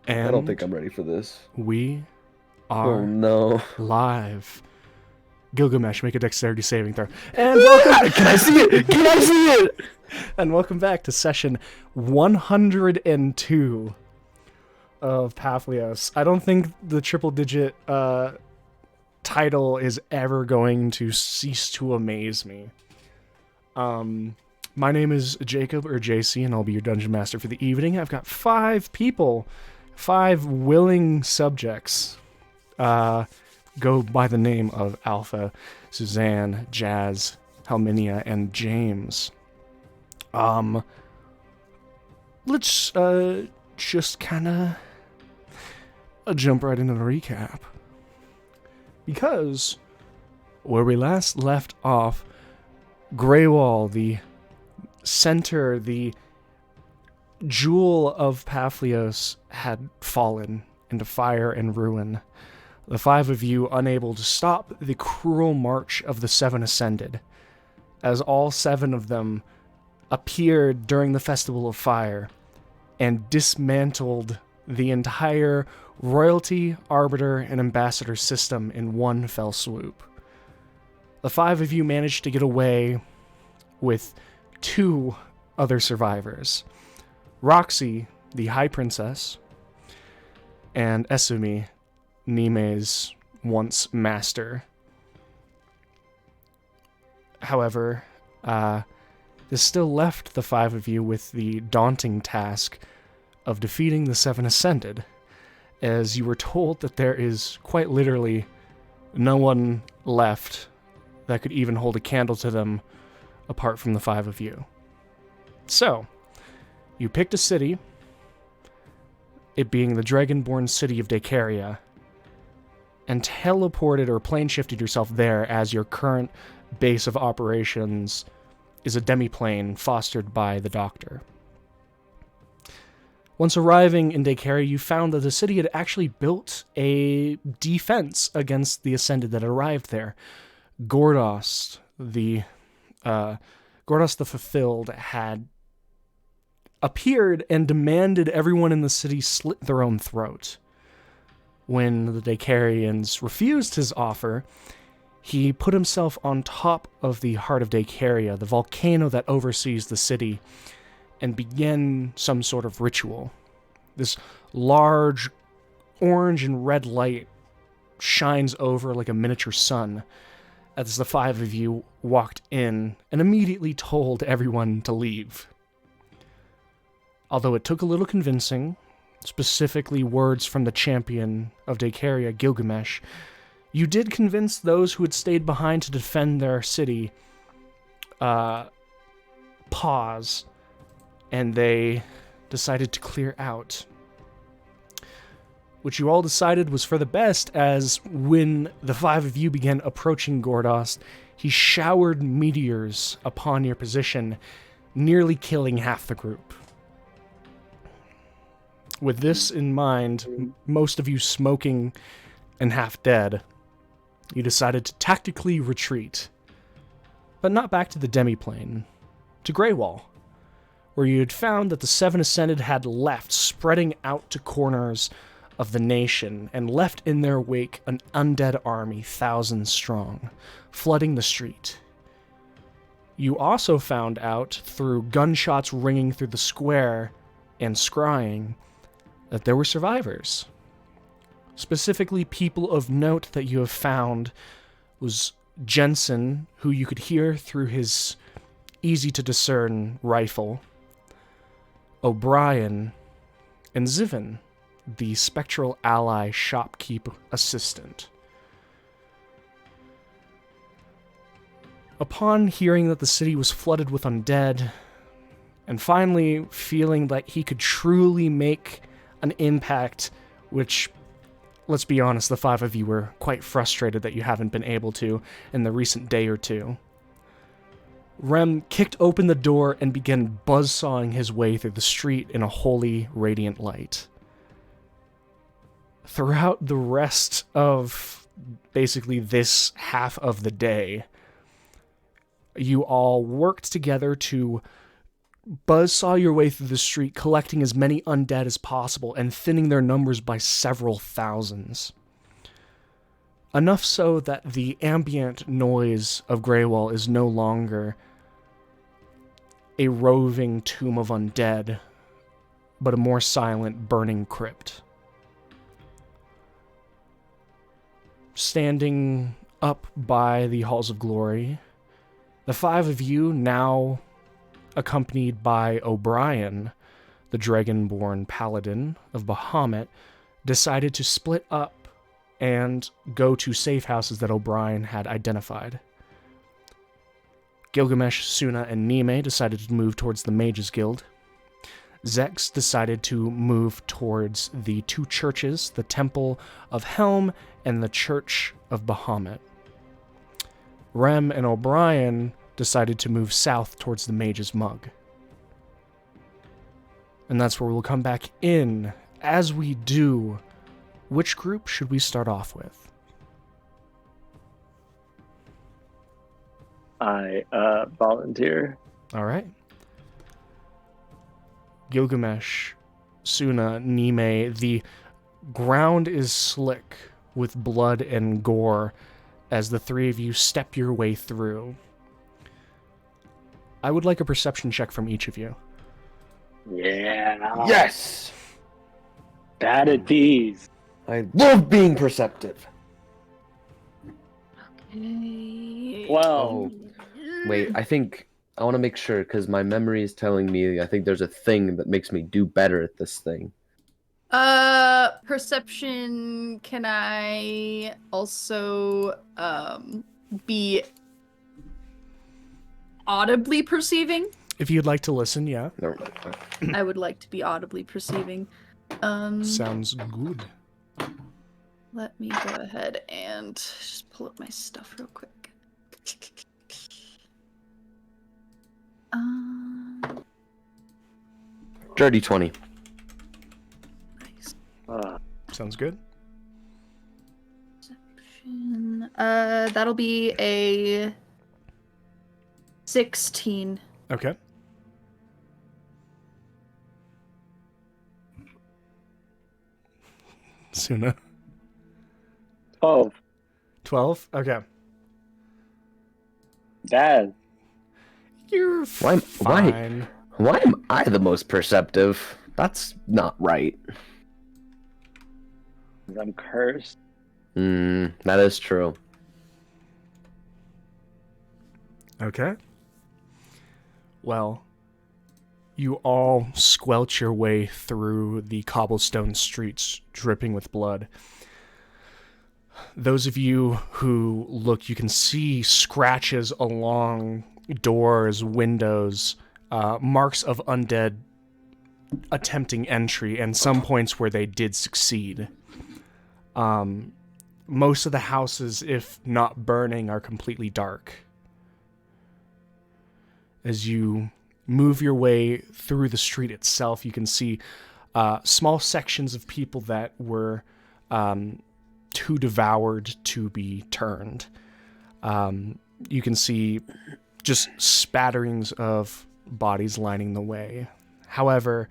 I don't think And I'm ready for this. we Oh are no. live. Gilgamesh, make a dexterity saving throw. And welcome. Can I see it? Can I see it? And welcome back to session 102 of Papihos. I don't think the triple digit title is ever going to cease to amaze me. My name is Jacob, or JC, and I'll be your dungeon master for the evening. I've got 5 people, 5 willing subjects. Go by the name of Alpha, Suzanne, Jazz, Helminia, and James. Let's just kind of jump right into the recap. Because where we last left off, Greywall, the center, the jewel of Papihos, had fallen into fire and ruin. The 5 of you unable to stop the cruel march of the 7 ascended, as all 7 of them appeared during the Festival of Fire and dismantled the entire royalty, arbiter, and ambassador system in one fell swoop. The 5 of you managed to get away with 2 other survivors. Roxy, the High Princess, and Esumi, Nime's once master. However, this still left the 5 of you with the daunting task of defeating the 7 Ascended, as you were told that there is quite literally no one left that could even hold a candle to them apart from the 5 of you. So, you picked a city, it being the dragonborn city of Daykaria, and teleported or plane shifted yourself there, as your current base of operations is a demiplane fostered by the Doctor. Once arriving in Daykaria, you found that the city had actually built a defense against the Ascended that arrived there. Gordost the Fulfilled had appeared and demanded everyone in the city slit their own throat. When the Daykarians refused his offer, he put himself on top of the heart of Daykaria, the volcano that oversees the city, and began some sort of ritual. This large orange and red light shines over like a miniature sun as the 5 of you walked in and immediately told everyone to leave. Although it took a little convincing, specifically words from the champion of Daykaria, Gilgamesh, you did convince those who had stayed behind to defend their city, pause, and they decided to clear out. Which you all decided was for the best, as when the 5 of you began approaching Gordost, he showered meteors upon your position, nearly killing half the group. With this in mind, most of you smoking and half dead, you decided to tactically retreat, but not back to the demiplane, to Greywall, where you had found that the 7 Ascended had left, spreading out to corners of the nation, and left in their wake an undead army, thousands strong, flooding the street. You also found out, through gunshots ringing through the square and scrying, that there were survivors. Specifically, people of note that you have found was Jensen, who you could hear through his easy-to-discern rifle, O'Brien, and Zivan, the spectral ally shopkeep assistant. Upon hearing that the city was flooded with undead, and finally feeling that he could truly make an impact, which, let's be honest, the 5 of you were quite frustrated that you haven't been able to in the recent day or two, Rem kicked open the door and began buzzsawing his way through the street in a holy, radiant light. Throughout the rest of basically this half of the day, you all worked together to buzzsaw your way through the street, collecting as many undead as possible and thinning their numbers by several thousands. Enough so that the ambient noise of Greywall is no longer a roving tomb of undead, but a more silent, burning crypt. Standing up by the Halls of Glory, the five of you, now accompanied by O'Brien, the dragonborn paladin of Bahamut, decided to split up and go to safe houses that O'Brien had identified. Gilgamesh, Suna, and Nime decided to move towards the Mages Guild. Zex decided to move towards the two churches, the Temple of Helm and the Church of Bahamut. Rem and O'Brien decided to move south towards the Mage's Mug. And that's where we'll come back in. As we do, which group should we start off with? I volunteer. All right. Gilgamesh, Suna, Nime, the ground is slick with blood and gore as the three of you step your way through. I would like a perception check from each of you. Yeah. Yes! Bad at these. I love being perceptive. Okay. Well, Wait, I think I want to make sure because my memory is telling me I think there's a thing that makes me do better at this thing. Perception, can I also be audibly perceiving? If you'd like to listen, yeah. No. I would like to be audibly perceiving. Sounds good. Let me go ahead and just pull up my stuff real quick. Dirty 20. Nice. Sounds good. Perception. That'll be a 16. Okay. Suna. 12. 12? Okay. Bad. You're Why- fine. Why am I the most perceptive? That's not right. I'm cursed. That is true. Okay. Well, you all squelch your way through the cobblestone streets dripping with blood. Those of you who look, you can see scratches along doors, windows, marks of undead attempting entry, and some points where they did succeed. Most of the houses, if not burning, are completely dark. As you move your way through the street itself, you can see small sections of people that were too devoured to be turned. You can see just spatterings of bodies lining the way. However,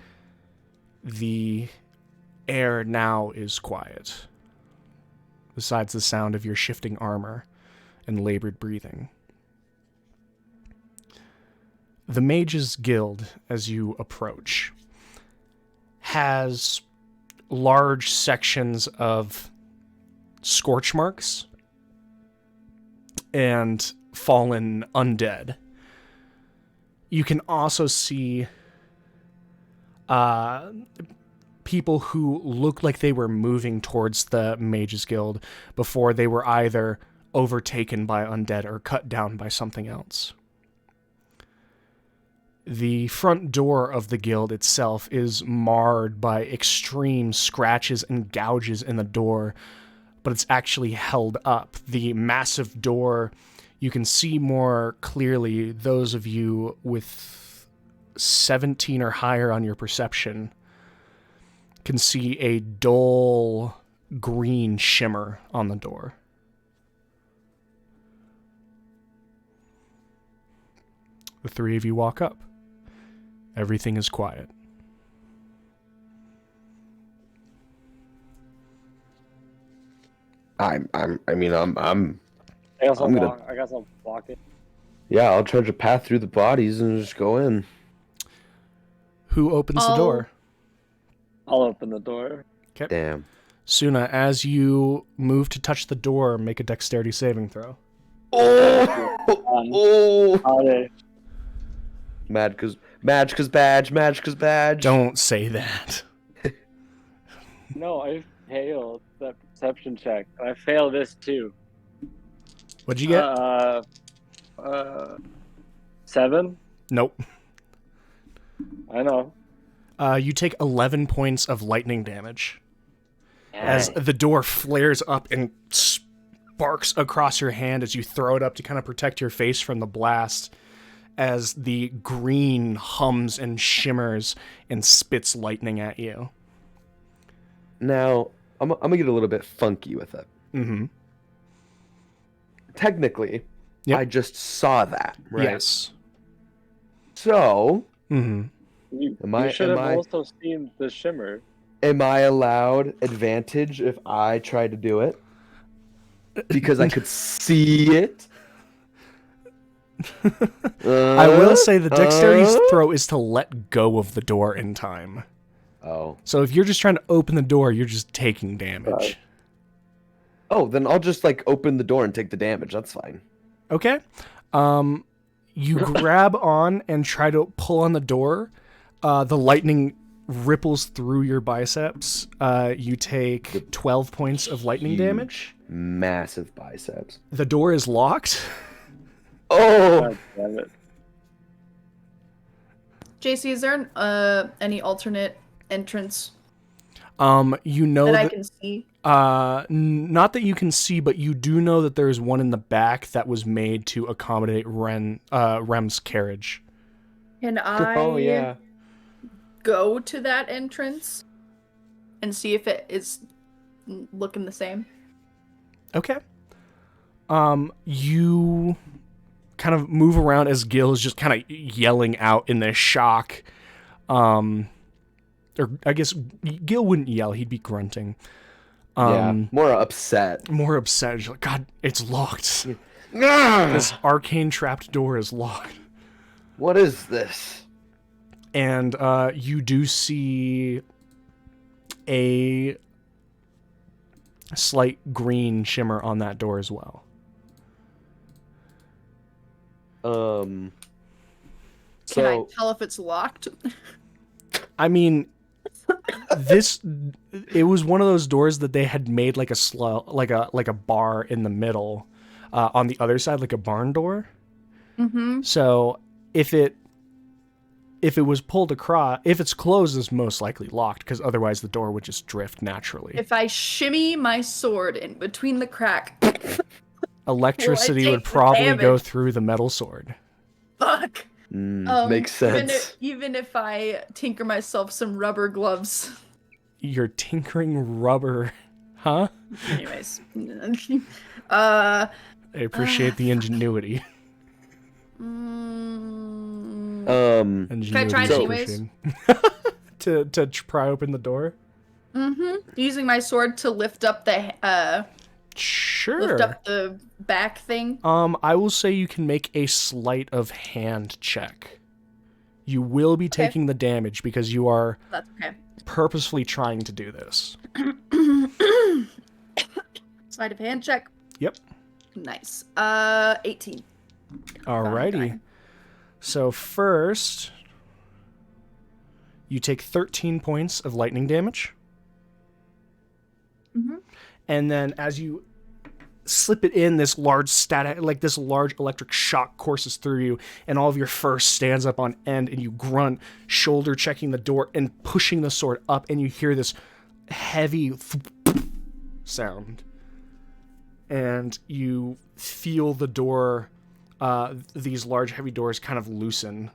the air now is quiet, besides the sound of your shifting armor and labored breathing. The Mages Guild, as you approach, has large sections of scorch marks and fallen undead. You can also see people who look like they were moving towards the Mages Guild before they were either overtaken by undead or cut down by something else. The front door of the guild itself is marred by extreme scratches and gouges in the door, but it's actually held up. The massive door, you can see more clearly, those of you with 17 or higher on your perception can see a dull green shimmer on the door. The three of you walk up. Everything is quiet. I mean, I'm I guess I'll I'm gonna- walk. I guess I'll walk it. yeah, I'll charge a path through the bodies and just go in. Who opens the I'll- door? I'll open the door. Damn. Suna, as you move to touch the door, make a dexterity saving throw. Oh! Holiday. Mad cause badge. Don't say that. No, I failed that perception check. And I failed this too. What'd you get? 7? Nope. I know. You take 11 points of lightning damage as the door flares up and sparks across your hand as you throw it up to kind of protect your face from the blast, as the green hums and shimmers and spits lightning at you. Now, I'm gonna get a little bit funky with it. Mm-hmm. Technically, Yep. I just saw that, right? Yes. So, Mm-hmm. You Am should have I- also seen the shimmer. am I allowed advantage if I try to do it? Because I could see it? I will say the dexterity throw is to let go of the door in time. Oh. So if you're just trying to open the door, you're just taking damage. Oh, then I'll just, like, open the door and take the damage. That's fine. Okay. You grab on and try to pull on the door. The lightning ripples through your biceps. You take 12 points of lightning Huge. damage. Massive biceps. The door is locked. Oh! God damn it. JC, is there any alternate entrance You know that that I can see? not that you can see, but you do know that there's one in the back that was made to accommodate Rem's carriage. Can I Oh, yeah. go to that entrance and see if it is looking the same? Okay. You kind of move around as Gil is just kind of yelling out in this shock. Or I guess Gil wouldn't yell, he'd be grunting. Yeah, more upset. More upset. He's like, God, it's locked. Ah! This arcane trapped door is locked. What is this? And you do see a slight green shimmer on that door as well. Can So, I tell if it's locked? I mean, it was one of those doors that they had made like a bar in the middle, on the other side, like a barn door. Mm-hmm. So if it was pulled across, if it's closed, it's most likely locked, because otherwise the door would just drift naturally. If I shimmy my sword in between the crack, Electricity Will I would take the probably go damage? through the metal sword. fuck. makes sense. Even if I tinker myself some rubber gloves. You're tinkering rubber, huh? Anyways. I appreciate the ingenuity. Mm, Ingenuity Can I try it is anyways? appreciated. to pry open the door? using my sword to lift up the Sure. back thing. I will say you can make a sleight of hand check. You will be taking the damage because you are That's okay. purposefully trying to do this. Sleight of hand check. Yep. Nice. 18. Alrighty. Fine. So first, you take 13 points of lightning damage. Mhm. And then as you slip it in, this large electric shock courses through you, and all of your fur stands up on end, and you grunt, shoulder checking the door and pushing the sword up, and you hear this heavy sound. And you feel the door, these large heavy doors kind of loosen.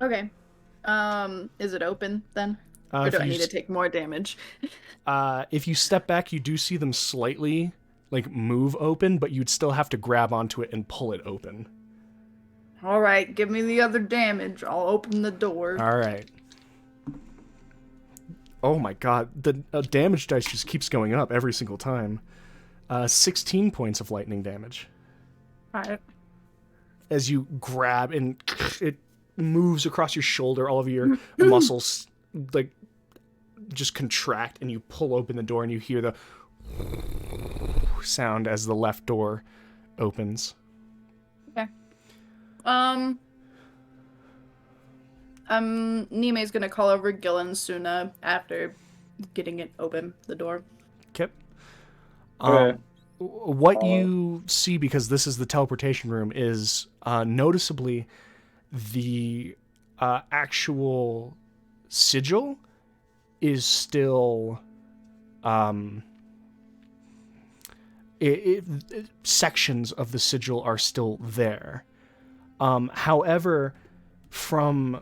Okay. Is it open then? Or If do I you need to take more damage? If you step back, you do see them slightly, move open, but you'd still have to grab onto it and pull it open. All right, give me the other damage. I'll open the door. All right. Oh my god, the damage dice just keeps going up every single time. 16 points of lightning damage. All right. As you grab and it moves across your shoulder, all of your muscles like just contract, and you pull open the door and you hear the sound as the left door opens. Okay. Nime's gonna call over Gil and Suna after getting it open, the door. Okay. Okay. What you see, because this is the teleportation room, is noticeably the actual sigil is still sections of the sigil are still there. However, from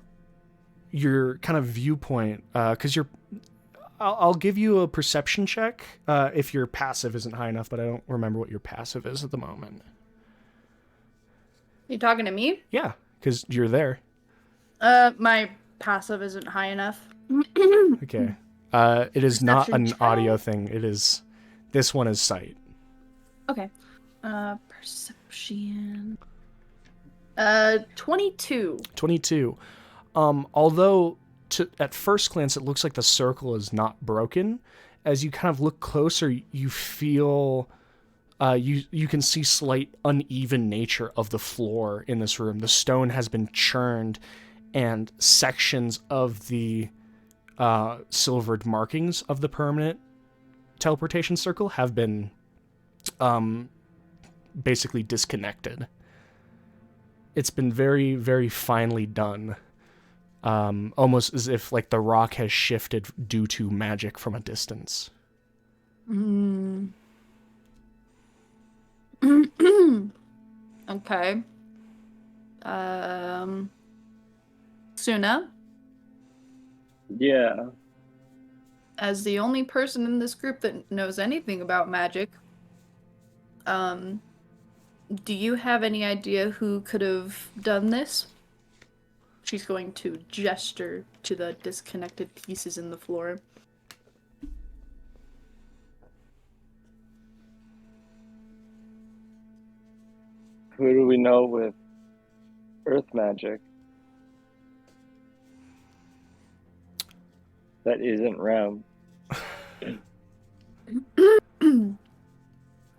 your kind of viewpoint, because I'll give you a perception check if your passive isn't high enough, but I don't remember what your passive is at the moment. You talking to me? Yeah, because you're there. My passive isn't high enough. Okay. It is not Perception an check? audio thing. It is. This one is sight. Okay. Perception. 22. 22. Although at first glance it looks like the circle is not broken, as you kind of look closer, you feel you can see slight uneven nature of the floor in this room. The stone has been churned, and sections of the silvered markings of the permanent teleportation circle have been basically disconnected. It's been very, very finely done. Almost as if like the rock has shifted due to magic from a distance. Okay. Suna, Yeah. as the only person in this group that knows anything about magic, do you have any idea who could have done this? She's going to gesture to the disconnected pieces in the floor. Who do we know with earth magic that isn't realm?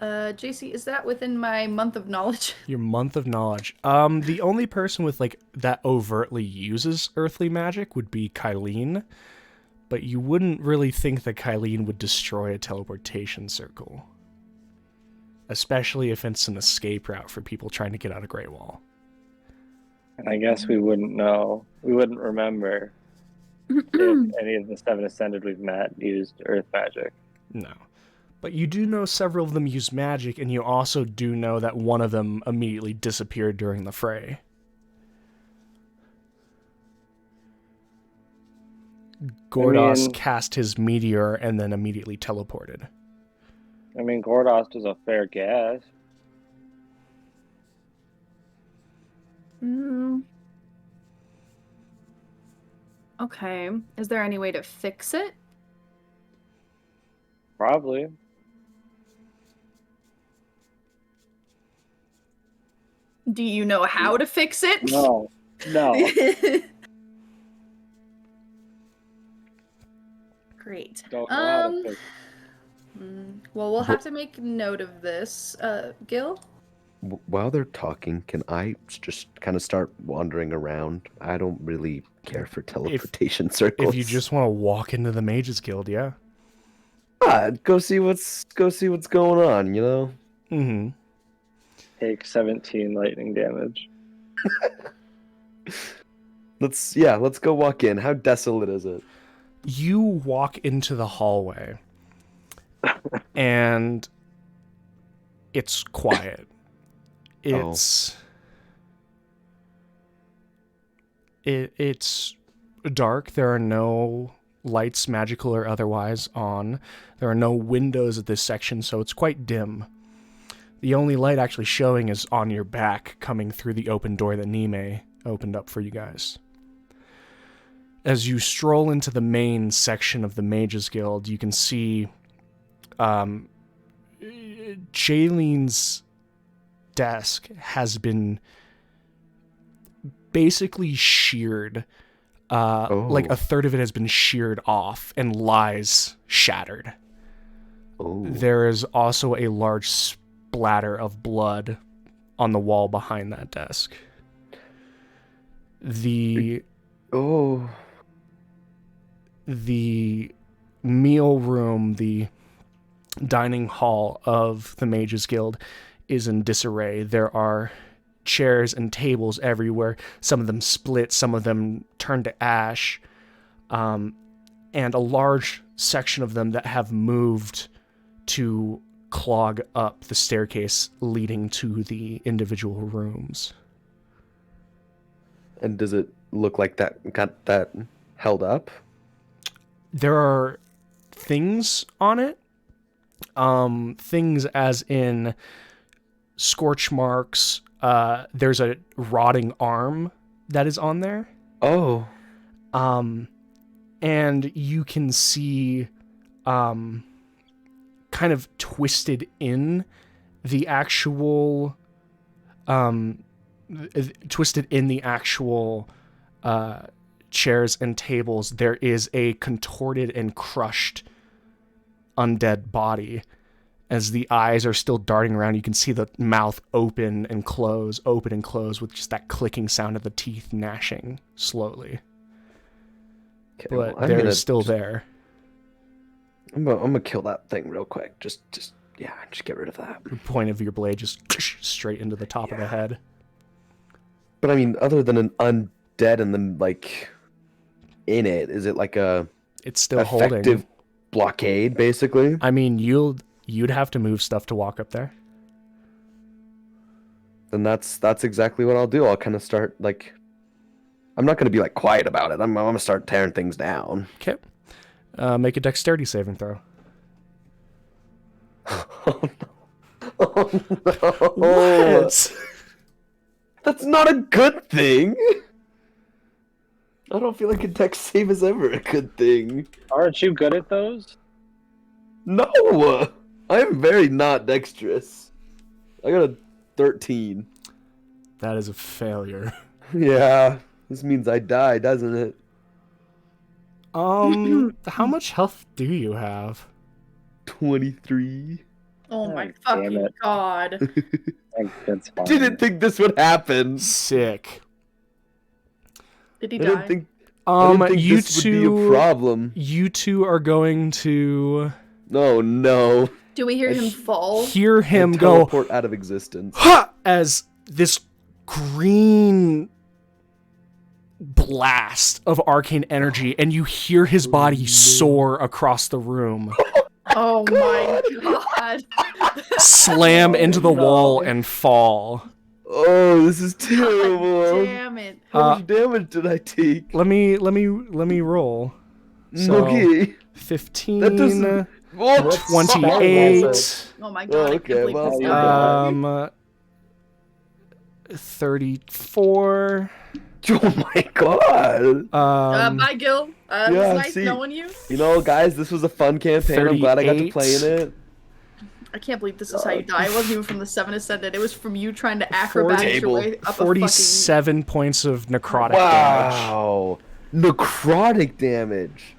JC, is that within my month of knowledge? Your month of knowledge. The only person with like that overtly uses earthly magic would be Kylene, but you wouldn't really think that Kylene would destroy a teleportation circle, especially if it's an escape route for people trying to get out of Greywall. And I guess we wouldn't know. We wouldn't remember if any of the 7 Ascended we've met used earth magic. No. But you do know several of them use magic, and you also do know that one of them immediately disappeared during the fray. Gordost cast his meteor and then immediately teleported. I mean, Gordost is a fair guess. Okay. Is there any way to fix it? Probably. Do you know how to fix it? No. Great. Don't know how to fix it. Well, we'll have to make note of this. Gil? While they're talking, can I just kind of start wandering around? I don't really care for teleportation circles. If you just want to walk into the Mages Guild, yeah. Go see what's going on, you know? Mm-hmm. Take 17 lightning damage. Let's go walk in. How desolate is it? You walk into the hallway, and it's quiet. It's dark. There are no lights, magical or otherwise, on. There are no windows at this section, so it's quite dim. The only light actually showing is on your back, coming through the open door that Nime opened up for you guys. As you stroll into the main section of the Mages Guild, you can see Jaylene's desk has been basically sheared. Like a third of it has been sheared off and lies shattered. Oh. There is also a large splatter of blood on the wall behind that desk. The meal room, the dining hall of the Mages Guild is in disarray. There are chairs and tables everywhere. Some of them split, some of them turned to ash, and a large section of them that have moved to clog up the staircase leading to the individual rooms. And does it look like that got that held up? There are things on it. Things as in scorch marks. There's a rotting arm that is on there. Oh. And you can see kind of twisted in the actual chairs and tables, there is a contorted and crushed undead body. As the eyes are still darting around, you can see the mouth open and close with just that clicking sound of the teeth gnashing slowly. Okay, But well, they're still there. I'm gonna kill that thing real quick. Just get rid of that. The point of your blade just straight into the top of the head. But I mean, other than an undead and then like in it, is it like a It's still effective holding. blockade, basically? I mean, you'd have to move stuff to walk up there. Then that's exactly what I'll do. I'll kind of start like, I'm not gonna be like quiet about it. I'm gonna start tearing things down. Okay. Make a dexterity saving throw. Oh no! What? That's not a good thing. I don't feel like a dex save is ever a good thing. Aren't you good at those? No, I'm very not dexterous. I got a 13. That is a failure. Yeah, this means I die, doesn't it? How much health do you have? 23. Oh my Damn fucking it. god. That's fine. Didn't think this would happen. Sick. Did he I didn't die? think. I didn't think You this would be a problem. You two are going to Oh no! Do we hear him fall? hear him I go teleport out of existence. ha! As this green blast of arcane energy, and you hear his body soar across the room, Oh my god. slam into the wall, and fall. Oh, this is God terrible. damn it. How much damage did I take? Let me roll. So, Okay. 15, That doesn't. What? 28, Oh my god. I okay, can't believe well, this yeah. happened. 34. Oh my god. Bye, Gil. It yeah, was nice see- knowing you. You know, guys, this was a fun campaign. I'm glad I got to play in it. I can't believe this is how you die. It wasn't even from the 7 Ascended. It was from you trying to acrobat your way up a fucking... 47 points of necrotic damage. Wow. Necrotic damage.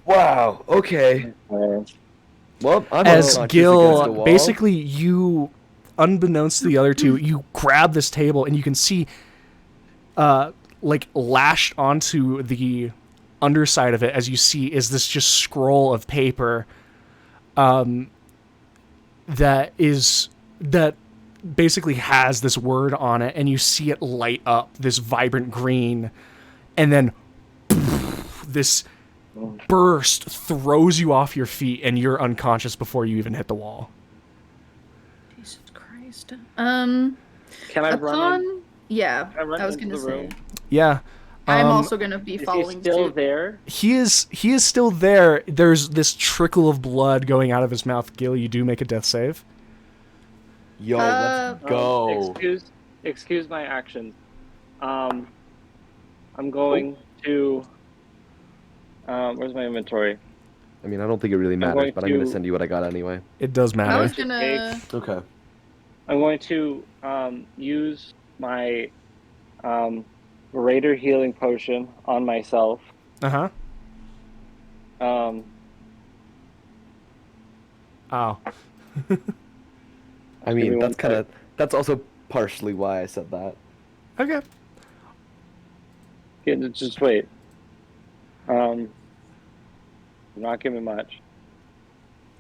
Wow. Okay. Well, I'm As unconscious against the Gil, wall. basically you, unbeknownst to the other two, you grab this table and you can see, like lashed onto the underside of it, as you see, is this just scroll of paper, that basically has this word on it, and you see it light up this vibrant green, and then this burst throws you off your feet, and you're unconscious before you even hit the wall. Jesus Christ. Can I run in? Yeah, Can I run I was into gonna the say. room? Yeah. I'm also gonna be Is he following still suit. there? He is still there. There's this trickle of blood going out of his mouth. Gil, you do make a death save. Yo, Uh, let's go. Excuse my actions. I'm going to. Where's my inventory? I mean, I don't think it really matters, going but I'm gonna to- send you what I got anyway. It does I matter. was gonna. Okay. I'm going to use my greater healing potion on myself. Uh-huh. Um, Oh. I Give me mean, one that's also partially why I said that. Okay. just wait. Do not give me much.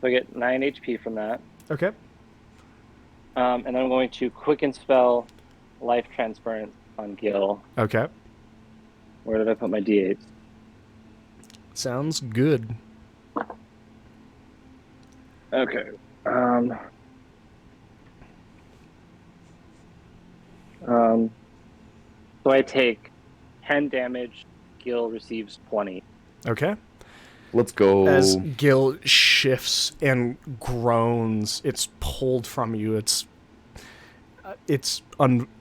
So I get 9 HP from that. Okay. And then I'm going to quicken spell life transference on Gil. Okay. Where did I put my D8s? Sounds good. Okay. So I take 10 damage. Gil receives 20. Okay. Let's go. As Gil shifts and groans, it's pulled from you. It's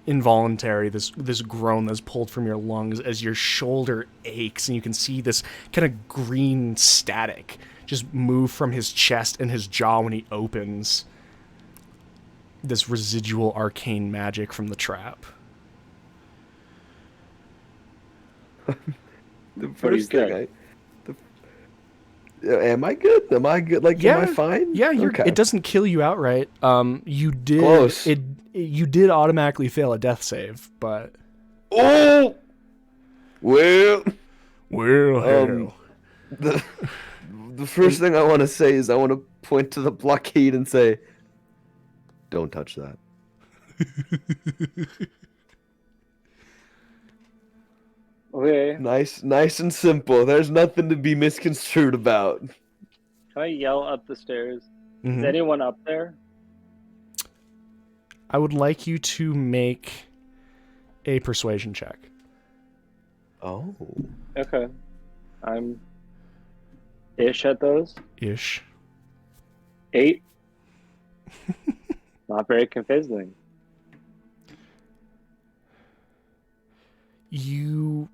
involuntary. This groan that's pulled from your lungs as your shoulder aches, and you can see this kind of green static just move from his chest and his jaw when he opens. This residual arcane magic from the trap. The But he's first thing good. am I good? Am I good? Like, am I fine? Yeah, okay. it doesn't kill you outright. You did Close. you did automatically fail a death save, but Oh, well, hell. the first thing I want to say is I want to point to the blockade and say, "Don't touch that." Okay. Nice and simple. There's nothing to be misconstrued about. Can I yell up the stairs? Mhm. Is anyone up there? I would like you to make a persuasion check. Oh, Okay. I'm ish at those. Ish. 8. Not very convincing. You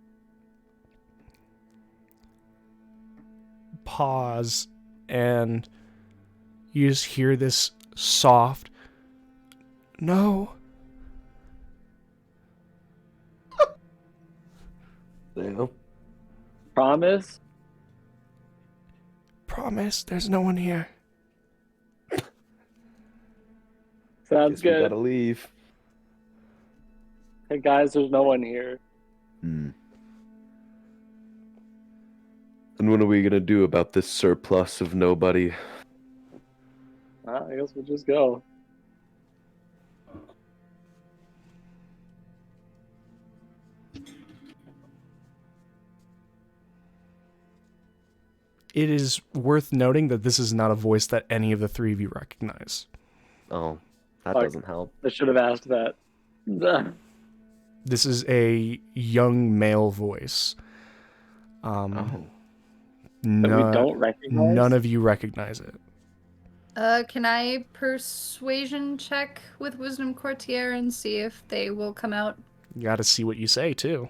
pause and you just hear this soft no. damn. Promise? Promise, there's no one here. Sounds Guess we good. gotta leave. Hey guys, there's no one here. And what are we gonna do about this surplus of nobody? I guess we'll just go. It is worth noting that this is not a voice that any of the three of you recognize. Oh, that Fuck. doesn't help. I should have asked that. This is a young male voice. Oh, That we don't recognize? None of you recognize it. Can I persuasion check with Wisdom Courtier and see if they will come out? You gotta see what you say, too.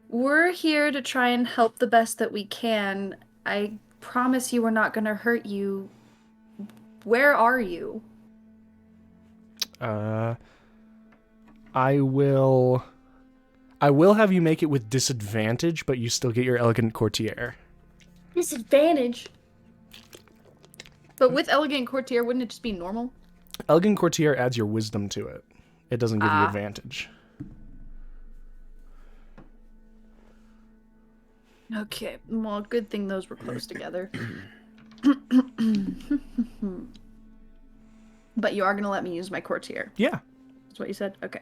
We're here to try and help the best that we can. I promise you we're not gonna hurt you. Where are you? I will have you make it with disadvantage, but you still get your elegant courtier. Disadvantage? But with Elegant Courtier, wouldn't it just be normal? Elegant courtier adds your wisdom to it. It doesn't give you advantage. Okay, well, good thing those were close together. But you are going to let me use my courtier. Yeah. That's what you said? Okay.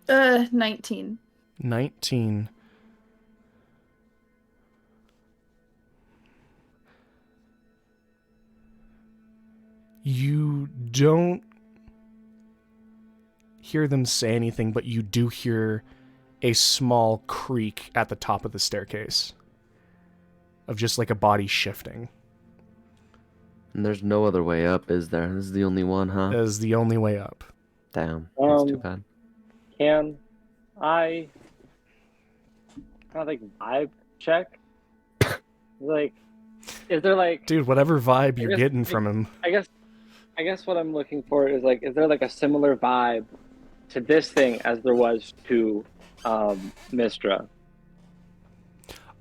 19. 19. You don't hear them say anything, but you do hear a small creak at the top of the staircase of just like a body shifting. And there's no other way up, is there? This is the only one, huh? That is the only way up. Damn, that's too bad. Can I kind of like vibe check? Like, is there like, Dude, whatever vibe you're guess- getting from him. I guess what I'm looking for is like, is there like a similar vibe to this thing as there was to Mistra?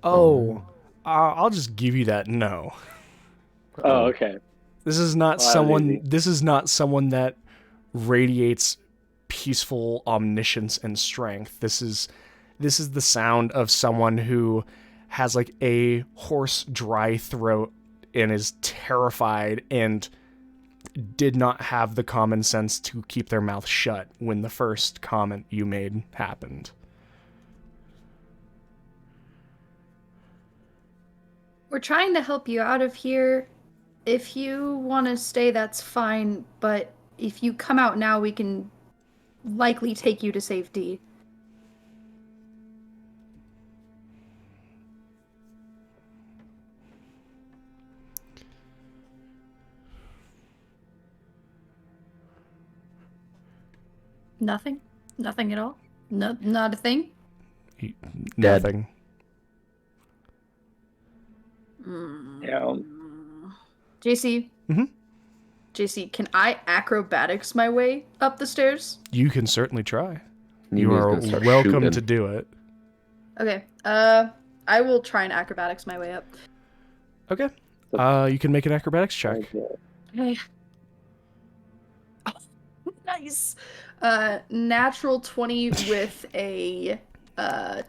Oh, I'll just give you that. No, Oh, okay. this is not Well, someone. easy. This is not someone that radiates peaceful omniscience and strength. This is the sound of someone who has like a hoarse, dry throat and is terrified and did not have the common sense to keep their mouth shut when the first comment you made happened. We're trying to help you out of here. If you want to stay, that's fine. But if you come out now, we can likely take you to safety. Nothing? Nothing at all? No, not a thing? Nothing. Yeah. JC? Mm-hmm. JC, can I acrobatics my way up the stairs? You can certainly try. You Nime's are gonna start welcome shooting. to do it. Okay. I will try and acrobatics my way up. Okay. You can make an acrobatics check. Okay. Oh, nice. Natural 20 with a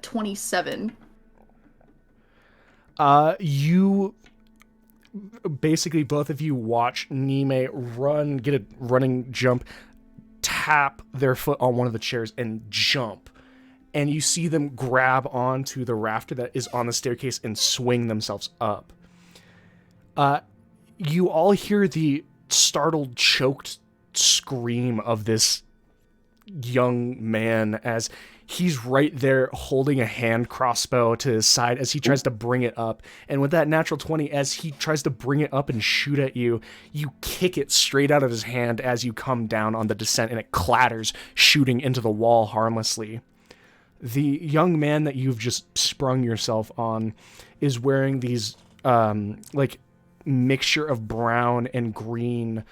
27. You basically, both of you watch Nime run, get a running jump, tap their foot on one of the chairs and jump. And you see them grab onto the rafter that is on the staircase and swing themselves up. You all hear the startled, choked scream of this young man as he's right there holding a hand crossbow to his side as he tries to bring it up. And with that natural 20, as he tries to bring it up and shoot at you, you kick it straight out of his hand as you come down on the descent, and it clatters, shooting into the wall harmlessly. The young man that you've just sprung yourself on is wearing these like mixture of brown and green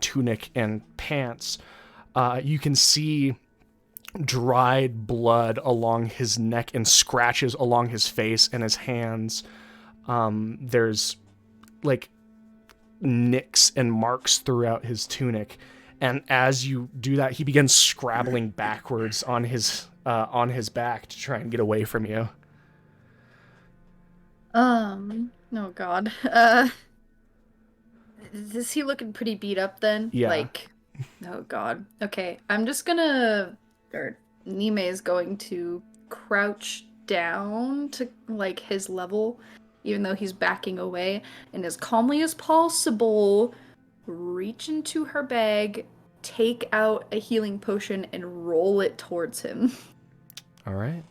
tunic and pants. You can see dried blood along his neck and scratches along his face and his hands. There's like nicks and marks throughout his tunic. And as you do that, he begins scrabbling backwards on his back to try and get away from you. Oh god. Is he looking pretty beat up then? Yeah. Like, oh god. Okay, I'm just gonna, or Nime is going to crouch down to like his level, even though he's backing away, and as calmly as possible, reach into her bag, take out a healing potion, and roll it towards him. All right.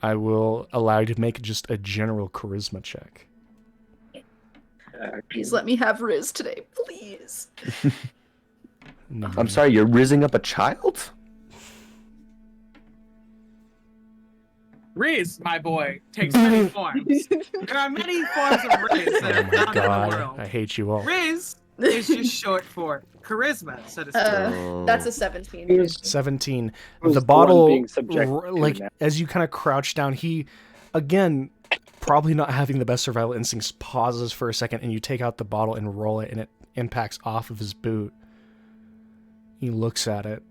I will allow you to make just a general charisma check. Please let me have Riz today, please. No. I'm sorry, you're rizzing up a child? Riz, my boy, takes many forms. There are many forms of Riz that Oh are my found in the god, world. I hate you all. Riz is just short for charisma, so to speak. That's a 17. 17. Who's The the one bottle, being subjected to like, now? as you kind of crouch down, he, again, probably not having the best survival instincts, pauses for a second, and you take out the bottle and roll it, and it impacts off of his boot. He looks at it.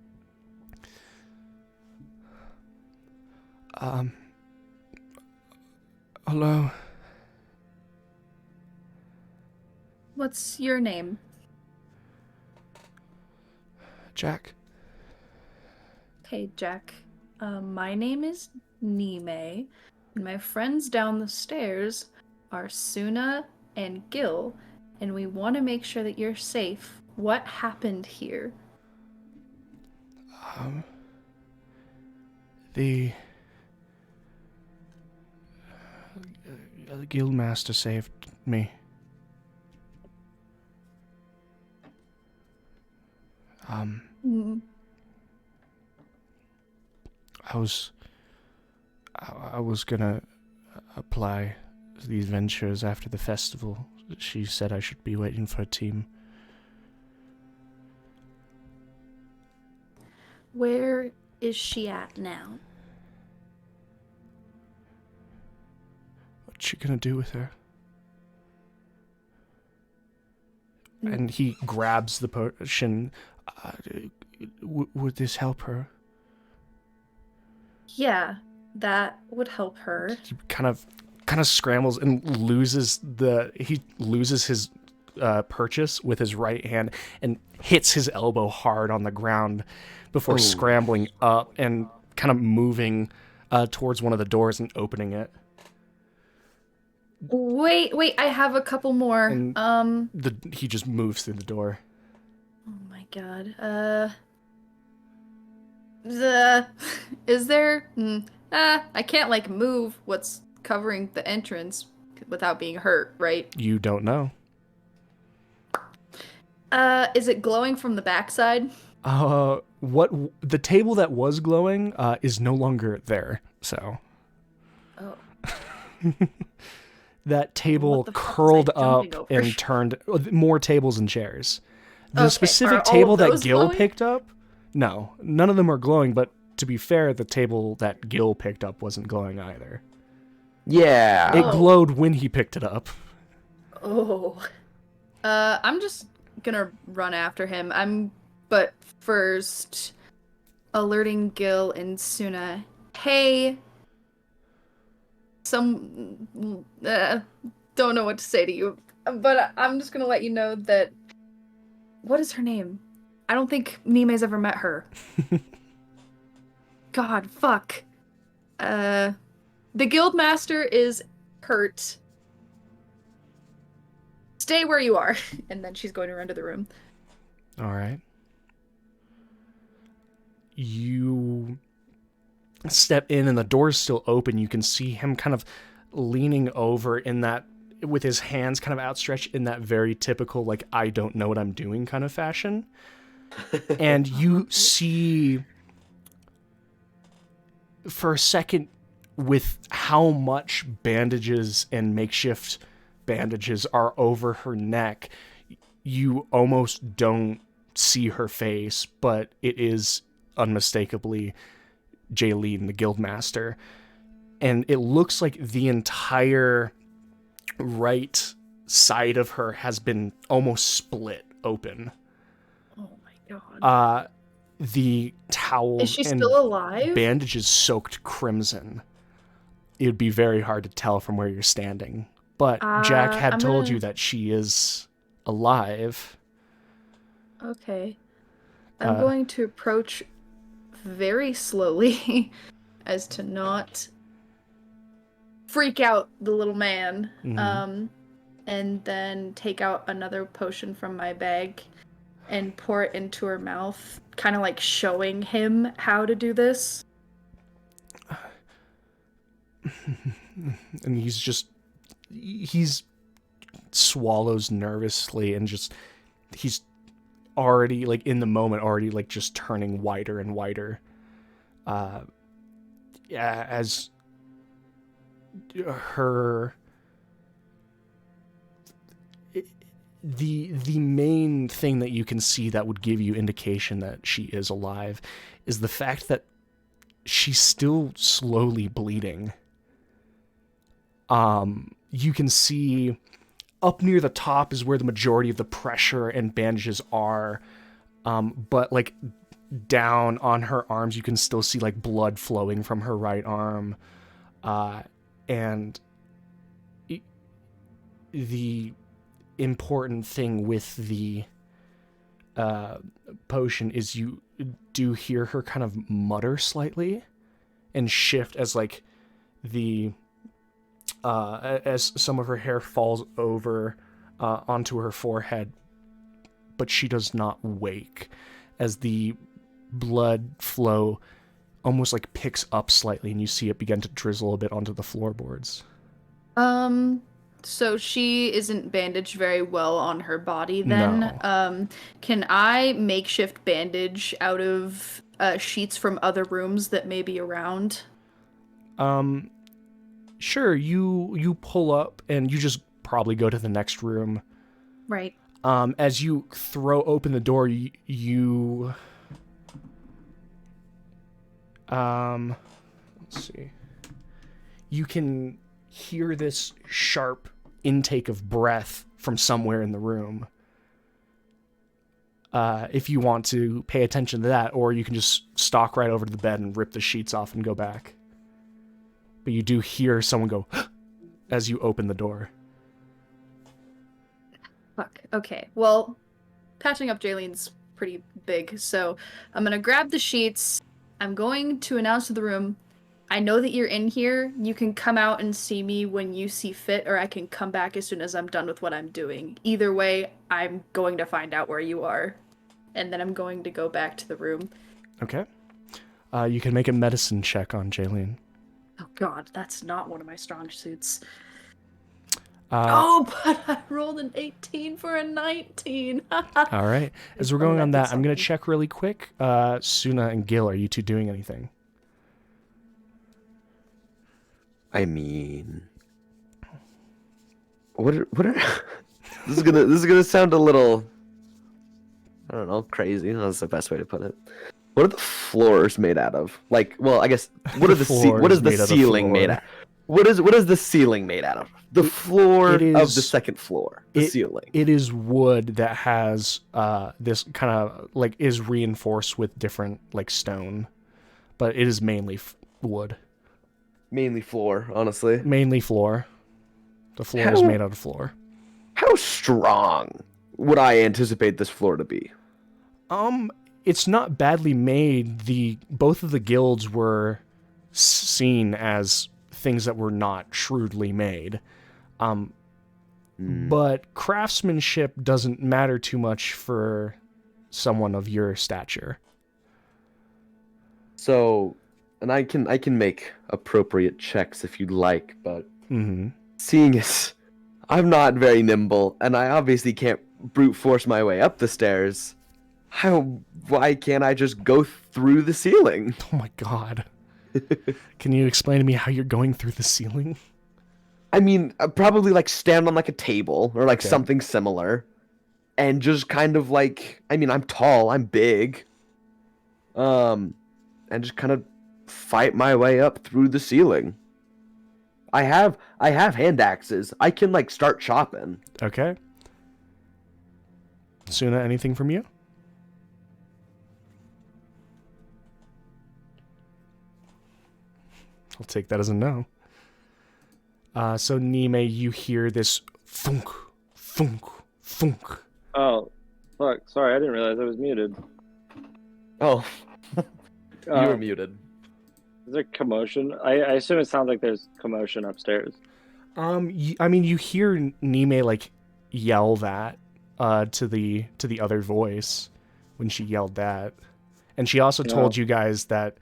Hello? What's your name? Jack? Okay, Jack. My name is Nime, and my friends down the stairs are Suna and Gil, and we want to make sure that you're safe. What happened here? The guildmaster saved me. Mm. I was gonna apply these ventures after the festival. She said I should be waiting for a team. Where is she at now? What's she gonna do with her? And he grabs the potion. Would this help her? Yeah, that would help her. He kind of scrambles and loses his purchase with his right hand and hits his elbow hard on the ground before scrambling up and kind of moving towards one of the doors and opening it. Wait, I have a couple more. And he just moves through the door. Oh my god. Is there? I can't like move what's covering the entrance without being hurt, right? You don't know. Is it glowing from the backside? What the table that was glowing is no longer there. So. Oh. That table What the fuck was I curled up jumping over? and turned more tables and chairs. The Okay, specific are all table of that those Gil glowing? picked up, no, none of them are glowing. But to be fair, the table that Gil picked up wasn't glowing either. Yeah. It Oh. glowed when he picked it up. Oh. I'm just gonna run after him. But first, alerting Gil and Suna. Hey. Don't know what to say to you, but I'm just gonna let you know that. What is her name? I don't think Nime's ever met her. God, fuck. The guildmaster is hurt. Stay where you are. And then she's going to run to the room. All right. You step in and the door's still open. You can see him kind of leaning over in that, with his hands kind of outstretched in that very typical, like, I don't know what I'm doing kind of fashion. And you see for a second, with how much bandages and makeshift bandages are over her neck, you almost don't see her face, but it is unmistakably Jaylene, the guildmaster. And it looks like the entire right side of her has been almost split open. Oh my god. The towels Is she and still alive? bandages soaked crimson. It would be very hard to tell from where you're standing. But Jack had I'm told gonna- you that she is alive. Okay. I'm going to approach very slowly as to not freak out the little man. Mhm. And then take out another potion from my bag and pour it into her mouth, kind of like showing him how to do this. And he's swallows nervously and he's already, like, in the moment, already, like, just turning whiter and whiter. As her... The main thing that you can see that would give you indication that she is alive is the fact that she's still slowly bleeding. You can see up near the top is where the majority of the pressure and bandages are. But like down on her arms, you can still see like blood flowing from her right arm. And the important thing with the potion is you do hear her kind of mutter slightly and shift as like the as some of her hair falls over onto her forehead, but she does not wake as the blood flow almost like picks up slightly, and you see it begin to drizzle a bit onto the floorboards. So she isn't bandaged very well on her body then. No. Can I makeshift bandage out of sheets from other rooms that may be around? Sure, you pull up and you just probably go to the next room. Right. As you throw open the door, you let's see. You can hear this sharp intake of breath from somewhere in the room. If you want to pay attention to that, or you can just stalk right over to the bed and rip the sheets off and go back. But you do hear someone go as you open the door. Fuck. Okay. Well, patching up Jaylene's pretty big, so I'm gonna grab the sheets. I'm going to announce to the room, I know that you're in here. You can come out and see me when you see fit, or I can come back as soon as I'm done with what I'm doing. Either way, I'm going to find out where you are. And then I'm going to go back to the room. Okay. You can make a medicine check on Jaylene. Oh god, that's not one of my strong suits. But I rolled an 18 for a 19. all right. As we're going on that, I'm going to check really quick. Suna and Gil, are you two doing anything? I mean, what are this is gonna sound a little, I don't know, crazy. That's the best way to put it. What are the floors made out of? Like, well, I guess what is the ceiling made out? What is the ceiling made out of? The floor of the second floor, the ceiling. It is wood that has this kind of like is reinforced with different like stone, but it is mainly wood. Mainly floor, honestly. Mainly floor. The floor is made out of floor. How strong would I anticipate this floor to be? It's not badly made. Both of the guilds were seen as things that were not shrewdly made. But craftsmanship doesn't matter too much for someone of your stature. So, and I can make appropriate checks if you'd like, but seeing as I'm not very nimble, and I obviously can't brute force my way up the stairs, why can't I just go through the ceiling? Oh my god. Can you explain to me how you're going through the ceiling? I mean, probably like stand on like a table or like something similar, and just kind of like, I mean, I'm tall, I'm big, and just kind of fight my way up through the ceiling. I have hand axes. I can like start chopping. Okay. Suna, anything from you? I'll take that as a no. So Nime, you hear this thunk, thunk, thunk. Oh, fuck. Sorry, I didn't realize I was muted. Oh, you were muted. Is there commotion? I assume it sounds like there's commotion upstairs. I mean, you hear Nime like yell that to the other voice when she yelled that, and she also told you guys that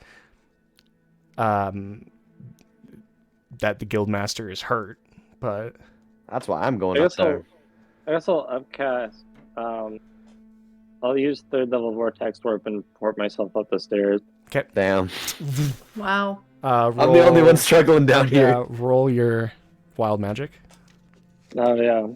that the guildmaster is hurt, but that's why I'm going up there. I guess I'll upcast. I'll use 3rd level vortex warp and port myself up the stairs. Okay. Damn. Wow. I'm the only one struggling down here. Roll your wild magic. Oh yeah.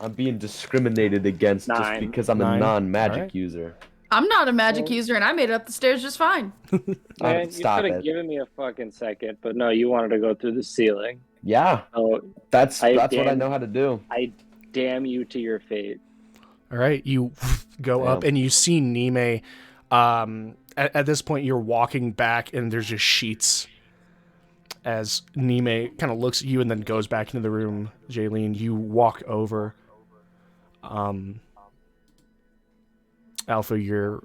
I'm being discriminated against just because I'm a non-magic user. I'm not a magic user, and I made it up the stairs just fine. Man, you could have given me a fucking second, but no, you wanted to go through the ceiling. Yeah. Oh, that's what I know how to do. I damn you to your fate. All right, you go up and you see Nime. At this point, you're walking back, and there's just sheets. As Nime kind of looks at you and then goes back into the room, Jaylene, you walk over. Alpha, you're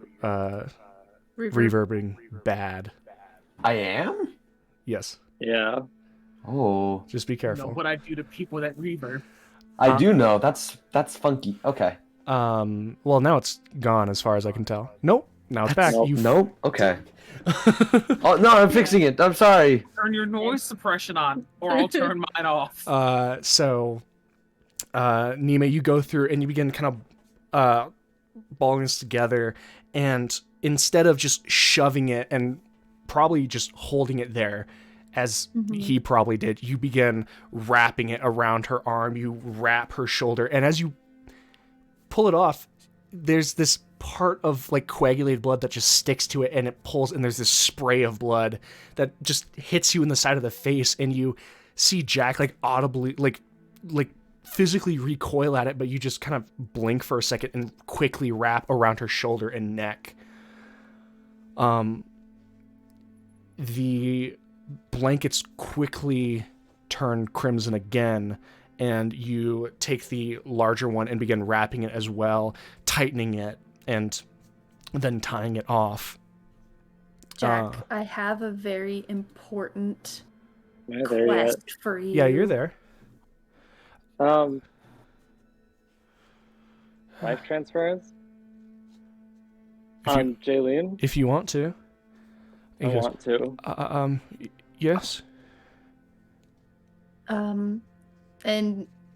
reverbing bad. I am? Yes. Yeah. Oh. Just be careful. You know what I do to people that reverb. I do know. That's funky. Okay. Well, now it's gone as far as I can tell. Nope. Now it's back. Nope. You Nope. Okay. Oh no, I'm fixing it. I'm sorry. Turn your noise suppression on, or I'll turn mine off. So, Nime, you go through and you begin kind of balling this together, and instead of just shoving it and probably just holding it there, as he probably did, you begin wrapping it around her arm. You wrap her shoulder, and as you pull it off, there's this part of like coagulated blood that just sticks to it, and it pulls, and there's this spray of blood that just hits you in the side of the face, and you see Jack like audibly like physically recoil at it, but you just kind of blink for a second and quickly wrap around her shoulder and neck. The blankets quickly turn crimson again, and you take the larger one and begin wrapping it as well, tightening it, and then tying it off. Jack, I have a very important Am I there yet? quest for you. Yeah, you're there. Life transference If you- on Jaylene. If you want to. I He goes, want to. Yes? And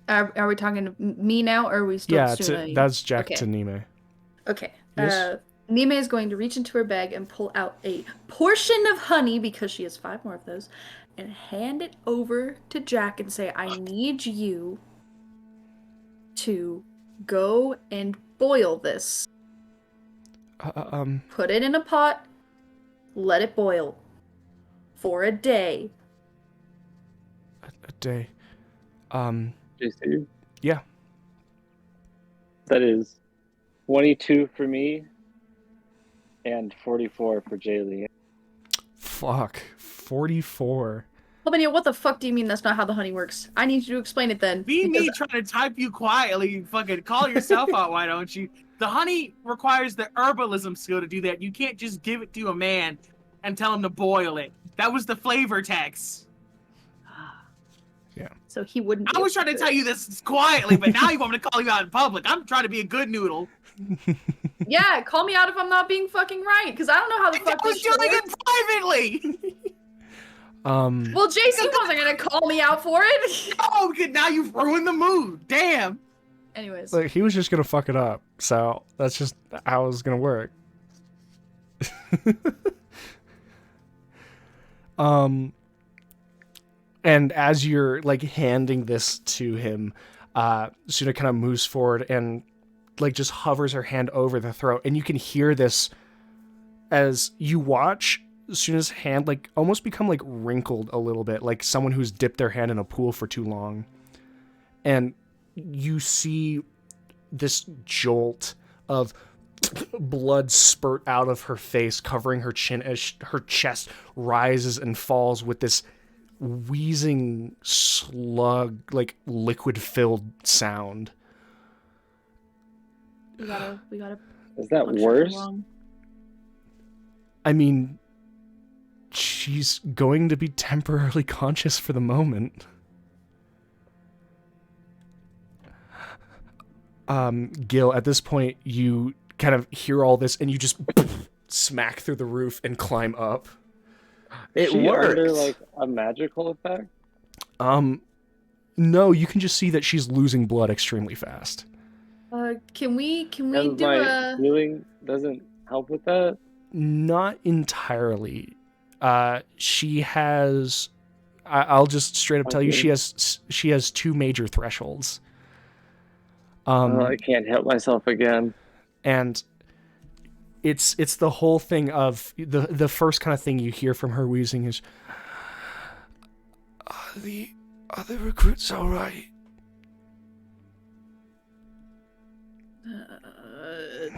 are we talking to me now, or are we still Yeah, Suna? that's Jack Okay. to Nime. Okay. Yes? Nime is going to reach into her bag and pull out a portion of honey, because she has 5 more of those, and hand it over to Jack and say, I need you to go and boil this. Put it in a pot, let it boil for a day. A day. JC. Yeah. That is 22 for me and 44 for Jaylene. Fuck. 44. Albania, what the fuck do you mean that's not how the honey works? I need you to explain it then. Be me because- trying to type you quietly. You fucking call yourself out, why don't you? The honey requires the herbalism skill to do that. You can't just give it to a man and tell him to boil it. That was the flavor text. So he wouldn't. I was trying to tell you this quietly, but now you want me to call you out in public. I'm trying to be a good noodle. Yeah, call me out if I'm not being fucking right, because I don't know how the I fuck was this shit doing works. it privately. Well, JC wasn't gonna call me out for it. Oh, good. Now you've ruined the mood. Damn. Anyways, Like, he was just gonna fuck it up, so that's just how it was gonna work. And as you're like handing this to him, Suna kind of moves forward and like just hovers her hand over the throat, and you can hear this as you watch Suna's hand like almost become like wrinkled a little bit, like someone who's dipped their hand in a pool for too long. And you see this jolt of blood spurt out of her face, covering her chin as her chest rises and falls with this wheezing slug, like liquid-filled sound. we gotta. Is that puncture worse? along. I mean, she's going to be temporarily conscious for the moment. Gil, at this point, you kind of hear all this, and you just smack through the roof and climb up. It She works. under like a magical effect? No, you can just see that she's losing blood extremely fast. Can we And do my a? healing doesn't help with that? Not entirely. She has. I'll just straight up tell you, Okay. she has 2 major thresholds. Oh, I can't help myself again. And it's the whole thing of the first kind of thing you hear from her wheezing is, are the other recruits all right?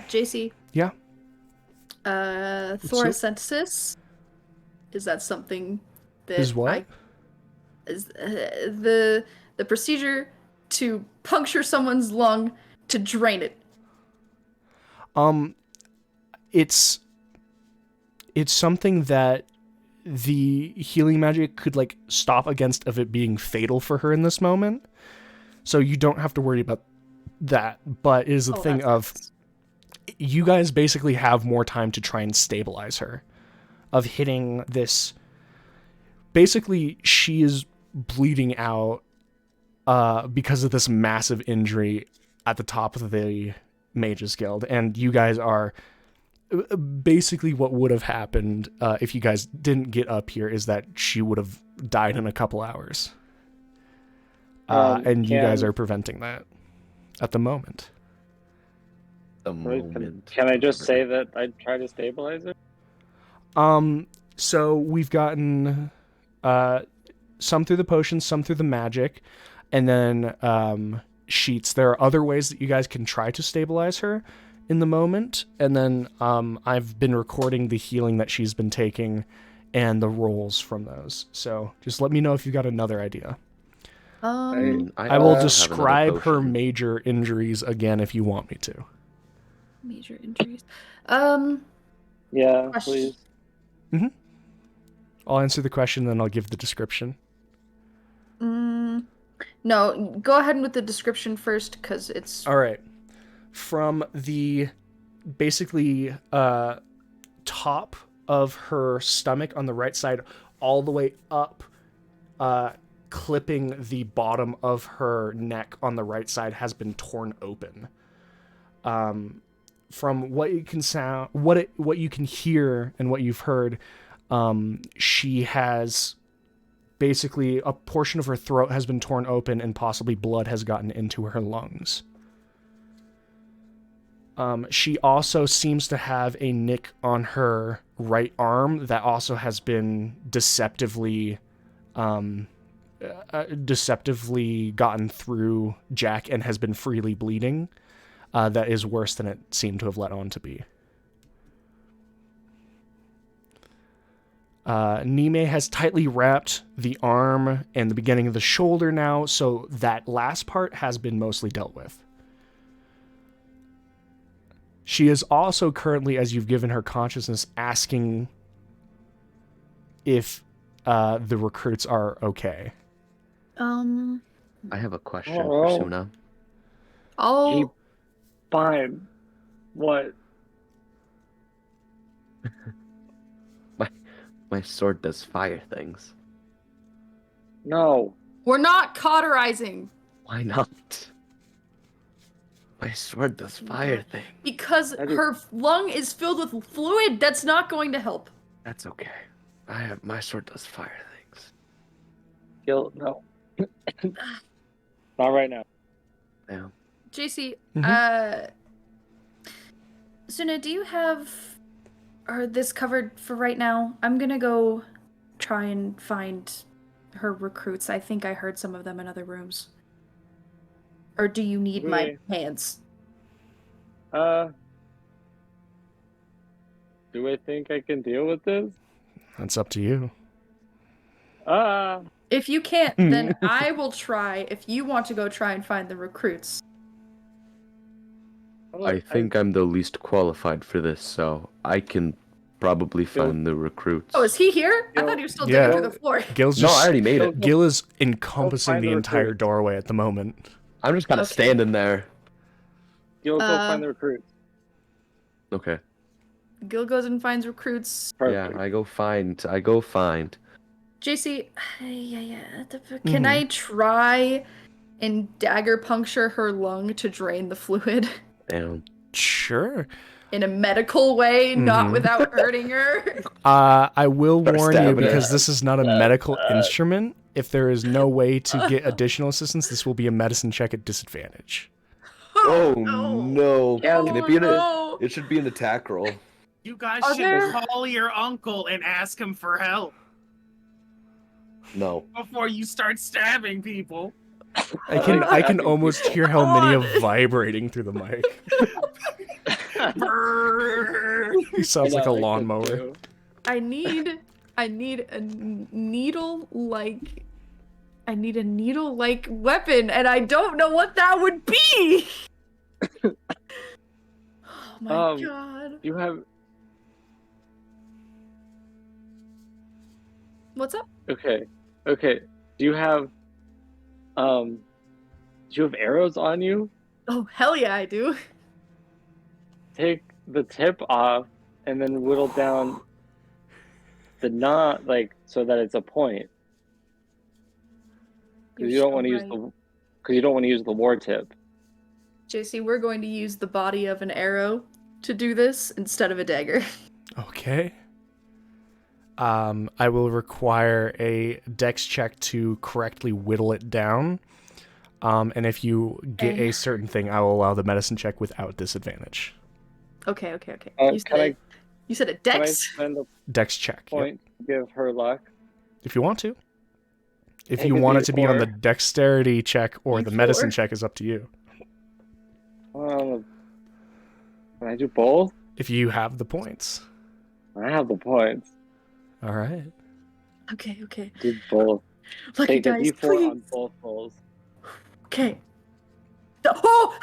JC. Yeah. Thoracentesis. Is that something that Is what? is the procedure to puncture someone's lung to drain it? It's something that the healing magic could like stop against of it being fatal for her in this moment. So you don't have to worry about that. But it is a thing that's of nice. you guys basically have more time to try and stabilize her, of hitting this. Basically, she is bleeding out because of this massive injury at the top of the Mages Guild, and you guys are basically what would have happened if you guys didn't get up here is that she would have died in a couple hours. And you guys are preventing that at the moment. Can I just say that I try to stabilize her? So we've gotten some through the potions, some through the magic, and then sheets. There are other ways that you guys can try to stabilize her in the moment, and then I've been recording the healing that she's been taking and the rolls from those. So just let me know if you've got another idea. I will describe her major injuries again if you want me to. Major injuries. Yeah, Question. please. Mm-hmm. I'll answer the question, then I'll give the description. No, go ahead with the description first, because it's... All right. From the basically top of her stomach on the right side all the way up, clipping the bottom of her neck on the right side has been torn open. From what you can what you can hear and what you've heard, she has basically a portion of her throat has been torn open and possibly blood has gotten into her lungs. She also seems to have a nick on her right arm that also has been deceptively gotten through Jack and has been freely bleeding. That is worse than it seemed to have let on to be. Nime has tightly wrapped the arm and the beginning of the shoulder now, so that last part has been mostly dealt with. She is also currently, as you've given her consciousness, asking if the recruits are okay. I have a question for Suna. Oh. Fine. What? My sword does fire things. No. We're not cauterizing. Why not? My sword does fire things. Because her lung is filled with fluid. That's not going to help. That's okay. My sword does fire things. Gil, no. Not right now. Yeah. JC, Mm-hmm. Suna, do you have this covered for right now? I'm gonna go try and find her recruits. I think I heard some of them in other rooms. Or do you need my hands? Do I think I can deal with this? That's up to you. If you can't, then I will try if you want to go try and find the recruits. I think I'm the least qualified for this, so I can probably find the recruits. Oh, is he here? I thought he was still digging through the floor. Gil's just, I already made it. Gil is encompassing the entire doorway at the moment. I'm just kind of standing there. Gil, go find the recruits. Okay. Gil goes and finds recruits. Perfect. Yeah, I go find. JC, can I try and dagger puncture her lung to drain the fluid? Damn. Sure. In a medical way, not without hurting her. I will warn you, because this is not a medical instrument. If there is no way to get additional assistance, this will be a medicine check at disadvantage. Oh no. Can it be it should be an attack roll. You guys should call your uncle and ask him for help No. before you start stabbing people. I can almost hear Helminia vibrating through the mic. He sounds like a lawnmower. I need a needle-like weapon, and I don't know what that would be. Oh my god. You have... What's up? Okay. Do you have arrows on you? Oh, hell yeah, I do. take the tip off and then whittle down the knot, like, so that it's a point. Because you don't want to use the war tip. JC, we're going to use the body of an arrow to do this instead of a dagger. Okay. I will require a dex check to correctly whittle it down. And if you get a certain thing, I will allow the medicine check without disadvantage. Okay. You said a Can I dex? spend a Dex check. point to give her luck? If you want to. If Take you a want it to be on the D4. dexterity check or the D4. medicine check is up to you. Can I do both? If you have the points. I have the points. All right. Okay. Do both. Lucky Take a dice, D4 please. on both rolls. Okay. Oh!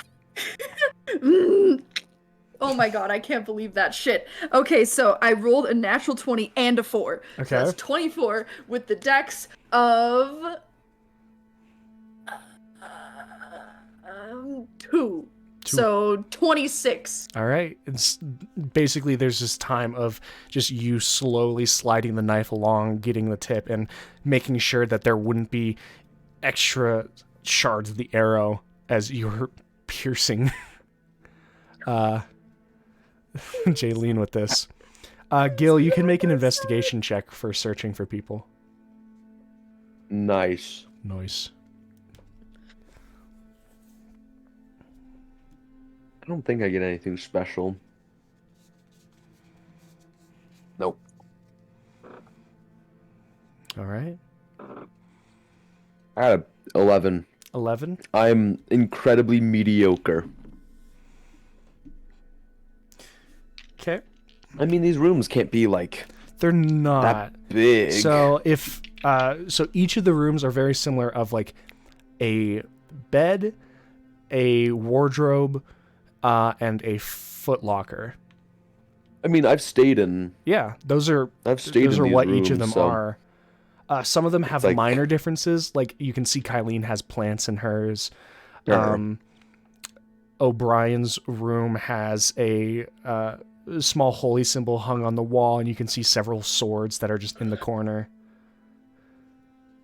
Mm. Oh my god, I can't believe that shit. Okay, so I rolled a natural 20 and a 4. Okay. So that's 24 with the dex of 2. So 26. All right. It's basically there's this time of just you slowly sliding the knife along, getting the tip, and making sure that there wouldn't be extra shards of the arrow as you're piercing Jaylene with this. Gil, you can make an investigation check for searching for people. Nice. Nice. I don't think I get anything special. Nope. All right. I had a 11. 11. I'm incredibly mediocre. Okay. I mean, these rooms can't be like They're not that big. So if so each of the rooms are very similar of like a bed, a wardrobe, and a footlocker. I mean, I've stayed in. Yeah, those are I've stayed those in are these what rooms, each of them so are. Some of them have like- minor differences. Like you can see Kylene has plants in hers. Sure. O'Brien's room has a small holy symbol hung on the wall, and you can see several swords that are just in the corner.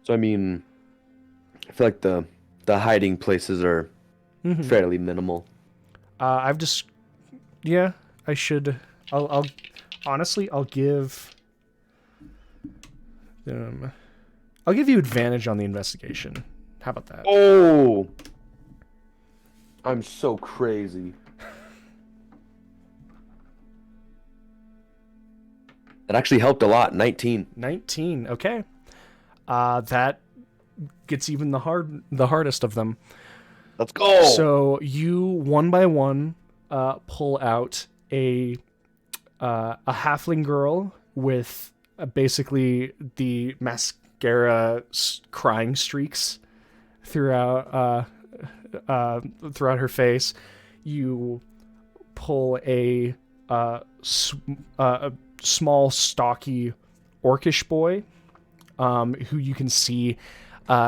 So I mean, I feel like the hiding places are fairly minimal. I've just, yeah, I should. I'll honestly, I'll give you advantage on the investigation. How about that? Oh, I'm so crazy. That actually helped a lot. 19. 19. Okay. That gets even the hardest of them. Let's go. So you one by one pull out a halfling girl with basically the mascara crying streaks throughout her face. You pull a small, stocky, orcish boy, who you can see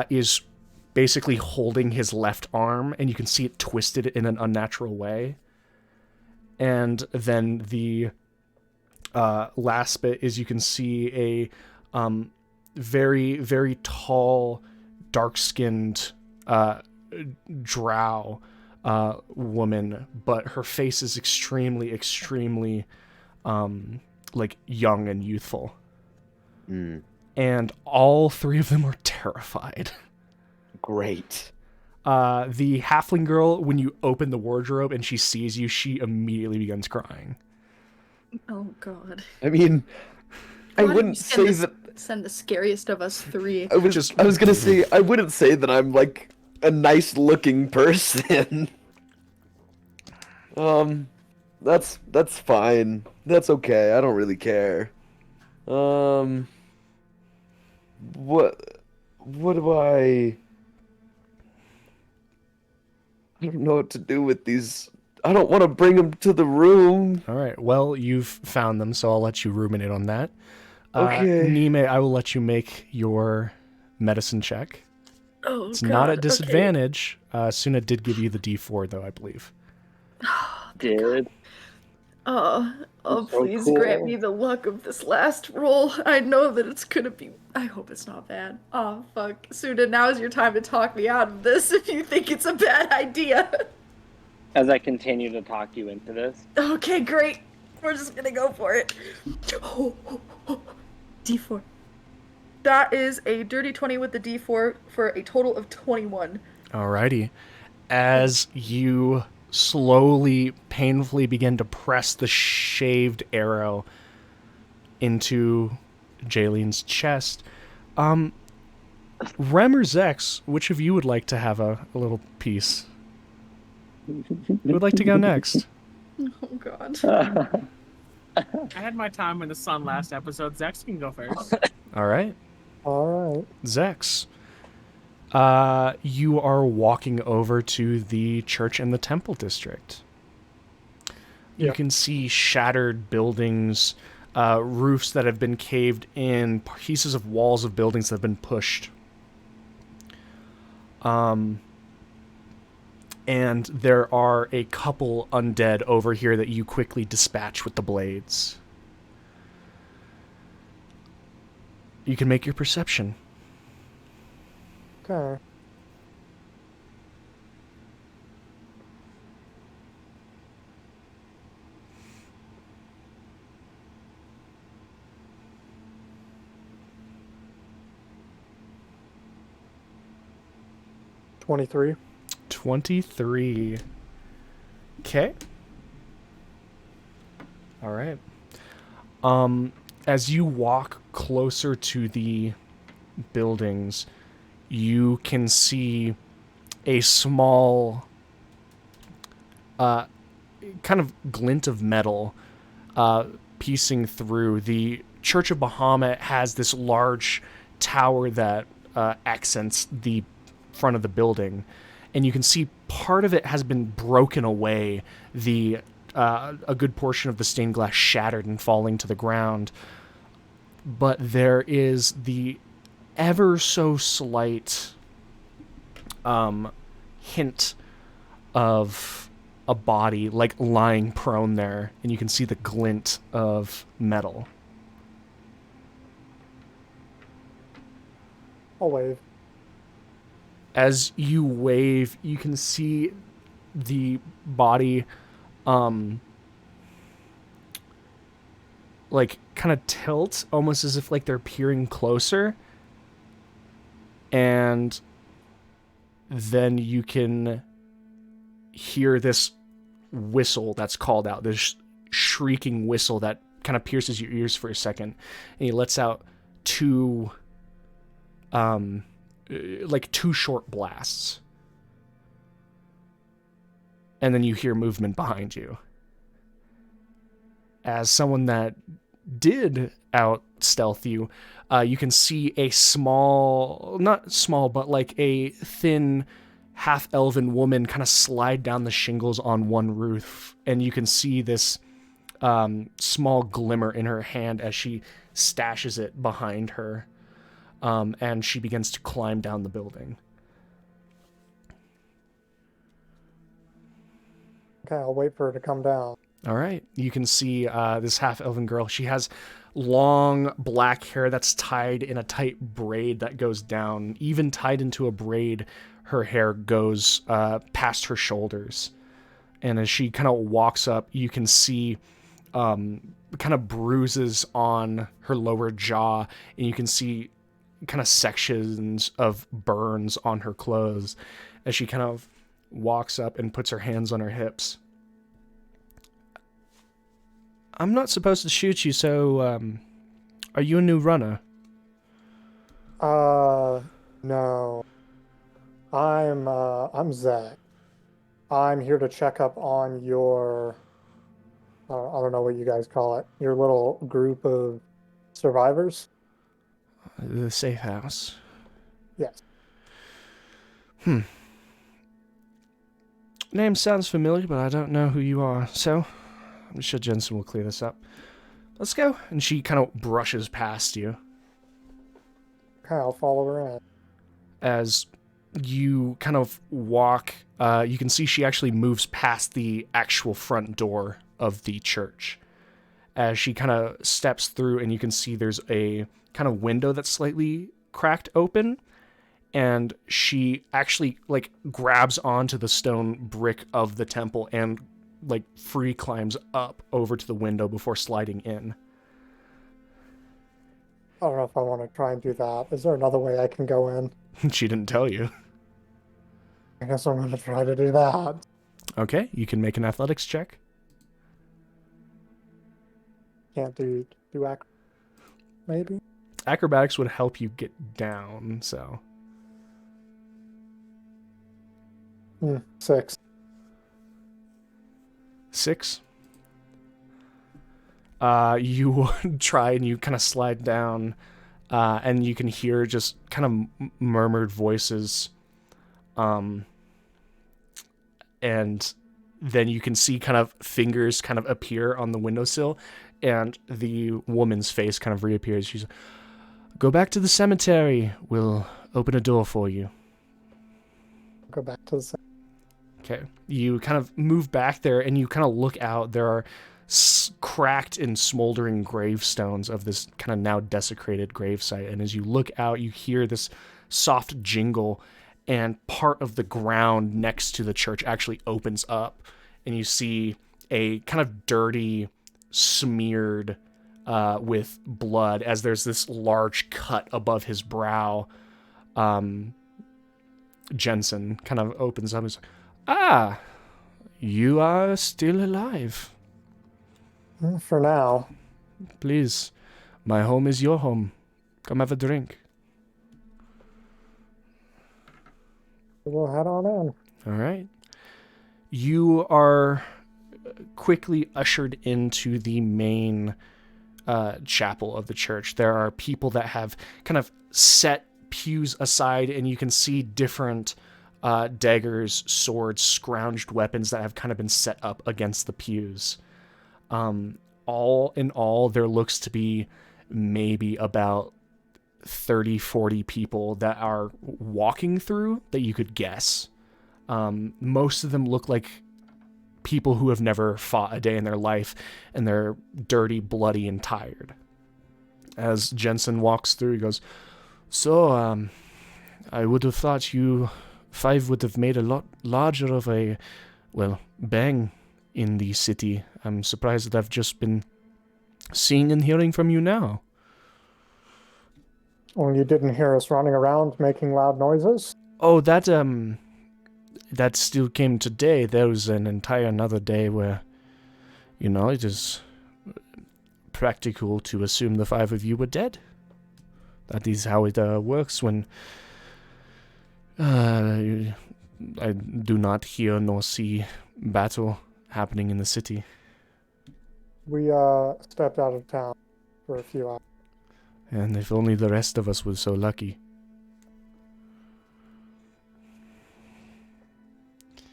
is basically holding his left arm, and you can see it twisted in an unnatural way. And then the last bit is you can see a very, very tall, dark-skinned drow woman, but her face is extremely, extremely like young and youthful. And all three of them are terrified. Great. The halfling girl, when you open the wardrobe and she sees you, she immediately begins crying. Oh god. I mean, I Why don't wouldn't you send say this- that. Send the scariest of us 3. I was gonna say I wouldn't say that I'm like a nice looking person. That's fine. That's okay. I don't really care. What do I don't know what to do with these. I don't want to bring them to the room. All right. Well, you've found them, so I'll let you ruminate on that. Okay. Nime, I will let you make your medicine check. Oh, It's god. not at okay. disadvantage. Suna did give you the D4, though, I believe. Did. Oh, So please grant cool. me the luck of this last roll. I know that it's gonna be. I hope it's not bad. Oh, fuck. Suna, now is your time to talk me out of this if you think it's a bad idea. As I continue to talk you into this, Okay, great. We're just gonna go for it. D4. That is a dirty 20 with the D4 for a total of 21. Alrighty. As you slowly, painfully begin to press the shaved arrow into Jaylene's chest, Rem or Zex, which of you would like to have a little piece? Who would like to go next? Oh, God. I had my time in the sun last episode. Zex can go first. All right. Zex. You are walking over to the church and the temple district. You can see shattered buildings, roofs that have been caved in, pieces of walls of buildings that have been pushed. And there are a couple undead over here that you quickly dispatch with the blades. You can make your perception. Okay. $23. 23. Okay. All right. As you walk closer to the buildings, you can see a small kind of glint of metal piecing through. The Church of Bahamut has this large tower that accents the front of the building, and you can see part of it has been broken away. A good portion of the stained glass shattered and falling to the ground, but there is the ever so slight hint of a body like lying prone there, and you can see the glint of metal. I'll wave. As you wave, you can see the body like kind of tilt, almost as if like they're peering closer. And then you can hear this whistle that's called out, this shrieking whistle that kind of pierces your ears for a second. And he lets out two short blasts. And then you hear movement behind you. As someone that did out stealth you, you can see a small, not small, but like a thin half-elven woman kind of slide down the shingles on one roof. And you can see this small glimmer in her hand as she stashes it behind her. And she begins to climb down the building. Okay, I'll wait for her to come down. All right. You can see this half-elven girl. She has long black hair that's tied in a tight braid that goes down. Even tied into a braid, her hair goes past her shoulders. And as she kind of walks up, you can see kind of bruises on her lower jaw. And you can see kind of sections of burns on her clothes as she kind of walks up and puts her hands on her hips. I'm not supposed to shoot you, so are you a new runner? No. I'm Zach. I'm here to check up on your, I don't know what you guys call it, your little group of survivors. The safe house. Yes. Name sounds familiar, but I don't know who you are, so I'm sure Jensen will clear this up. Let's go. And she kind of brushes past you. Okay, I'll follow her in. As you kind of walk, you can see she actually moves past the actual front door of the church. As she kind of steps through, and you can see there's a kind of window that's slightly cracked open, and she actually like grabs onto the stone brick of the temple and like free climbs up over to the window before sliding in. I don't know if I want to try and do that. Is there another way I can go in? She didn't tell you. I guess I'm going to try to do that. Okay, you can make an athletics check. Can't do maybe? Acrobatics would help you get down, so 6. 6. You try and you kind of slide down, and you can hear just kind of murmured voices, and then you can see kind of fingers kind of appear on the windowsill, and the woman's face kind of reappears. She's, "Go back to the cemetery. We'll open a door for you." Go back to the Okay. You kind of move back there, and you kind of look out. There are cracked and smoldering gravestones of this kind of now desecrated gravesite. And as you look out, you hear this soft jingle, and part of the ground next to the church actually opens up, and you see a kind of dirty, smeared with blood, as there's this large cut above his brow. Jensen kind of opens up and says, "Ah, you are still alive. For now. Please, my home is your home. Come have a drink." We'll head on in. All right. You are quickly ushered into the main chapel of the church. There are people that have kind of set pews aside, and you can see different daggers, swords, scrounged weapons that have kind of been set up against the pews. All in all, there looks to be maybe about 30, 40 people that are walking through that you could guess. Most of them look like people who have never fought a day in their life, and they're dirty, bloody, and tired. As Jensen walks through, he goes, "So, I would have thought you 5 would have made a lot larger of a, well, bang in the city. I'm surprised that I've just been seeing and hearing from you now." Well, you didn't hear us running around making loud noises? Oh, that still came today. There was an entire another day where, it is practical to assume the 5 of you were dead. That is how it works when I do not hear nor see battle happening in the city. We stepped out of town for a few hours. And if only the rest of us were so lucky.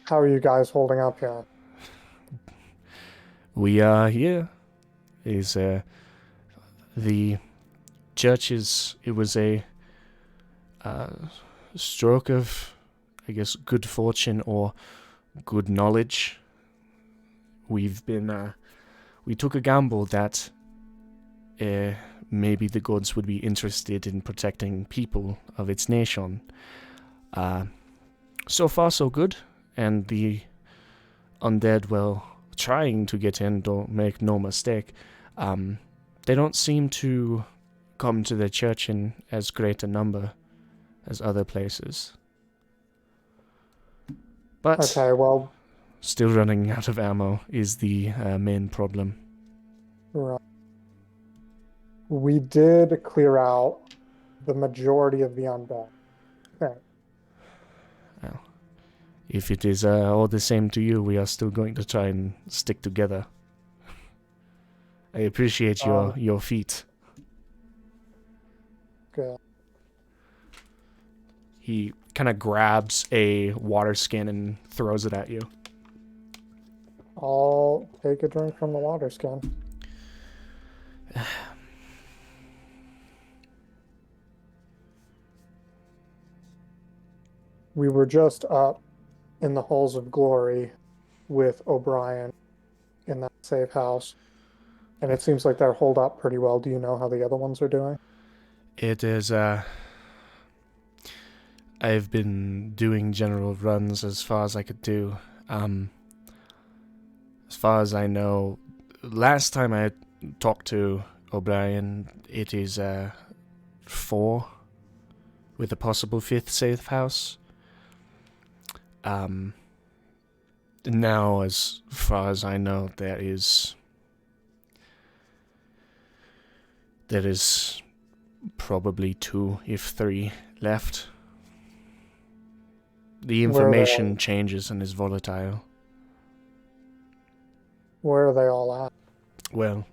How are you guys holding up here? We are here. The churches, it was a stroke of, I guess, good fortune or good knowledge. We took a gamble that maybe the gods would be interested in protecting people of its nation. So far, so good. And the undead, well, trying to get in, don't make no mistake. They don't seem to come to the church in as great a number as other places. But Okay, well, still running out of ammo is the main problem. right. We did clear out the majority of the undead. Okay. Well, if it is all the same to you, we are still going to try and stick together. I appreciate your feat. Good. He kind of grabs a water skin and throws it at you. I'll take a drink from the water skin. We were just up in the halls of glory with O'Brien in that safe house, and it seems like they're holed up pretty well. Do you know how the other ones are doing? It is, I've been doing general runs as far as I could do. As far as I know, last time I talked to O'Brien, it is, 4, with a possible 5th safe house. Now, as far as I know, there is probably 2, if 3, left. The information changes and is volatile. Where are they all at? Well,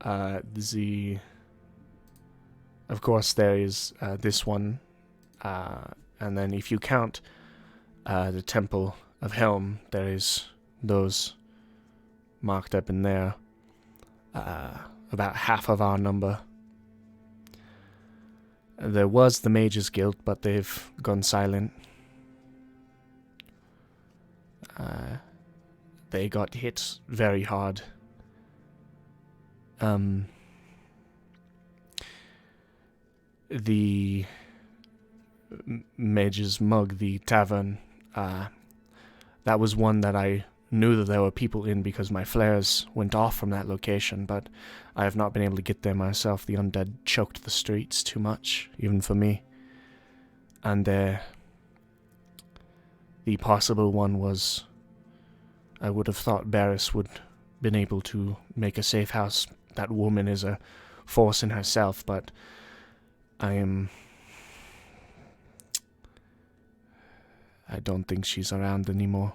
of course there is this one, and then if you count the Temple of Helm, there is those marked up in there. About half of our number. There was the Mages Guild, but they've gone silent. They got hit very hard. The Mage's Mug, the tavern, that was one that I knew that there were people in because my flares went off from that location, but I have not been able to get there myself. The undead choked the streets too much, even for me. And the possible one was, I would have thought Barris would been able to make a safe house. That woman is a force in herself, but I don't think she's around anymore.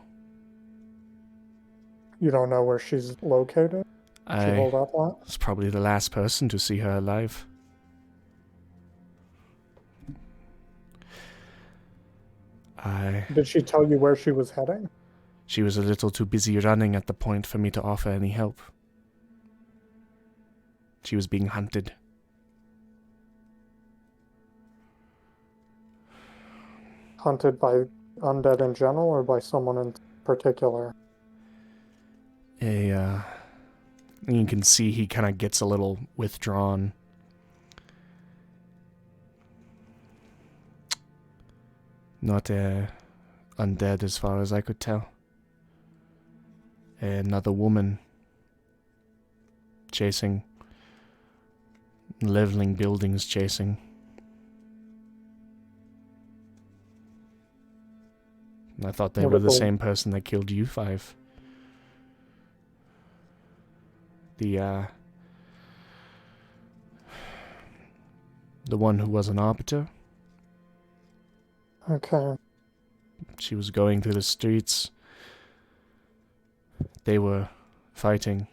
You don't know where she's located? She hold up on? Was probably the last person to see her alive. Did she tell you where she was heading? She was a little too busy running at the point for me to offer any help. She was being hunted. Hunted by undead in general or by someone in particular? You can see he kind of gets a little withdrawn. Not undead as far as I could tell. Another woman chasing, leveling buildings chasing. I thought they were the same person that killed you 5. The one who was an arbiter. Okay. She was going through the streets. They were fighting.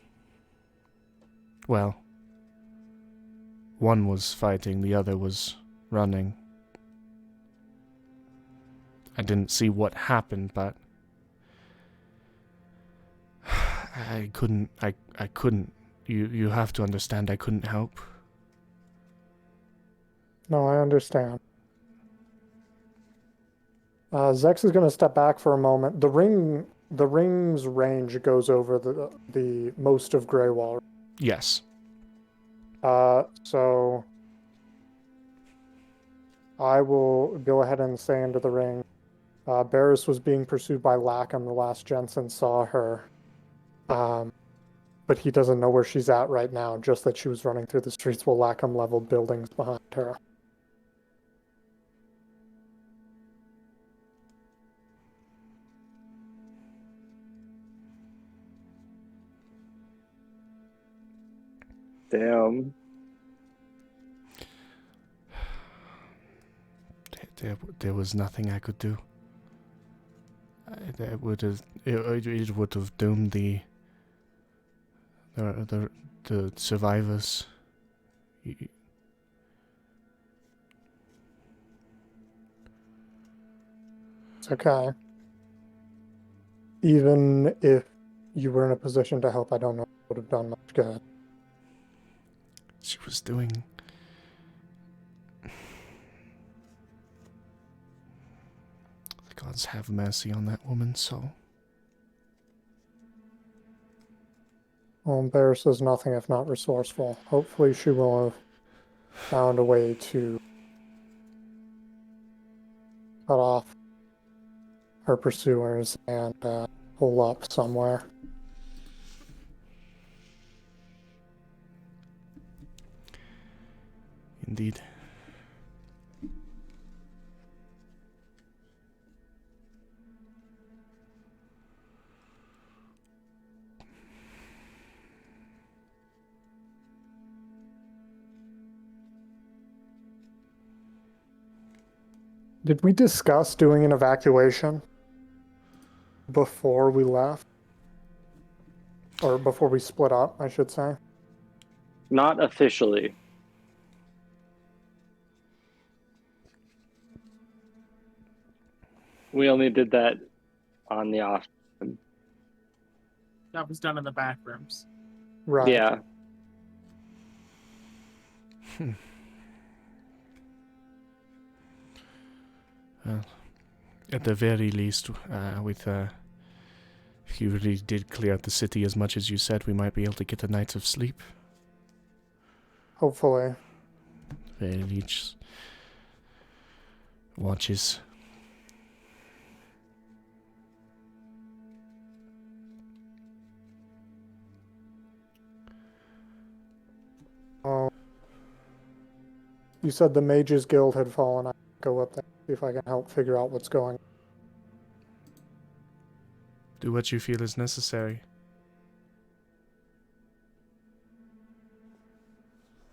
Well, one was fighting, the other was running. I didn't see what happened, but I couldn't. You have to understand, I couldn't help. No, I understand. Zex is going to step back for a moment. The ring's range goes over the most of Greywall. Yes. So I will go ahead and say into the ring. Barris was being pursued by Lackham. The last Jensen saw her. But he doesn't know where she's at right now, just that she was running through the streets while Lackham leveled buildings behind her. Damn. There was nothing I could do. It would have doomed the survivors. It's okay. Even if you were in a position to help, I don't know if it would have done much good. She was doing... The gods have mercy on that woman's soul. Well, Barris is nothing if not resourceful. Hopefully she will have found a way to cut off her pursuers and pull up somewhere. Indeed. Did we discuss doing an evacuation before we left? Or before we split up, I should say. Not officially. We only did that on the off. That was done in the back rooms. Right. Yeah. Well, at the very least, if you really did clear out the city as much as you said, we might be able to get a night of sleep. Hopefully. Very least watches. You said the Mages Guild had fallen. I'll go up there, see if I can help figure out what's going on. Do what you feel is necessary.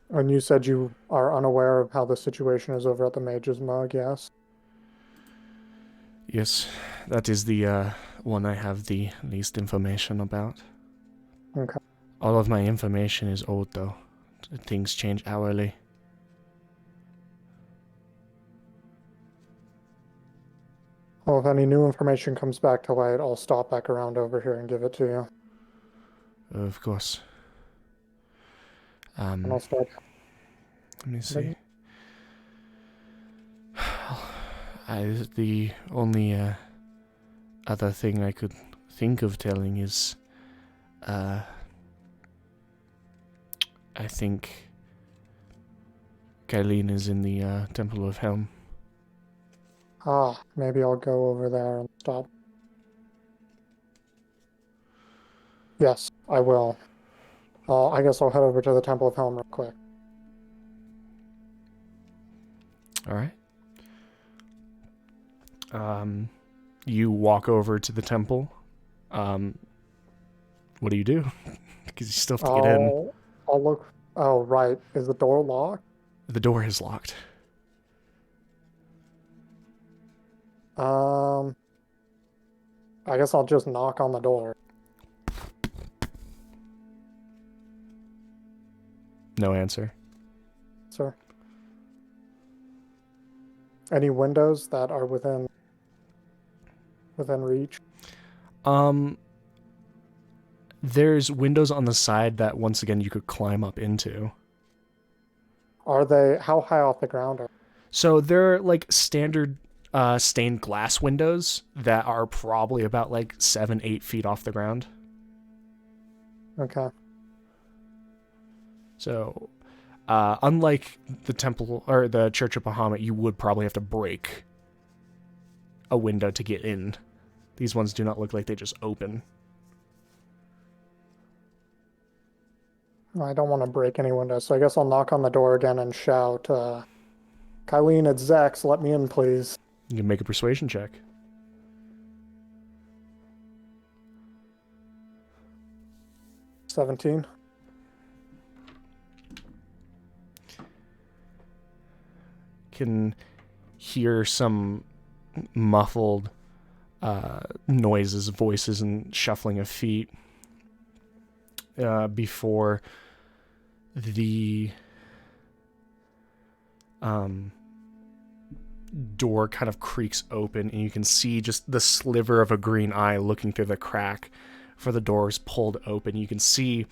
And you said you are unaware of how the situation is over at the Mage's Mug, yes? Yes, that is the one I have the least information about. Okay. All of my information is old, though. Things change hourly. Well, if any new information comes back to light, I'll stop back around over here and give it to you. Of course. And I'll start. Let me see. The only other thing I could think of telling is, I think Kylene is in the Temple of Helm. Ah, maybe I'll go over there and stop. Yes, I will. I guess I'll head over to the Temple of Helm real quick. Alright. You walk over to the temple. What do you do? Because you still have to get in. I'll look. Oh, right. Is the door locked? The door is locked. I guess I'll just knock on the door. No answer. Sir. Any windows that are within reach? There's windows on the side that once again you could climb up into. Are they, how high off the ground are they? So they're like standard stained glass windows that are probably about like 7-8 feet off the ground. Okay. So unlike the temple or the Church of Bahamut, you would probably have to break a window to get in. These ones do not look like they just open. I don't want to break any windows, so I guess I'll knock on the door again and shout, Kylene, it's Zex, let me in, please. You can make a persuasion check. $17. Can hear some muffled noises, voices, and shuffling of feet before the door kind of creaks open, and you can see just the sliver of a green eye looking through the crack for the doors pulled open. You can see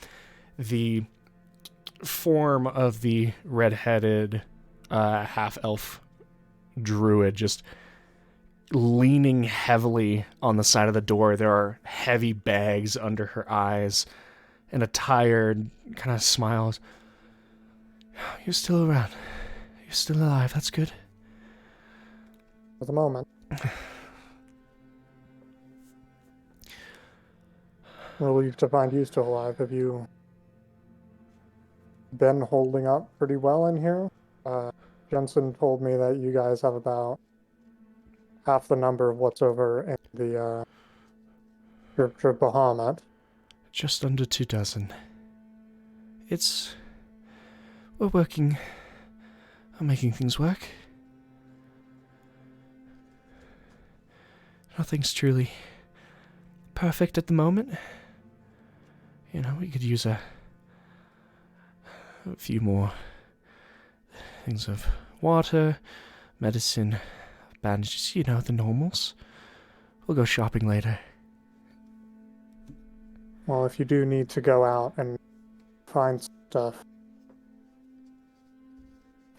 the form of the red-headed half-elf druid just leaning heavily on the side of the door. There are heavy bags under her eyes. and a tired kind of smiles. You're still around. You're still alive. That's good. For the moment. Relieved to find you still alive. Have you been holding up pretty well in here? Jensen told me that you guys have about half the number of what's over in the Bahamut. Just under 24. We're working on making things work. Nothing's truly perfect at the moment. You know, we could use a few more things of water, medicine, bandages, you know, the normals. We'll go shopping later. Well, if you do need to go out and find stuff,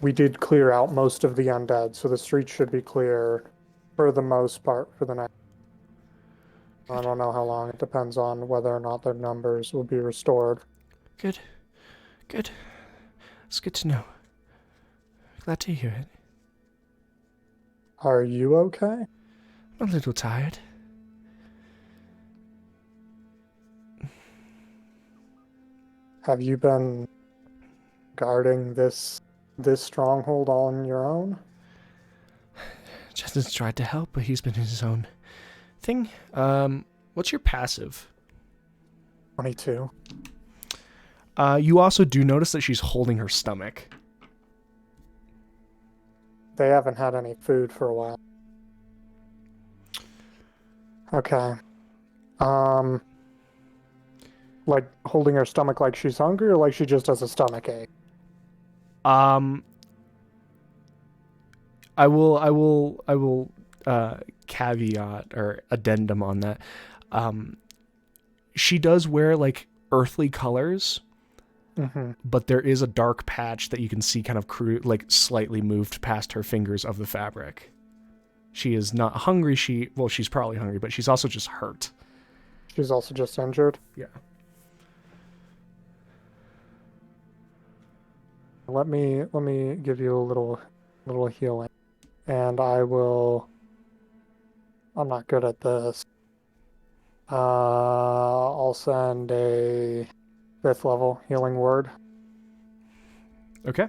we did clear out most of the undead, so the streets should be clear for the most part for the next. I don't know how long. It depends on whether or not their numbers will be restored. Good. Good. It's good to know. Glad to hear it. Are you okay? I'm a little tired. Have you been guarding this stronghold all on your own? Justin's tried to help, but he's been in his own thing. What's your passive? 22. You also do notice that she's holding her stomach. They haven't had any food for a while. Okay. Like holding her stomach like she's hungry, or like she just has a stomach ache? I will caveat or addendum on that. She does wear like earthly colors, but there is a dark patch that you can see kind of like slightly moved past her fingers of the fabric. She is not hungry. She's probably hungry, but she's also just hurt. She's also just injured? Yeah. Let me give you a little healing. And I'm not good at this. I'll send a 5th level healing word. Okay.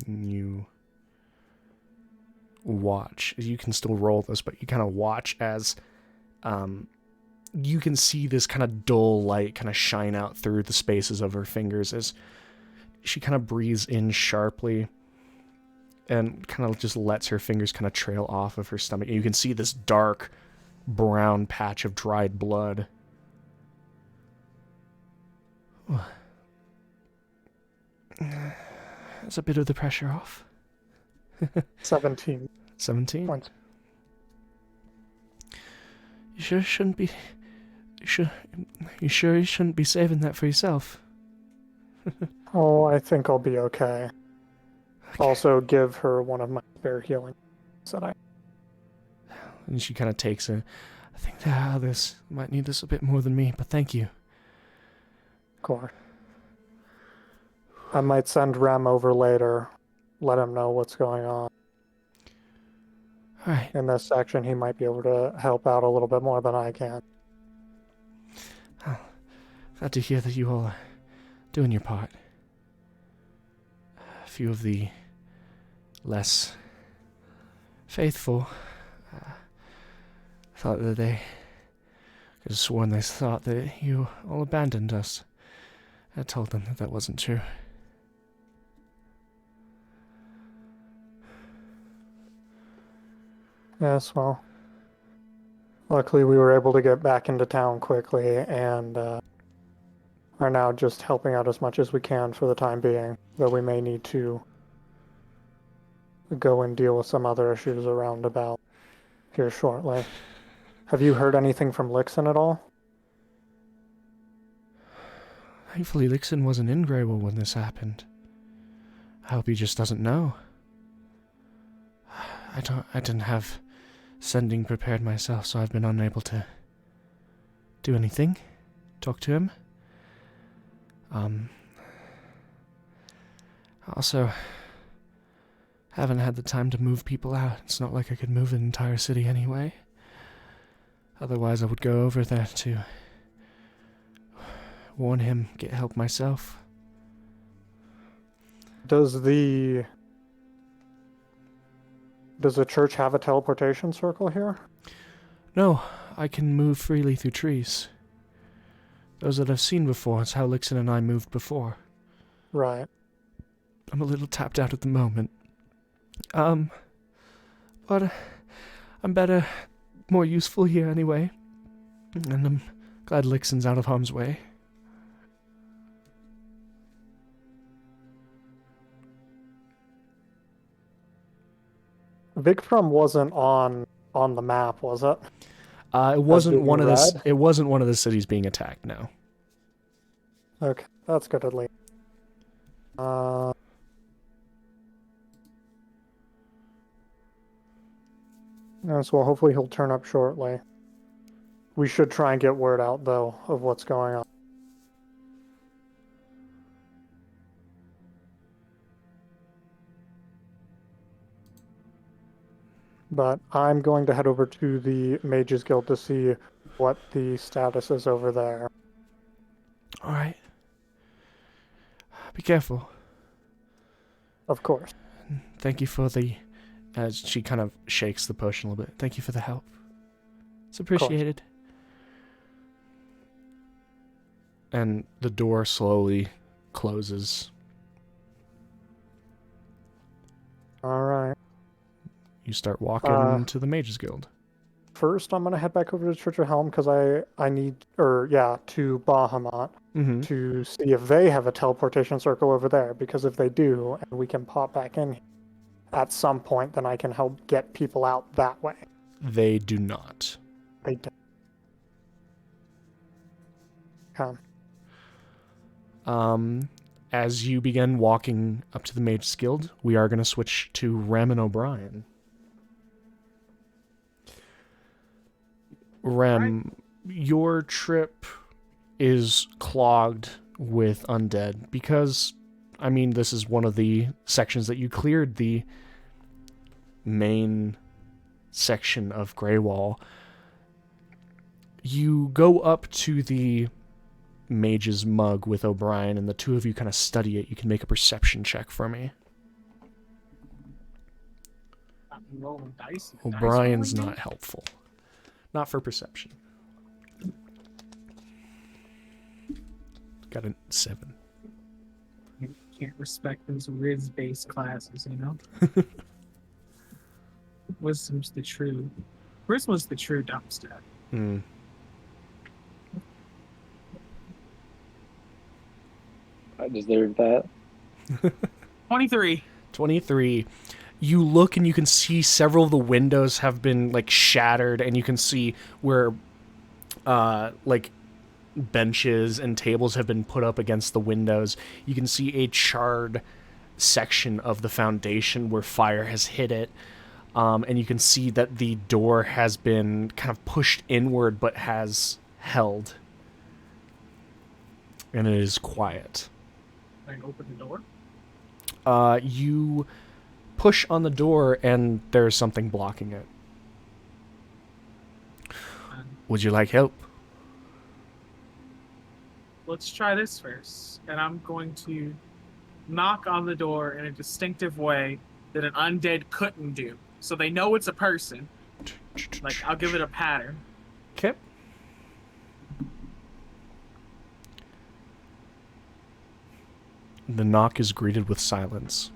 You watch. You can still roll this, but you kind of watch as you can see this kind of dull light kind of shine out through the spaces of her fingers as she kind of breathes in sharply and kind of just lets her fingers kind of trail off of her stomach. And you can see this dark brown patch of dried blood. That's a bit of the pressure off. 17. 17? Points. You sure shouldn't be... You sure you shouldn't be saving that for yourself? Oh, I think I'll be okay. Also, give her one of my spare healing. And she kind of takes it. I think the others might need this a bit more than me, but thank you. Of course. I might send Rem over later. Let him know what's going on. Alright. In this section, he might be able to help out a little bit more than I can. Oh, glad to hear that you all are doing your part. A few of the less faithful thought that they could have sworn they thought that you all abandoned us. I told them that wasn't true. Yes, well, luckily we were able to get back into town quickly and are now just helping out as much as we can for the time being, though we may need to go and deal with some other issues around about here shortly. Have you heard anything from Lixon at all? Thankfully, Lixin wasn't in Greywall when this happened. I hope he just doesn't know. I didn't have sending prepared myself, so I've been unable to do anything. Talk to him. Also, haven't had the time to move people out. It's not like I could move an entire city anyway. Otherwise, I would go over there to warn him, get help myself. Does the church have a teleportation circle here? No, I can move freely through trees. Those that I've seen before, it's how Lixin and I moved before. Right. I'm a little tapped out at the moment. But I'm better, more useful here anyway. And I'm glad Lixin's out of harm's way. Vikram wasn't on the map, was it? It wasn't being one of the red? it wasn't one of the cities being attacked, no. Okay, that's good at least. Yes, well, hopefully he'll turn up shortly. We should try and get word out, though, of what's going on. But I'm going to head over to the Mages Guild to see what the status is over there. Alright. Be careful. Of course. Thank you for the... As she kind of shakes the potion a little bit. Thank you for the help. It's appreciated. And the door slowly closes. Alright. You start walking to the Mages Guild. First, I'm going to head back over to Church of Helm because I need... to Bahamut. Mm-hmm. To see if they have a teleportation circle over there, because if they do, and we can pop back in at some point, then I can help get people out that way. They do not. They do. Okay. As you begin walking up to the Mages Guild, we are going to switch to Rem and O'Brien. Rem, your trip is clogged with undead because, I mean, this is one of the sections that you cleared, the main section of Greywall. You go up to the mage's mug with O'Brien, and the two of you kind of study it. You can make a perception check for me. I'm rolling dice. O'Brien's not helpful. Not for perception. Got a 7. You can't respect those Riz-based classes, you know? Wisdom's the true. Charisma's the true dump stat. Hmm. I deserve that. 23. 23. You look and you can see several of the windows have been like shattered, and you can see where like benches and tables have been put up against the windows. You can see a charred section of the foundation where fire has hit it. And you can see that the door has been kind of pushed inward but has held. And it is quiet. Can I open the door? You push on the door and there's something blocking it. Would you like help? Let's try this first. And I'm going to knock on the door in a distinctive way that an undead couldn't do. So they know it's a person. Like, I'll give it a pattern. Okay. The knock is greeted with silence.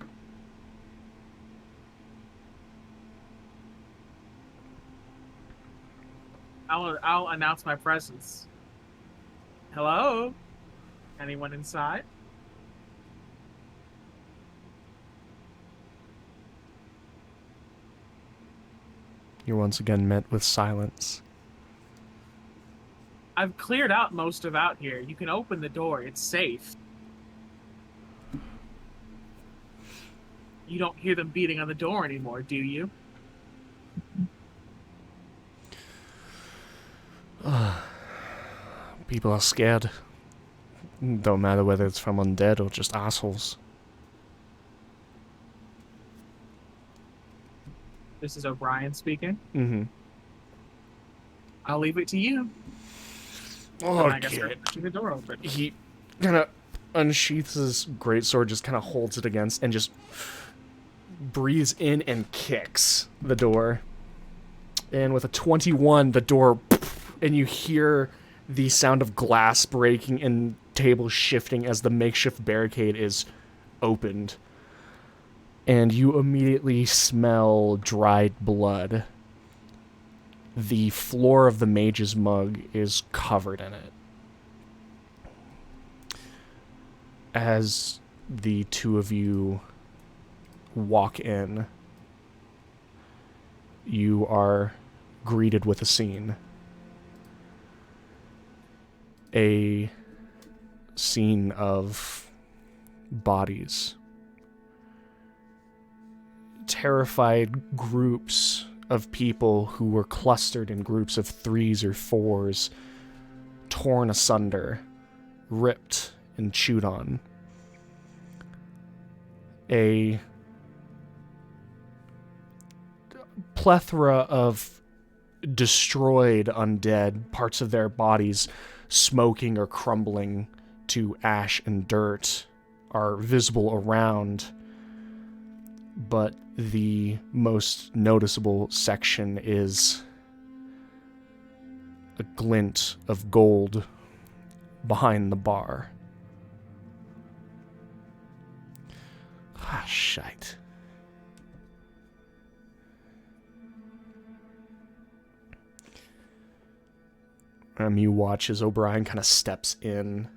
I'll announce my presence. Hello? Anyone inside? You're once again met with silence. I've cleared out most of out here. You can open the door. It's safe. You don't hear them beating on the door anymore, do you? People are scared. Don't matter whether it's from undead or just assholes. This is O'Brien speaking. Mm-hmm. I'll leave it to you. I guess we're Okay. pushing the door open. He kind of unsheaths his greatsword, just kind of holds it against, and just breathes in and kicks the door. And with a 21, the door, and you hear the sound of glass breaking and tables shifting as the makeshift barricade is opened. And you immediately smell dried blood. The floor of the mage's mug is covered in it. As the two of you walk in, you are greeted with a scene. A scene of bodies. Terrified groups of people who were clustered in groups of 3s or 4s, torn asunder, ripped and chewed on. A plethora of destroyed undead, parts of their bodies smoking or crumbling to ash and dirt, are visible around. But the most noticeable section is a glint of gold behind the bar. Ah, shite. You watch as O'Brien kind of steps in.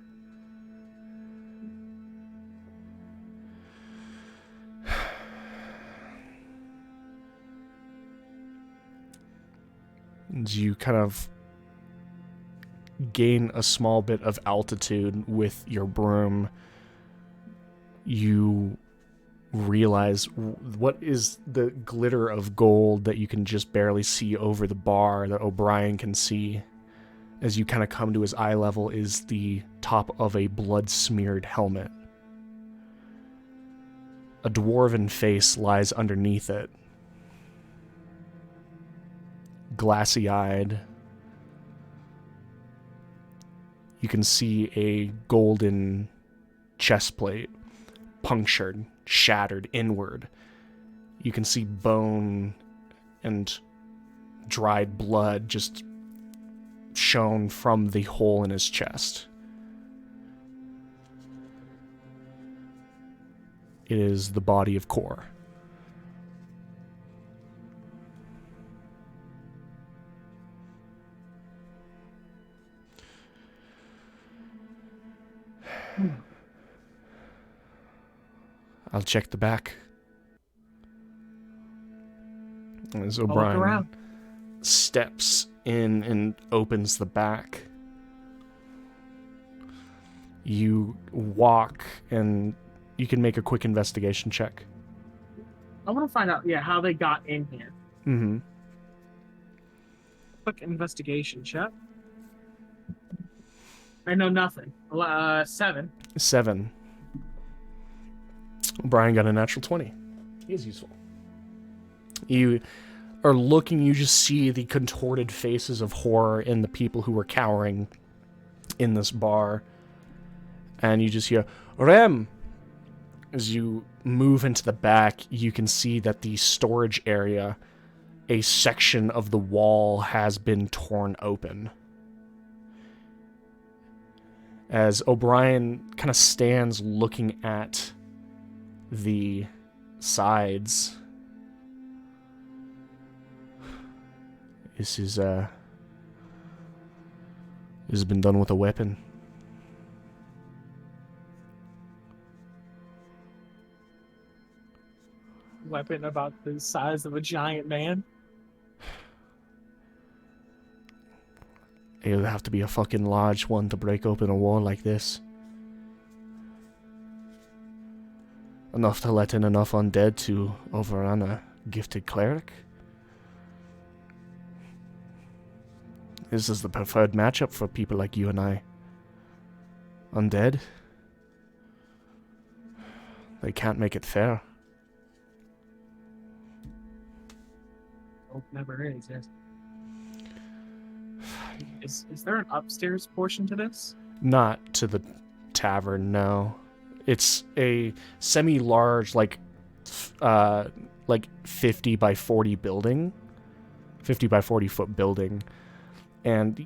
And you kind of gain a small bit of altitude with your broom. You realize what is the glitter of gold that you can just barely see over the bar that O'Brien can see. As you kind of come to his eye level is the top of a blood-smeared helmet. A dwarven face lies underneath it. Glassy-eyed. You can see a golden chest plate, punctured, shattered inward. You can see bone and dried blood just shown from the hole in his chest. It is the body of Kor. I'll check the back. As O'Brien steps in and opens the back, you walk and you can make a quick investigation check. I want to find out, how they got in here. Mm-hmm. Quick investigation check. I know nothing. 7. 7. O'Brien got a natural 20. He is useful. You are looking, you just see the contorted faces of horror in the people who were cowering in this bar. And you just hear, Rem! As you move into the back, you can see that the storage area, a section of the wall has been torn open. As O'Brien kind of stands looking at the sides. This has been done with a weapon. Weapon about the size of a giant man. It would have to be a fucking large one to break open a wall like this. Enough to let in enough undead to overrun a gifted cleric. This is the preferred matchup for people like you and I. Undead. They can't make it fair. Hope never is, yes. Is there an upstairs portion to this? Not to the tavern, no. It's a semi-large, like 50 by 40 building. 50 by 40 foot building. And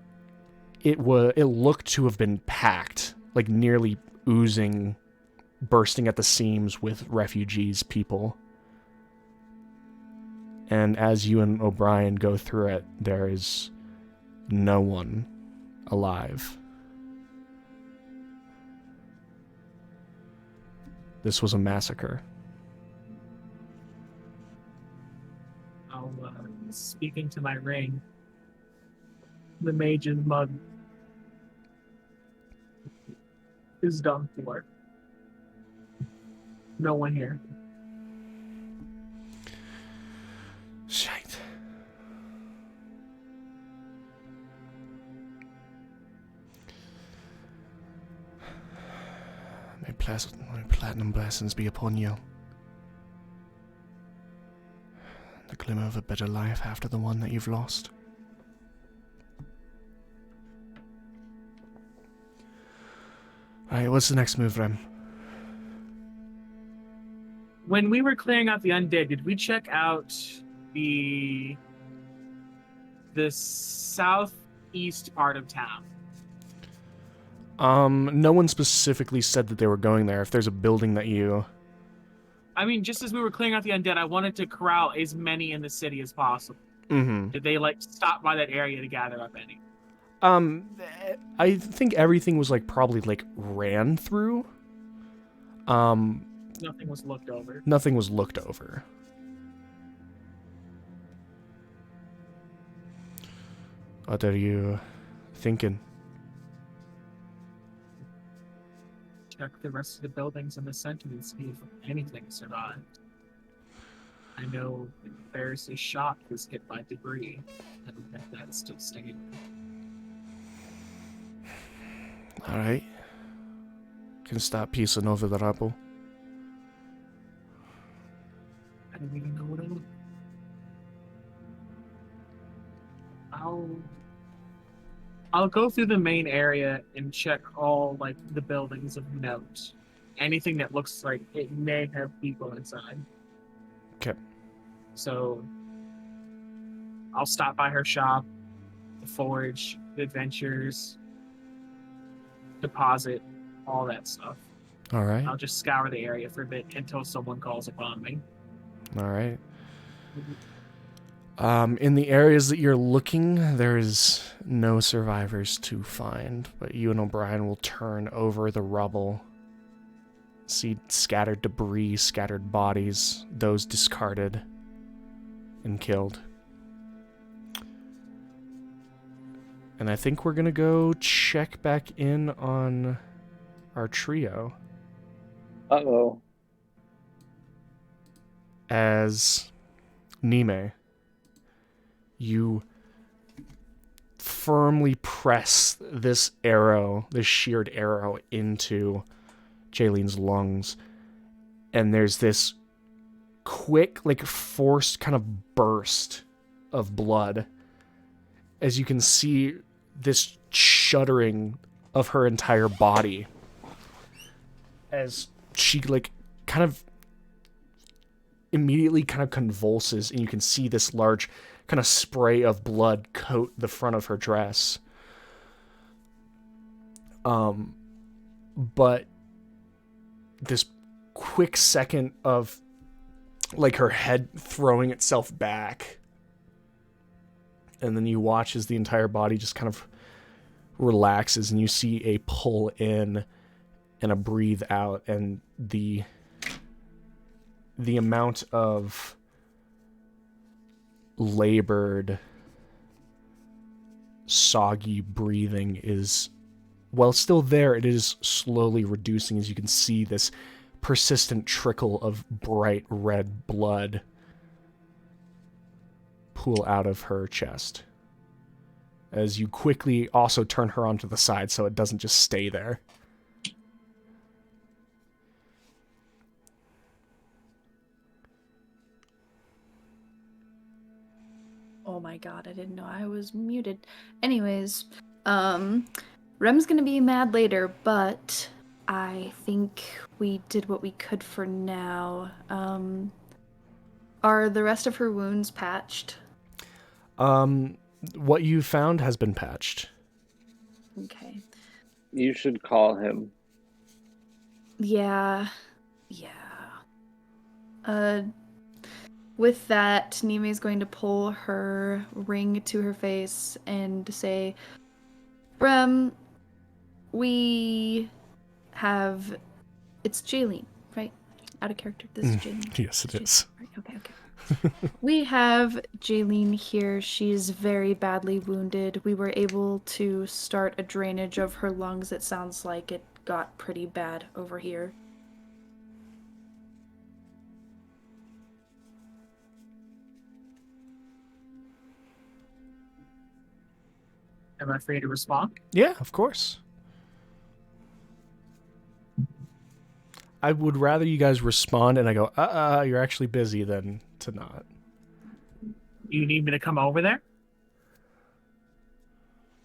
it looked to have been packed, like nearly oozing, bursting at the seams with refugees, people. And as you and O'Brien go through it, there is no one alive. This was a massacre. I'll speaking to my ring. The mage's mug is done for. No one here. Shite. May platinum blessings be upon you. The glimmer of a better life after the one that you've lost. Alright, what's the next move, Rem? When we were clearing out the undead, did we check out the southeast part of town? No one specifically said that they were going there. If there's a building that you... I mean, just as we were clearing out the undead, I wanted to corral as many in the city as possible. Mm-hmm. Did they, like, stop by that area to gather up any? I think everything was, like, probably, like, ran through. Nothing was looked over. Nothing was looked over. What are you thinking? Check the rest of the buildings in the center and see if anything survived. I know Ferris's shop was hit by debris, and that's still staying. Alright. Can start piecing over the rubble. I don't even know what I'll go through the main area and check all, like, the buildings of note. Anything that looks like it may have people inside. Okay. So I'll stop by her shop, the forge, the adventures, deposit, all that stuff. Alright. I'll just scour the area for a bit until someone calls upon me. Alright. In the areas that you're looking, there is no survivors to find, but you and O'Brien will turn over the rubble, see scattered debris, scattered bodies, those discarded and killed. And I think we're gonna go check back in on our trio. Uh-oh. As Nime, you firmly press this arrow, this sheared arrow, into Jaylene's lungs, and there's this quick, like, forced kind of burst of blood as you can see this shuddering of her entire body as she, like, kind of immediately kind of convulses, and you can see this large kind of spray of blood coat the front of her dress. But this quick second of, like, her head throwing itself back, and then you watch as the entire body just kind of relaxes, and you see a pull in and a breathe out, and the amount of labored soggy breathing is, while still there, it is slowly reducing as you can see this persistent trickle of bright red blood pool out of her chest. As you quickly also turn her onto the side so it doesn't just stay there. Oh my god, I didn't know I was muted. Anyways, Rem's gonna be mad later, but I think we did what we could for now. Are the rest of her wounds patched? What you found has been patched. Okay. You should call him. Yeah. With that, Nime is going to pull her ring to her face and say, Rem, we have... It's Jaylene, right? Out of character. This is Jaylene. Yes, it is. Right, okay. We have Jaylene here. She's very badly wounded. We were able to start a drainage of her lungs. It sounds like it got pretty bad over here. Am I free to respond? Yeah, of course. I would rather you guys respond and I go, you're actually busy than to not. You need me to come over there?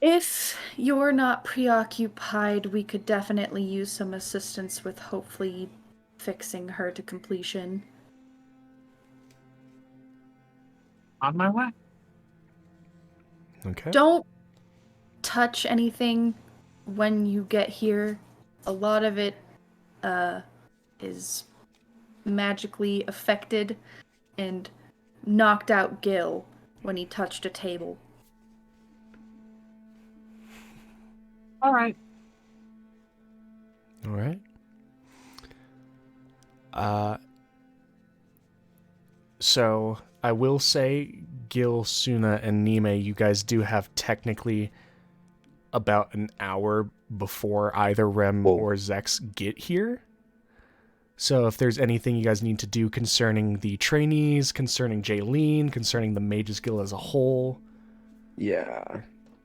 If you're not preoccupied, we could definitely use some assistance with hopefully fixing her to completion. On my way. Okay. Don't touch anything when you get here. A lot of it is magically affected and knocked out Gil when he touched a table. All right. All right. So I will say, Gil, Suna, and Nime, you guys do have technically about an hour before either Rem or Zex get here. So if there's anything you guys need to do concerning the trainees, concerning Jaylene, concerning the Mages Guild as a whole. Yeah.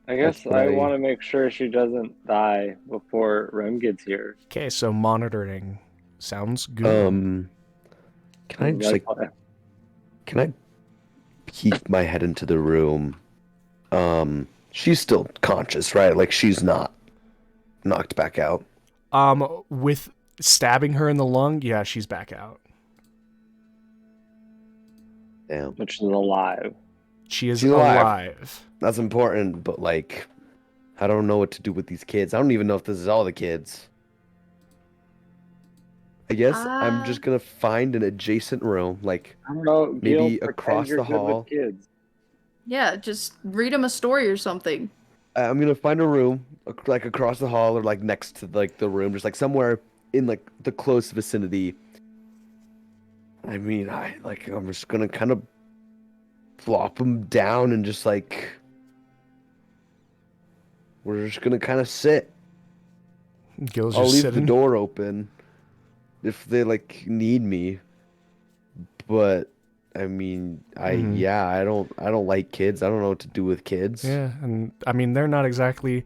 I guess That's right. I want to make sure she doesn't die before Rem gets here. Okay, so monitoring sounds good. Can I just can I peek my head into the room? She's still conscious, right? Like she's not knocked back out. With stabbing her in the lung, yeah, she's back out. Damn. But she's alive. She's alive. alive. That's important, but like, I don't know what to do with these kids. I don't even know if this is all the kids. I guess I'm just gonna find an adjacent room, like I don't know, maybe Gil, across pretend the you're good hall. with kids. Yeah, just read him a story or something. I'm gonna find a room, like across the hall or like next to like the room, just like somewhere in like the close vicinity. I mean, I'm just gonna kind of flop them down and just like we're just gonna kind of sit. Gil's I'll just leave sitting. the door open if they like need me, but I mean, I don't like kids. I don't know what to do with kids. Yeah, and I mean they're not exactly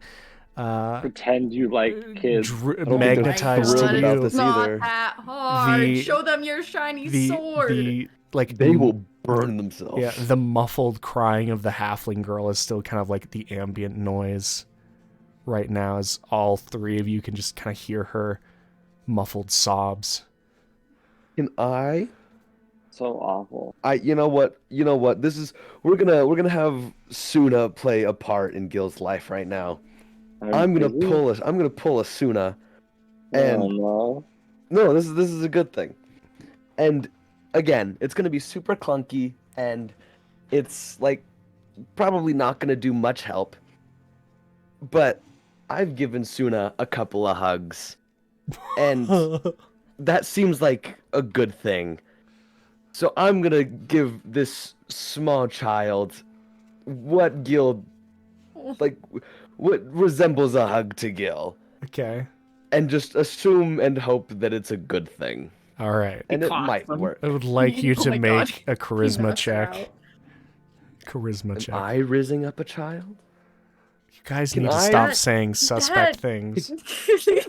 Pretend you like kids. magnetized to thrilled about you. this Not either. that hard. The- Show them your shiny The sword. like They will burn themselves. Yeah, the muffled crying of the halfling girl is still kind of like the ambient noise right now, as all three of you can just kind of hear her muffled sobs. Can I? So awful. You know what? This is we're gonna have Suna play a part in Gil's life right now. I'm gonna pull a Suna, and no, this is a good thing. And again, it's gonna be super clunky, and it's like probably not gonna do much help. But I've given Suna a couple of hugs, and that seems like a good thing. So I'm gonna give this small child what Gil like what resembles a hug to Gil, Okay. and just assume and hope that it's a good thing, All right. and it clocks might them. work. I would like you Oh to my God. make a He charisma knocks her check. out. Charisma Am check. I raising up a child? You guys Can need to I- stop Dad, saying suspect Dad. things. You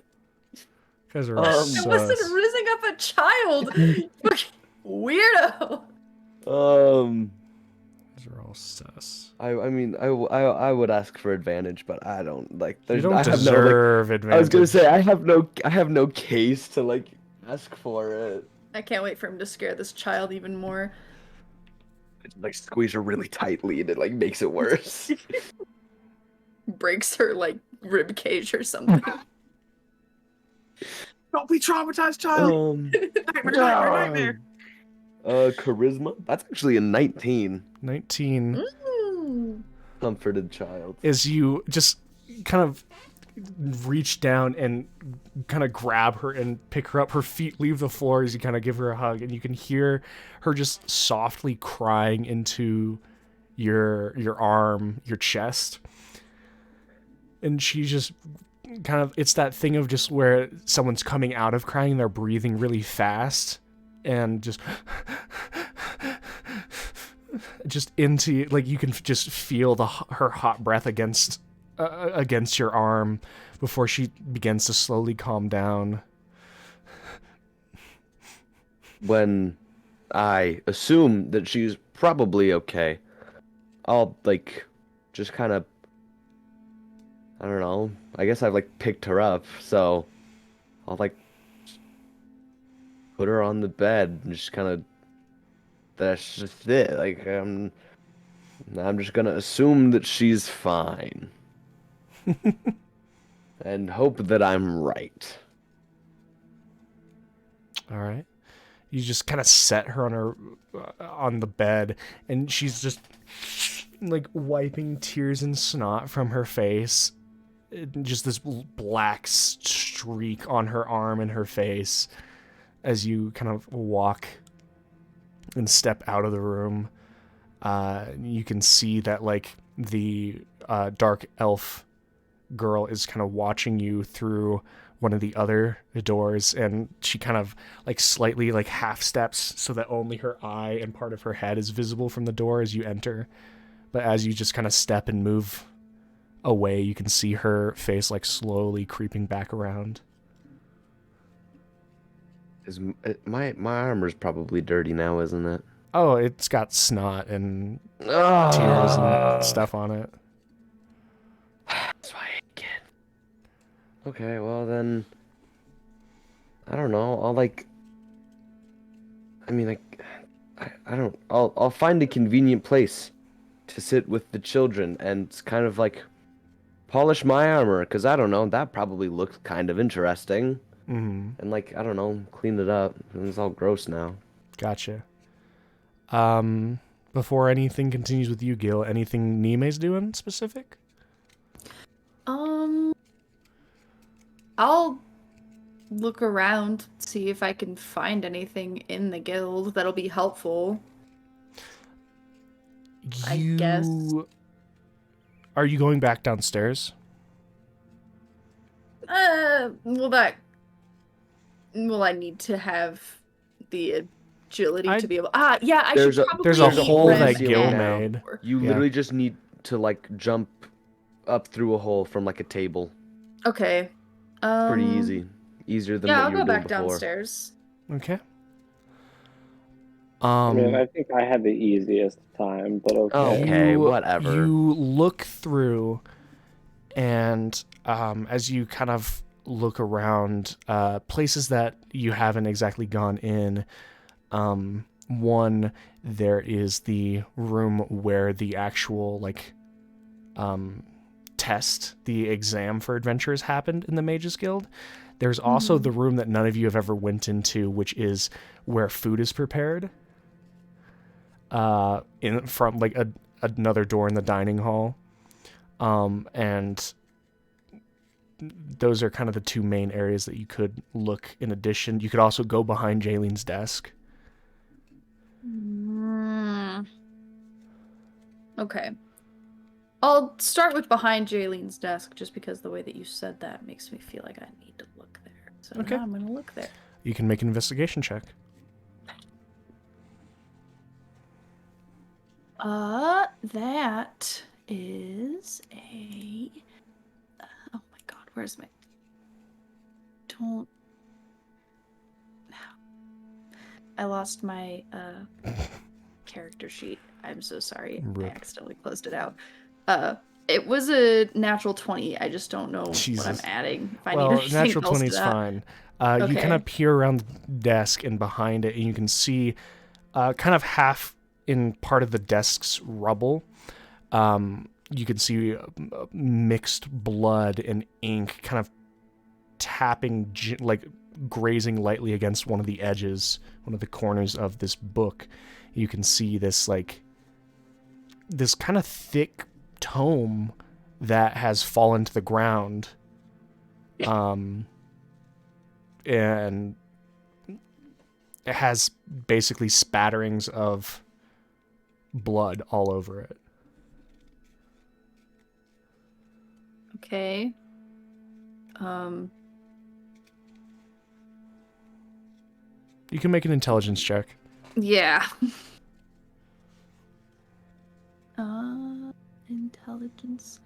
guys are all It It sus. wasn't raising up a child. Fucking weirdo. Um, These are all sus. I mean, I would ask for advantage, but I don't like. You There's, don't I have no like. deserve advantage. I was gonna say I have no case to like ask for it. I can't wait for him to scare this child even more. Like squeeze her really tightly, and it like makes it worse. Breaks her like rib cage or something. Don't be traumatized, child. Nightmare. Charisma. That's actually a 19. 19 Ooh. Comforted child. is you just kind of reach down and kind of grab her and pick her up. Her feet leave the floor as you kind of give her a hug, and you can hear her just softly crying into your arm, your chest. And she just kind of, it's that thing of just where someone's coming out of crying, they're breathing really fast and just into, like, you can just feel her hot breath against your arm before she begins to slowly calm down. When I assume that she's probably okay, I'll like just kind of, I don't know, I guess I've like picked her up, so I'll like put her on the bed and just kind of, that's just it. Like I'm just gonna assume that she's fine. And hope that I'm right. All right. You just kind of set her on the bed, and she's just like wiping tears and snot from her face. Just this black streak on her arm and her face as you kind of walk and step out of the room. You can see that like the dark elf girl is kind of watching you through one of the other doors, and she kind of like slightly like half steps so that only her eye and part of her head is visible from the door as you enter. But as you just kind of step and move away, you can see her face like slowly creeping back around. My armor's probably dirty now, isn't it? Oh, it's got snot and tears Ah. and stuff on it. That's why I hate kid. Okay, well then, I don't know. I'll like. I mean, like, I don't. I'll find a convenient place to sit with the children and kind of like polish my armor, because I don't know. That probably looks kind of interesting. Mm-hmm. And like, I don't know, clean it up. It's all gross now. Gotcha. Before anything continues with you, Gil, anything Nime's doing specific? I'll look around, see if I can find anything in the guild that'll be helpful. I guess. Are you going back downstairs? Will I need to have the agility I- to be able? Yeah, I There's should a- probably. There's a There's a hole hole that in Gil the ceiling made. You Yeah. literally just need to like jump up through a hole from like a table. Okay. Pretty easy. Easier than Yeah, what I'll you go were doing back before. downstairs. Okay. I mean, I think I had the easiest time, but okay. Okay, whatever. You look through, and as you kind of look around places that you haven't exactly gone in, one, there is the room where the actual like test, the exam for adventurers happened in the Mages Guild. There's also the room that none of you have ever went into, which is where food is prepared. From like another door in the dining hall, and those are kind of the two main areas that you could look. In addition, you could also go behind Jaylene's desk. Okay. I'll start with behind Jaylene's desk, just because the way that you said that makes me feel like I need to look there. So Okay. now I'm gonna look there. You can make an investigation check. That is a. Oh my god, where's my? Don't. I lost my character sheet. I'm so sorry. Rip. I accidentally closed it out. It was a natural 20. I just don't know Jesus. what I'm adding. If I Well, need anything natural else 20 to is that. fine. You Okay. kind of peer around the desk and behind it, and you can see kind of half in part of the desk's rubble. You can see mixed blood and ink kind of tapping, like grazing lightly against one of the edges, one of the corners of this book. You can see this this kind of thick tome that has fallen to the ground. And it has basically spatterings of blood all over it. Okay. You can make an intelligence check. Yeah. Intelligence.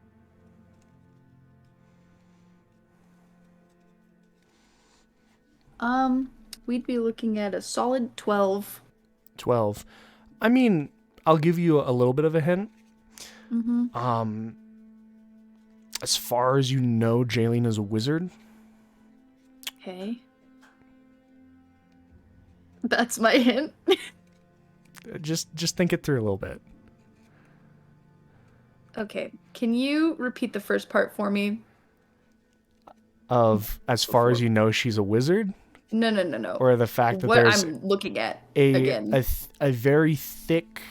We'd be looking at a solid 12. 12. I mean, I'll give you a little bit of a hint. Mm-hmm. As far as you know, Jaylene is a wizard. Okay. That's my hint. Just think it through a little bit. Okay. Can you repeat the first part for me? Of as far as you know, she's a wizard, No. or the fact that What there's I'm looking at a again. a very thick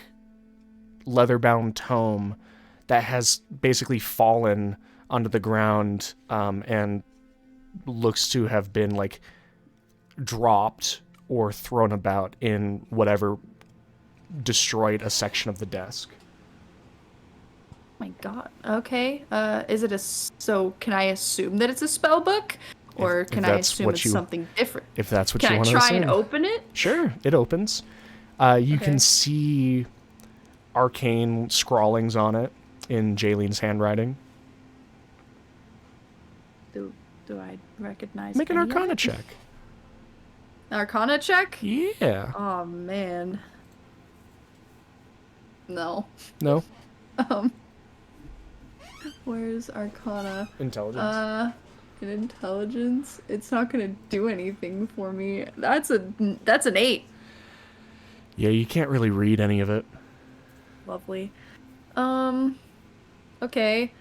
leather-bound tome that has basically fallen onto the ground and looks to have been like dropped or thrown about in whatever destroyed a section of the desk. My god. Okay. Is it so can I assume that it's a spell book? Or If can I that's assume what it's you- something different? If that's what Can you I want to try assume. and open it? Sure, it opens. You Okay. can see arcane scrawlings on it in Jaylene's handwriting. Do I recognize Make an any of Arcana it? check. Arcana check? Yeah. Oh man. No. No? Where's Arcana? Intelligence. In intelligence, it's not gonna do anything for me. That's an 8. Yeah, you can't really read any of it. Lovely. Okay.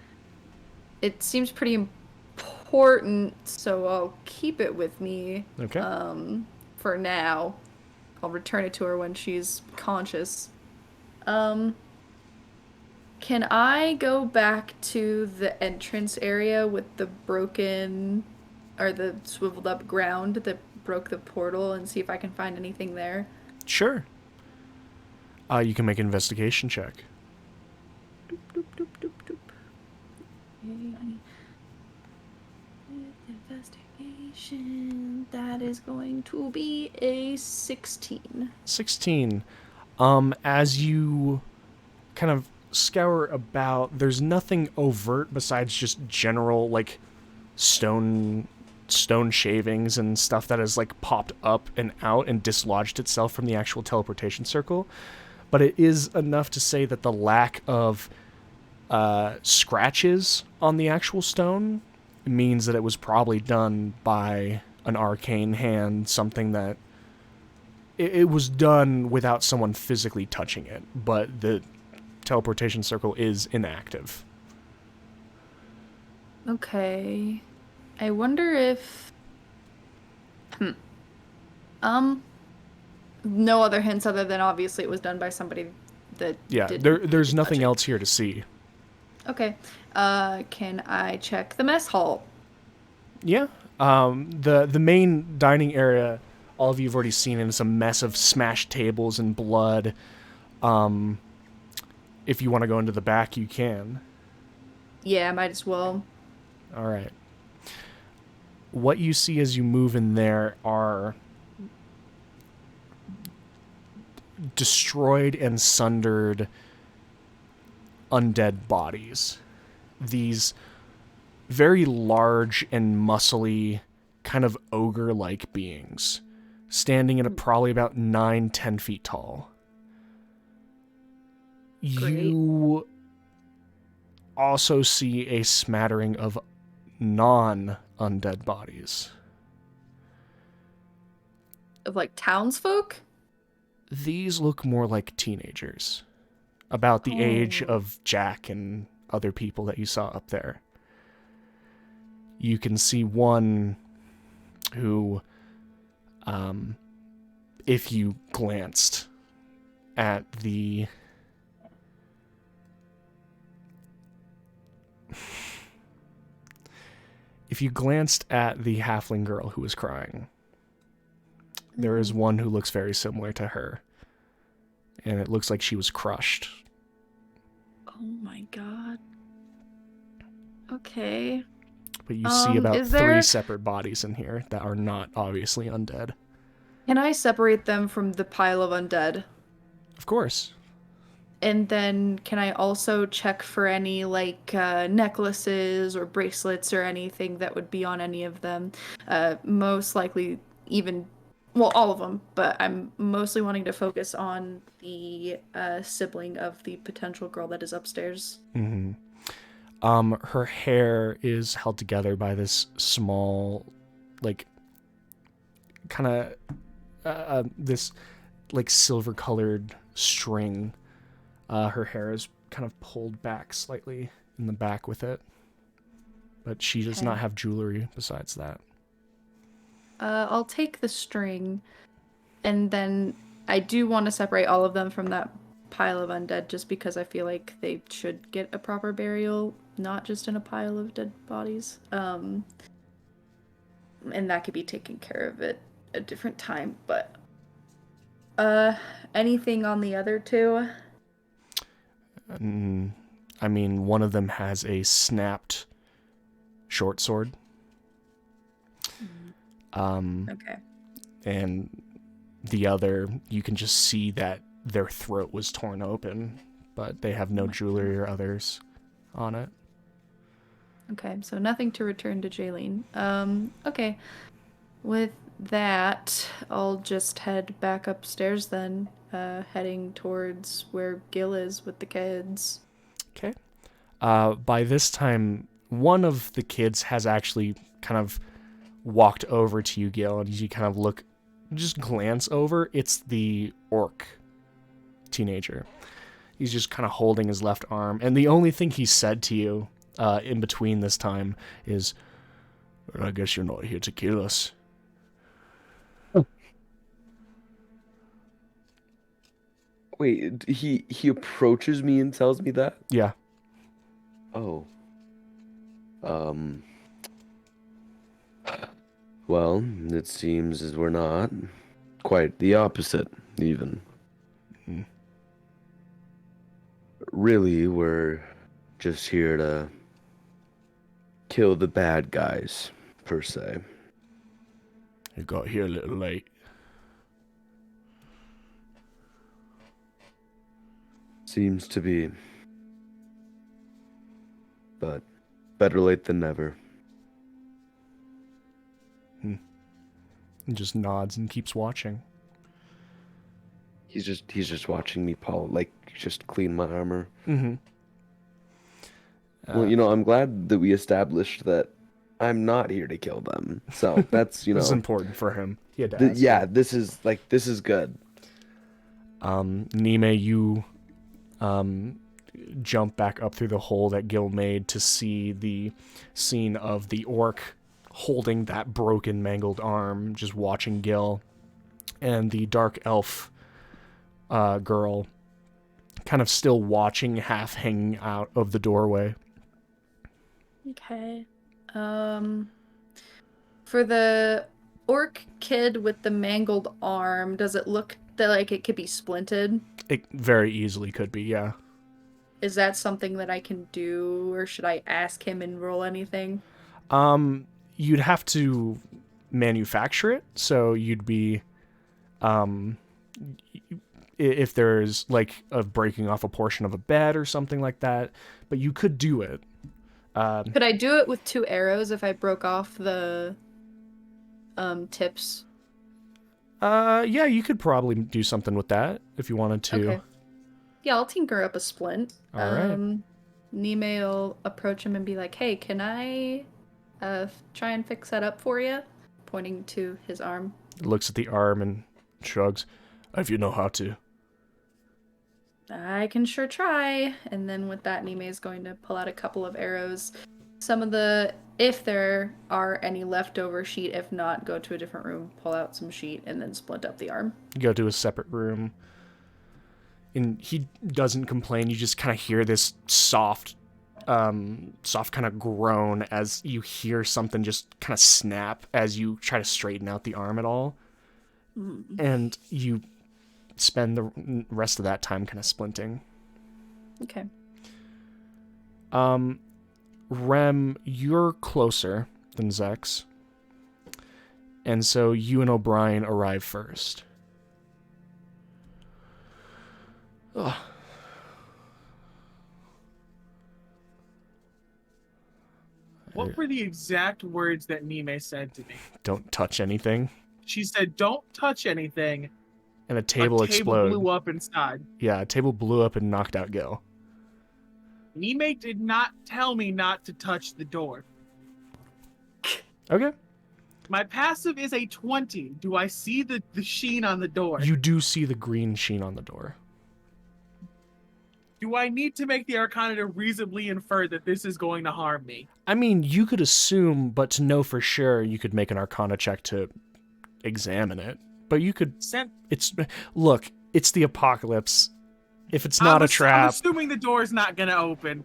It seems pretty important, so I'll keep it with me. Okay. For now. I'll return it to her when she's conscious. Can I go back to the entrance area with the broken or the swiveled up ground that broke the portal and see if I can find anything there? Sure. You can make an investigation check. Doop, doop, doop, doop, doop. Okay. Investigation. That is going to be a 16. 16. As you kind of scour about, there's nothing overt besides just general like stone shavings and stuff that has like popped up and out and dislodged itself from the actual teleportation circle. But it is enough to say that the lack of scratches on the actual stone means that it was probably done by an arcane hand, something that it was done without someone physically touching it, but the teleportation circle is inactive. Okay. I wonder if... No other hints other than obviously it was done by somebody that Yeah, didn't there's touch nothing it. else here to see. Okay. Can I check the mess hall? Yeah. The main dining area, all of you have already seen, and it's a mess of smashed tables and blood. If you want to go into the back, you can. Yeah, might as well. All right. What you see as you move in there are destroyed and sundered undead bodies. These very large and muscly, kind of ogre-like beings, standing at probably about 9-10 feet tall. Great. You also see a smattering of non-undead bodies. Of like townsfolk? These look more like teenagers, about the age of Jack and other people that you saw up there. You can see one who, if you glanced at the halfling girl who was crying, there is one who looks very similar to her, and it looks like she was crushed. Oh my god. Okay. But you see about is 3 there- separate bodies in here that are not obviously undead. Can I separate them from the pile of undead? Of course. And then can I also check for any like necklaces or bracelets or anything that would be on any of them? Most likely all of them, but I'm mostly wanting to focus on the sibling of the potential girl that is upstairs. Mm-hmm. Her hair is held together by this small, like, kind of, this, like, silver-colored string. Her hair is kind of pulled back slightly in the back with it. But she does not have jewelry besides that. I'll take the string, and then I do want to separate all of them from that pile of undead just because I feel like they should get a proper burial, not just in a pile of dead bodies. And that could be taken care of at a different time, but anything on the other two? I mean, one of them has a snapped short sword. Okay. And the other, you can just see that their throat was torn open, but they have no jewelry or others on it. Okay, so nothing to return to Jaylene. Okay. With that, I'll just head back upstairs then, heading towards where Gil is with the kids. Okay. By this time, one of the kids has actually kind of walked over to you, Gil, and you kind of just glance over. It's the orc teenager. He's just kind of holding his left arm, and the only thing he said to you in between this time is, "I guess you're not here to kill us." Wait, he approaches me and tells me that? Yeah. Oh. Well, it seems as we're not. Quite the opposite, even. Mm-hmm. Really, we're just here to kill the bad guys, per se. You got here a little late. Seems to be. But better late than never. He just nods and keeps watching. He's just watching me, Paul, just clean my armor. Mm-hmm. Well, I'm glad that we established that I'm not here to kill them. So that's, This is important for him. He had to ask. this is good. Nime, you jump back up through the hole that Gil made to see the scene of the orc holding that broken, mangled arm, just watching Gil, and the dark elf girl kind of still watching, half hanging out of the doorway. Okay. For the orc kid with the mangled arm, does it look like it could be splinted? It very easily could be, yeah. Is that something that I can do, or should I ask him and roll anything? You'd have to manufacture it, so you'd be, if there's like a breaking off a portion of a bed or something like that, but you could do it. Could I do it with 2 arrows if I broke off the tips? Yeah, you could probably do something with that if you wanted to. Okay. Yeah, I'll tinker up a splint. All right. Nime will approach him and be like, "Hey, can I try and fix that up for you?" Pointing to his arm. Looks at the arm and shrugs. If you know how to. I can sure try. And then with that, Nime is going to pull out a couple of arrows. Some of the, if there are any leftover sheet, if not, go to a different room, pull out some sheet, and then splint up the arm. Go to a separate room. And he doesn't complain. You just kind of hear this soft kind of groan as you hear something just kind of snap as you try to straighten out the arm at all. And you spend the rest of that time kind of splinting. Okay. Rem, you're closer than Zex. And so you and O'Brien arrive first. Ugh. What were the exact words that Nime said to me? Don't touch anything. She said, "Don't touch anything." And a table exploded. Blew up inside. Yeah, a table blew up and knocked out Gil. Nime did not tell me not to touch the door. Okay. My passive is a 20. Do I see the sheen on the door? You do see the green sheen on the door. Do I need to make the Arcana to reasonably infer that this is going to harm me? I mean, you could assume, but to know for sure, you could make an Arcana check to examine it. But you could... Look, it's the apocalypse. If it's not a trap... I'm assuming the door is not going to open.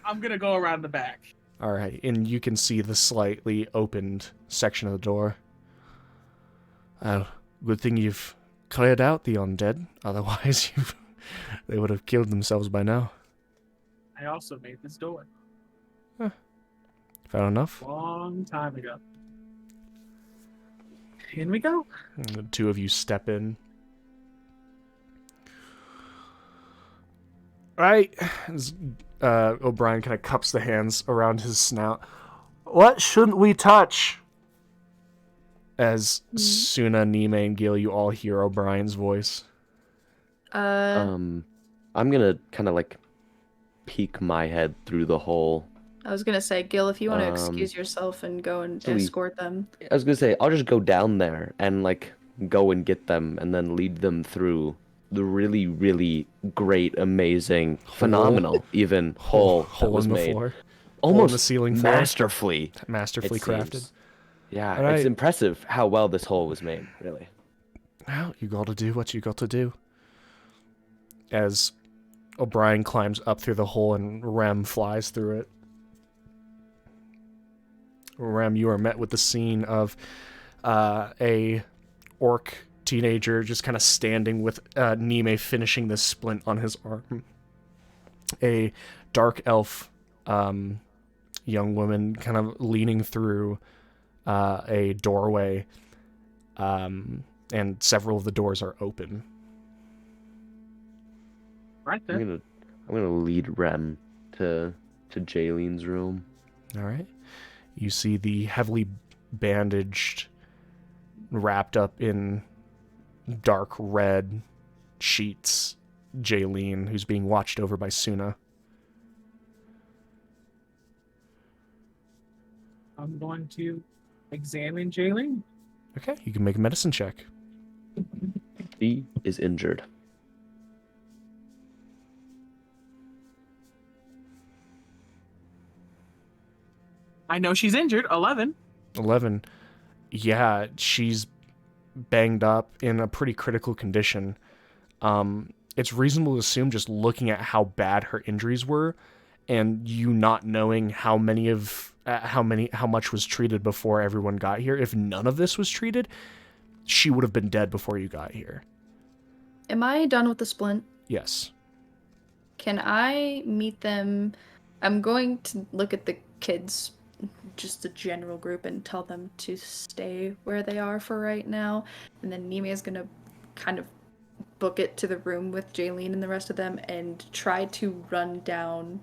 I'm going to go around the back. All right, and you can see the slightly opened section of the door. Good thing you've cleared out the undead. Otherwise, they would have killed themselves by now. I also made this door. Fair enough. Long time ago. In we go. And the two of you step in. Right. O'Brien kind of cups the hands around his snout. What shouldn't we touch? As Suna, Nime, and Gil, you all hear O'Brien's voice. I'm gonna kind of like peek my head through the hole. I was gonna say, Gil, if you want to excuse yourself and go and escort them. I was gonna say, I'll just go down there and like go and get them and then lead them through the really, really great, amazing, phenomenal even hole that was in the made. floor. Almost in the ceiling floor. masterfully Crafted. seems. Yeah, All right. It's impressive how well this hole was made, really. Well, you gotta do what you got to do. As O'Brien climbs up through the hole and Rem flies through it. Rem, you are met with the scene of a orc teenager just kind of standing with Nime finishing this splint on his arm. A dark elf young woman kind of leaning through a doorway, and several of the doors are open. Right there. I'm gonna lead Rem to Jaylene's room. All right. You see the heavily bandaged, wrapped up in dark red sheets, Jaylene, who's being watched over by Suna. I'm going to examine Jaylene. Okay, you can make a medicine check. She is injured. I know she's injured. 11. 11. Yeah, she's banged up in a pretty critical condition. It's reasonable to assume, just looking at how bad her injuries were, and you not knowing how much was treated before everyone got here. If none of this was treated, she would have been dead before you got here. Am I done with the splint? Yes. can I meet them? I'm going to look at the kids, just a general group, and tell them to stay where they are for right now. And then Nime is gonna kind of book it to the room with Jaylene and the rest of them and try to run down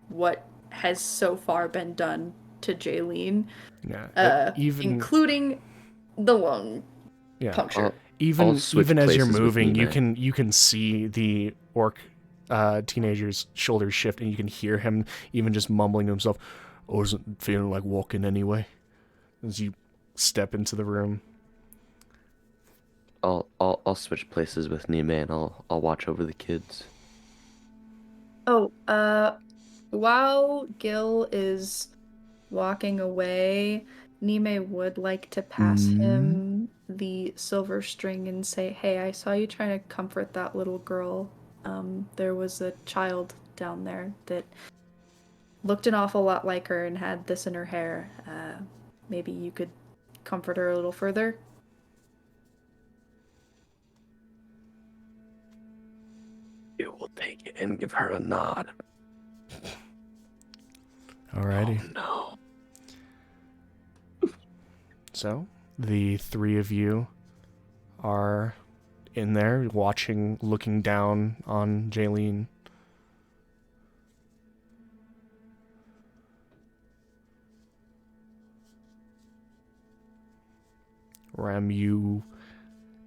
what has so far been done to Jaylene, Yeah. including the lung puncture. I'll switch Even as you're places with moving, Nime. you can see the orc teenager's shoulders shift, and you can hear him even just mumbling to himself, "I wasn't feeling like walking anyway," as you step into the room. I'll switch places with Nime and I'll watch over the kids. Oh, while Gil is walking away, Nime would like to pass him the silver string and say, "Hey, I saw you trying to comfort that little girl. There was a child down there that looked an awful lot like her and had this in her hair. Maybe you could comfort her a little further." You will take it and give her a nod. Alrighty. Oh, no. So, the three of you are in there watching, looking down on Jaylene. Rem, you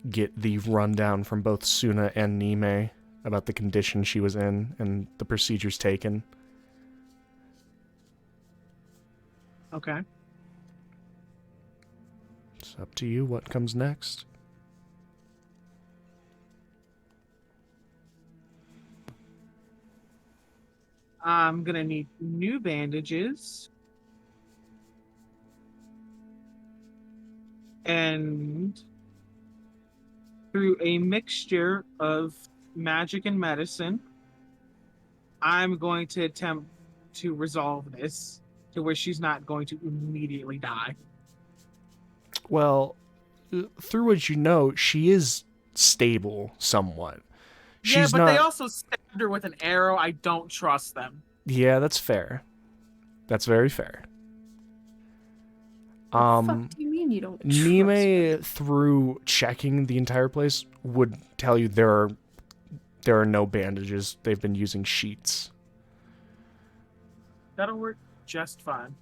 get the rundown from both Suna and Nime about the condition she was in and the procedures taken. Okay. It's up to you what comes next. I'm gonna need new bandages. And through a mixture of magic and medicine, I'm going to attempt to resolve this to where she's not going to immediately die. Well, through what you know, she is stable somewhat. Yeah, She's but not... they also stabbed her with an arrow. I don't trust them. Yeah, that's fair. That's very fair. What the fuck do you mean you don't trust them? Nime, through checking the entire place, would tell you there are no bandages. They've been using sheets. That'll work just fine.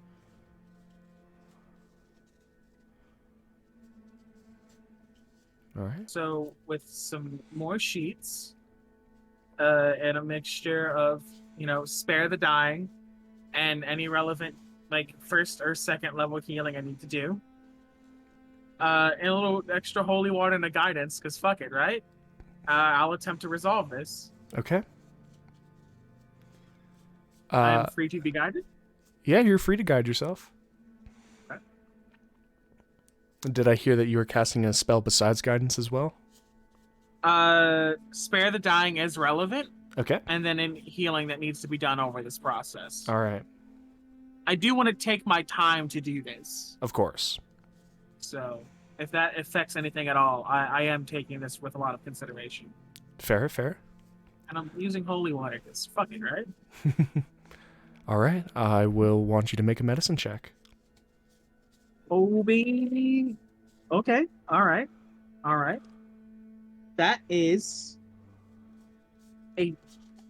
All right. So with some more sheets and a mixture of, spare the dying and any relevant first or second level healing I need to do. And a little extra holy water and a guidance, because fuck it, right? I'll attempt to resolve this. Okay. I am free to be guided? Yeah, you're free to guide yourself. Okay. Did I hear that you were casting a spell besides guidance as well? Spare the dying is relevant. Okay. And then in healing that needs to be done over this process. All right. I do want to take my time to do this. Of course. So if that affects anything at all, I am taking this with a lot of consideration. Fair, fair. And I'm using holy water because fuck it, right? All right. I will want you to make a medicine check. Oh, baby. Okay. All right. That is a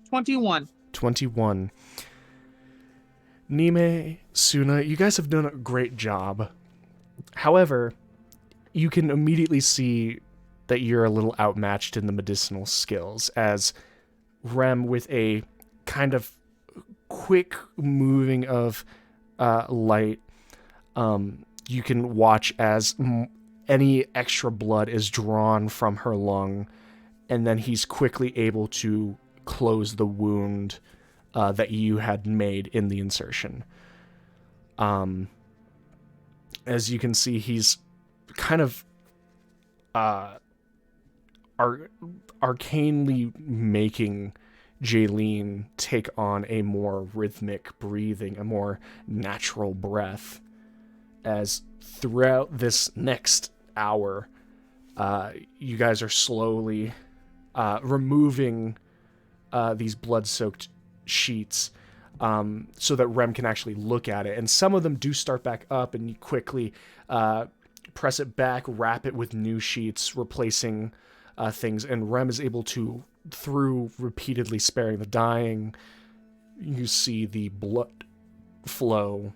21. 21. Nime, Suna, you guys have done a great job. However, you can immediately see that you're a little outmatched in the medicinal skills, as Rem, with a kind of quick moving of light, you can watch as any extra blood is drawn from her lung, and then he's quickly able to close the wound that you had made in the insertion. As you can see, he's kind of arcanely making Jaylene take on a more rhythmic breathing, a more natural breath, as throughout this next hour, you guys are slowly removing these blood-soaked sheets, so that Rem can actually look at it. And some of them do start back up, and you quickly press it back, wrap it with new sheets, replacing things. And Rem is able to, through repeatedly sparing the dying, you see the blood flow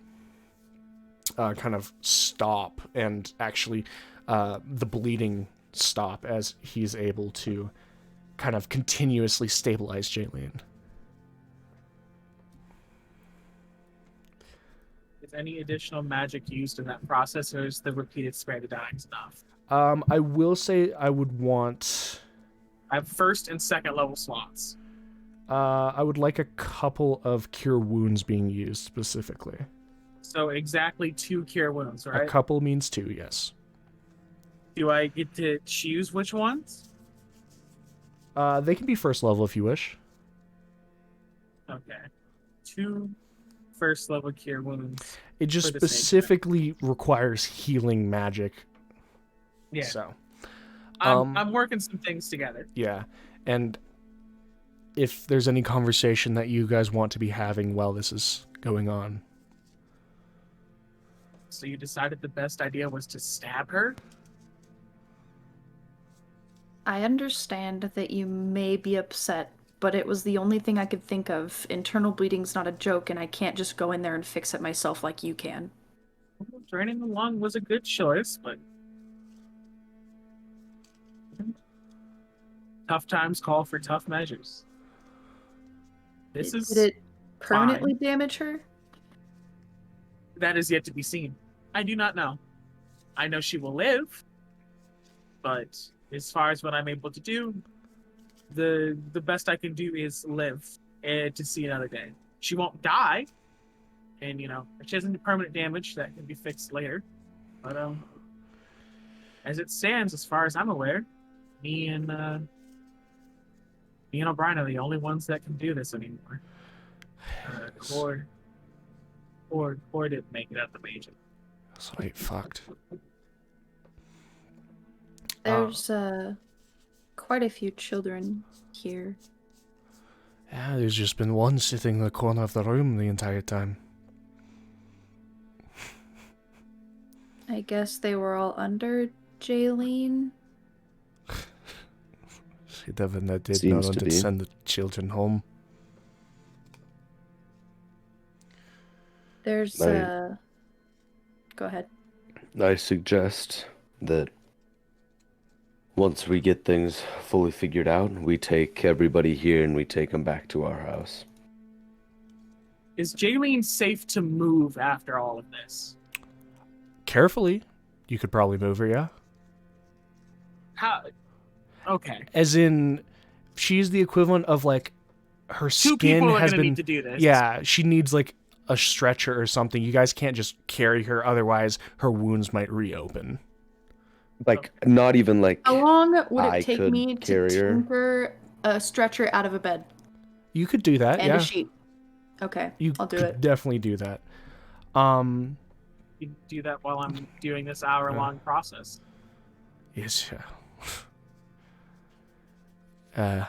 kind of stop, and actually the bleeding stop as he's able to kind of continuously stabilize Jaylene. Is any additional magic used in that process, or is the repeated spray the dying enough? I will say I would want... I have first and second level slots. I would like a couple of cure wounds being used specifically. So exactly 2 cure wounds, right? A couple means 2, yes. Do I get to choose which ones? They can be first level if you wish. Okay. 2 first level cure wounds. It just For the sake of it. specifically requires healing magic. Yeah. So, I'm working some things together. yeah. And if there's any conversation that you guys want to be having while this is going on. So you decided the best idea was to stab her? I understand that you may be upset, but it was the only thing I could think of. Internal bleeding's not a joke, and I can't just go in there and fix it myself like you can. Draining the lung was a good choice, but tough times call for tough measures. This is Did it permanently damage her? that is yet to be seen. I do not know. I know she will live, but as far as what I'm able to do, the best I can do is live to see another day. She won't die, and if she has any permanent damage, that can be fixed later. But as it stands, as far as I'm aware, me and O'Brien are the only ones that can do this anymore. Cord didn't make it out the major. That's right, fucked. There's quite a few children here. Yeah, there's just been one sitting in the corner of the room the entire time. I guess they were all under Jaylene. She definitely did Seems not to want to be. send the children home. There's Right. Go ahead. I suggest that once we get things fully figured out, we take everybody here and we take them back to our house. Is Jaylene safe to move after all of this? Carefully, you could probably move her, yeah? How? Okay. As in, she's the equivalent of, like, her 2 skin people are has gonna been... need to do this. Yeah, she needs, like, a stretcher or something. You guys can't just carry her, otherwise her wounds might reopen. Like, not even like... How long would I it take could me to carry her. tinker a stretcher out of a bed You could do that, and yeah. a sheet? Okay, You I'll do could it. definitely do that. You do that while I'm doing this hour-long process. Yes, yeah.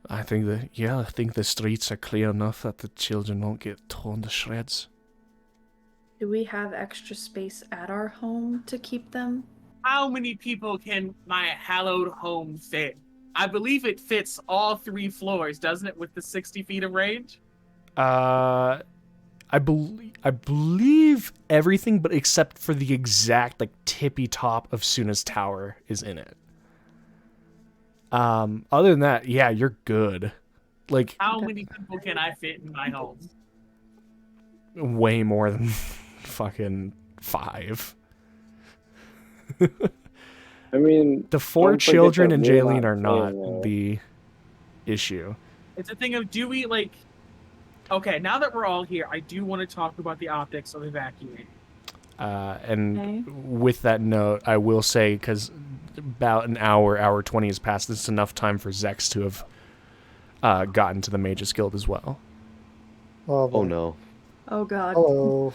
I think the streets are clear enough that the children won't get torn to shreds. Do we have extra space at our home to keep them? How many people can my hallowed home fit? I believe it fits all 3 floors, doesn't it, with the 60 feet of range? I believe everything, but except for the exact tippy top of Suna's tower is in it. Other than that, yeah, you're good. How many people can I fit in my home? Way more than fucking 5. I mean, The 4 don't forget children that and we're Jaylene are not playing, the issue. It's a thing of, do we, Okay, now that we're all here, I do want to talk about the optics of evacuating. And Okay. with that note, I will say, because about an hour 20 has passed, this is enough time for Zex to have gotten to the Mages Guild as well. Oh, Oh no. Oh god. Hello.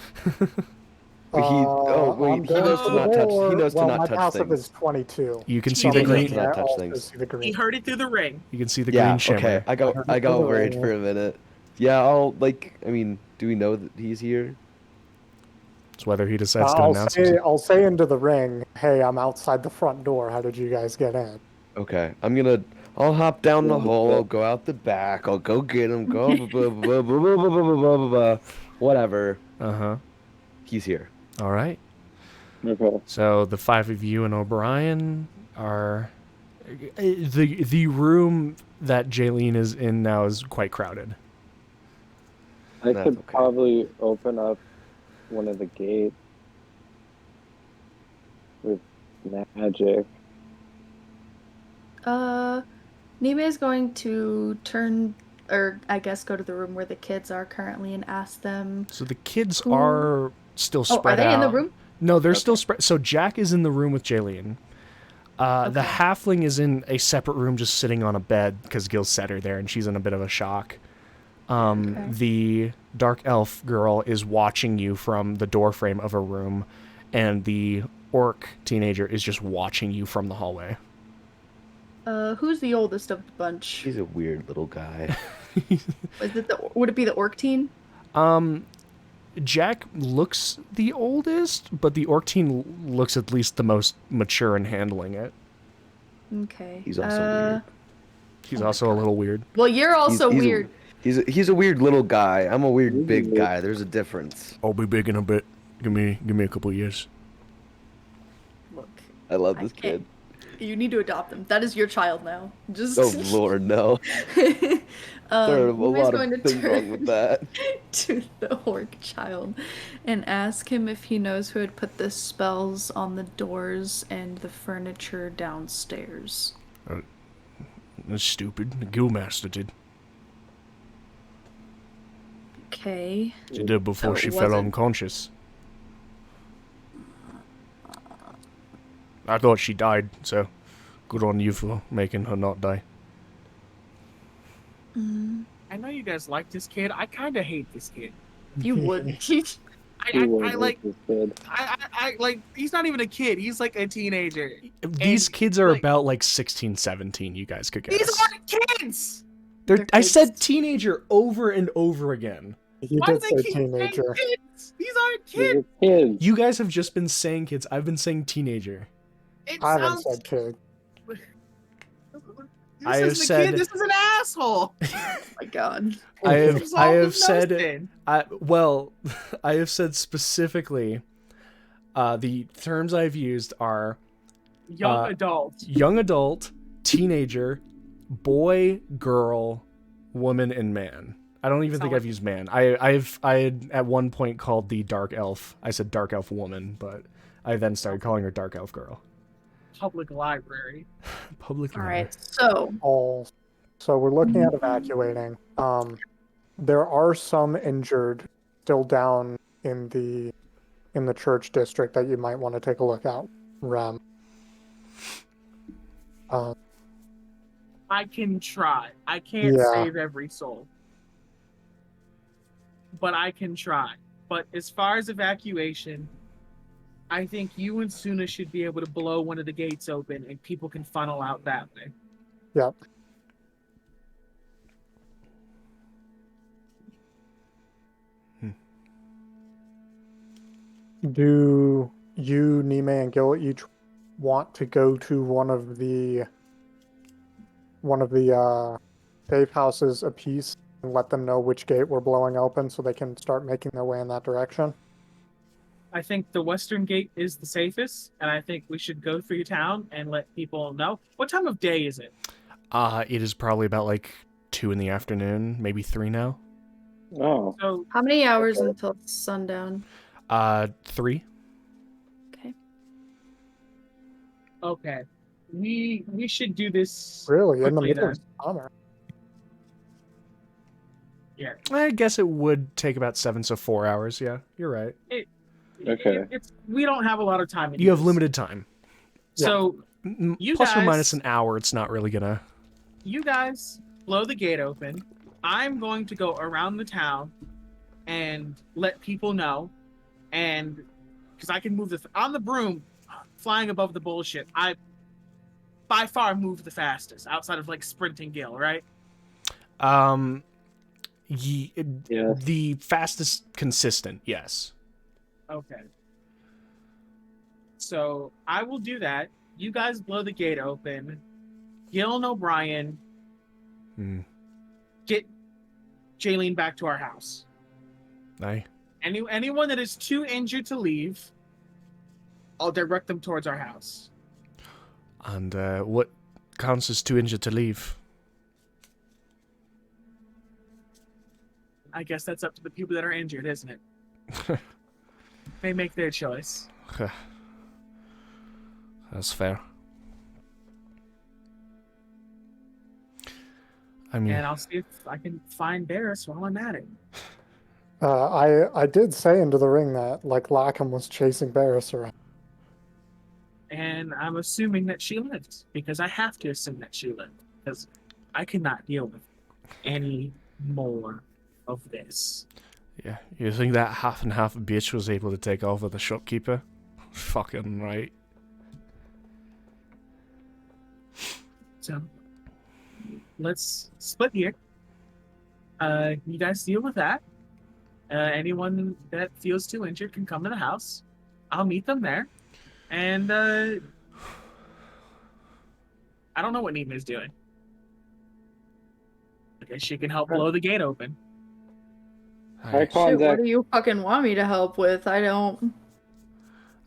He oh I'm wait, he going knows for to the not touch. He door. knows to Well, not my touch passive things. is 22. You can He see the knows He knows green. to not I touch also things. see the He green. heard it through the ring. You can see the Yeah, green shimmer. okay. I got worried for a minute. Yeah, I'll like. I mean, do we know that he's here? It's whether he decides to announce himself. I'll say into the ring, hey, I'm outside the front door. How did you guys get in? Okay, I'll hop down the hole. I'll go out the back. I'll go get him. Go blah, blah, blah, blah, blah, blah, blah, blah, blah, blah. Whatever. Uh-huh. He's here. All right. Okay. So the 5 of you and O'Brien are... The room that Jaylene is in now is quite crowded. I That's could okay. probably open up one of the gates with magic. Nime is going to turn, or I guess go to the room where the kids are currently and ask them. So the kids Who- are still Oh, spread are they out. in the room? No, they're still Okay. spread. So Jack is in the room with Jaylene. The Okay. halfling is in a separate room just sitting on a bed because Gil set her there and she's in a bit of a shock. Okay. The dark elf girl is watching you from the doorframe of a room, and the orc teenager is just watching you from the hallway. Who's the oldest of the bunch? He's a weird little guy. Would it be the orc teen? Jack looks the oldest, but the orc teen looks at least the most mature in handling it. Okay. He's also weird. He's Oh my also a God. little weird. Well, you're also He's weird. He's a weird little guy. I'm a weird big guy. There's a difference. I'll be big in a bit. Give me a couple of years. Look, I love I this can't- kid. you need to adopt him. That is your child now. Just. Oh Lord, no. There are a Nime's lot going of to things wrong with that. to the orc child and ask him if he knows who had put the spells on the doors and the furniture downstairs. That's stupid. The guildmaster did. Okay. She did before Oh, it she fell wasn't. unconscious. I thought she died, so good on you for making her not die. I know you guys like this kid. I kind of hate this kid. You would. I like. I like. He's not even a kid. He's like a teenager. These And, kids are like- about like 16, 17, you guys could guess. These aren't kids. They're, They're I kids. said teenager over and over again. He Why did do say they keep saying teenager. kids? These aren't These kids. are kids. You guys have just been saying kids. I've been saying teenager. It I haven't sounds. said kid. This I have isn't a said- kid. This is an asshole. Oh my god. I have Resolve said nothing. I have said specifically the terms I've used are Young adults. young adult, teenager, boy, girl, woman, and man. I don't even think Sound I've used man. I had at one point called the dark elf. I said dark elf woman, but I then started calling her dark elf girl. Public library. Public. All right. So, All. So we're looking at evacuating. There are some injured still down in the church district that you might want to take a look at. Rem. I can try. I can't Yeah. save every soul. But I can try. But as far as evacuation, I think you and Suna should be able to blow one of the gates open and people can funnel out that way. Yep. Do you, Nime, and Gil each want to go to one of the safe houses apiece and let them know which gate we're blowing open so they can start making their way in that direction? I think the western gate is the safest, and I think we should go through town and let people know. What time of day is it? It is probably about like 2 in the afternoon, maybe 3 now. Oh, So how many hours Okay. until sundown? 3. Okay. okay. We should do this Really? In the quickly middle then. of summer? Yeah. I guess it would take about 7, so 4 hours. Yeah, you're right. Okay. We don't have a lot of time. to You do have this. limited time. So You Plus or guys- minus an hour, it's not really gonna. you guys blow the gate open. I'm going to go around the town and let people know. And because I can move on the broom, flying above the bullshit. I by far move the fastest outside of like sprinting Gil, right? The fastest consistent, yes. Okay. So I will do that. You guys blow the gate open. Gil and O'Brien get Jaylene back to our house. Aye. Anyone that is too injured to leave, I'll direct them towards our house. And what counts as too injured to leave? I guess that's up to the people that are injured, isn't it? They make their choice. That's fair. I mean, And I'll see if I can find Barris while I'm at it. I did say into the ring that like Lackham was chasing Barris around. And I'm assuming that she lived, because I have to assume that she lived, because I cannot deal with any more of this. yeah. You think that half and half bitch was able to take over the shopkeeper? Fucking right. So let's split here. You guys deal with that. Anyone that feels too injured can come to the house. I'll meet them there. And I don't know what Nima's doing. I guess she can help blow the gate open. I Shit, contact. what do you fucking want me to help with? I don't.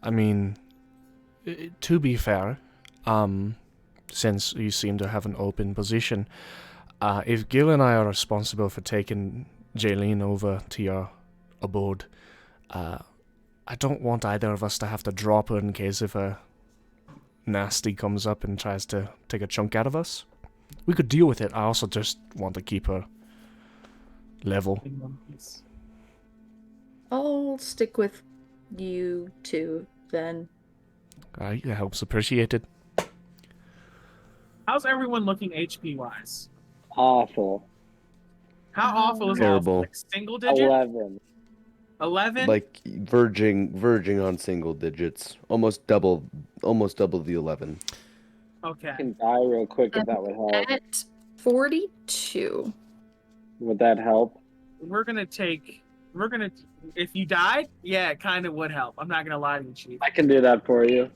I mean, to be fair, since you seem to have an open position, if Gil and I are responsible for taking Jaylene over to your abode, I don't want either of us to have to drop her in case if a nasty comes up and tries to take a chunk out of us. We could deal with it. I also just want to keep her level. In one piece. I'll stick with you two then. Alright, that helps appreciated. How's everyone looking HP wise? Awful. How awful is Terrible. awful? Like single digit? 11. 11? Like verging on single digits, almost double the 11. Okay. I can die real quick if that would help. At 42. Would that help? If you died, yeah, it kind of would help. I'm not gonna lie to you, Chief. I can do that for you.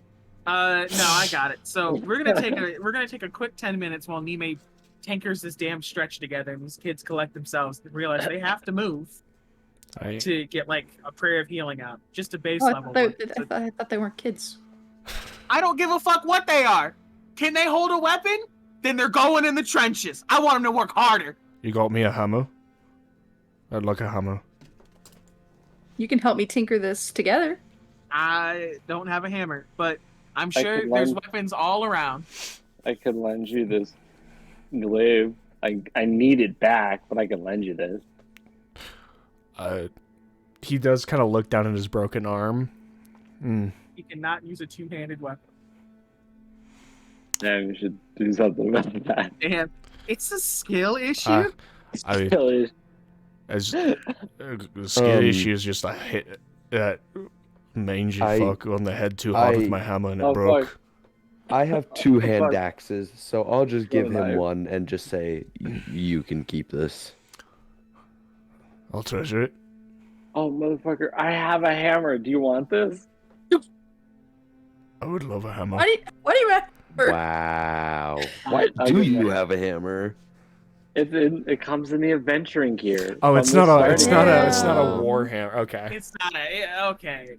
No, I got it. So we're gonna take a quick 10 minutes while Nime tankers this damn stretch together and these kids collect themselves and realize they have to move Right. to get like a prayer of healing out. Just a base Oh, level. I thought they weren't kids. I don't give a fuck what they are. Can they hold a weapon? Then they're going in the trenches. I want them to work harder. You got me a hammer? I'd like a hammer. You can help me tinker this together. I don't have a hammer, but I'm I sure could there's lend- weapons all around. I could lend you this glaive. I need it back, but I can lend you this. He does kind of look down at his broken arm. You cannot use a two-handed weapon. Yeah, we should do something about that. Damn, it's a skill issue. I Really? as the skill issue is just I hit that mangy fuck on the head too hard with my hammer and it broke. Fuck. I have two hand axes, so I'll just give him knife. one and just say, you can keep this. I'll treasure it. Oh, motherfucker, I have a hammer. Do you want this? I would love a hammer. What do you want? Wow. Why I'll do give you you- have a hammer? It comes in the adventuring gear. Oh, From it's the not a starting- it's not a war hammer. Okay. It's not a okay.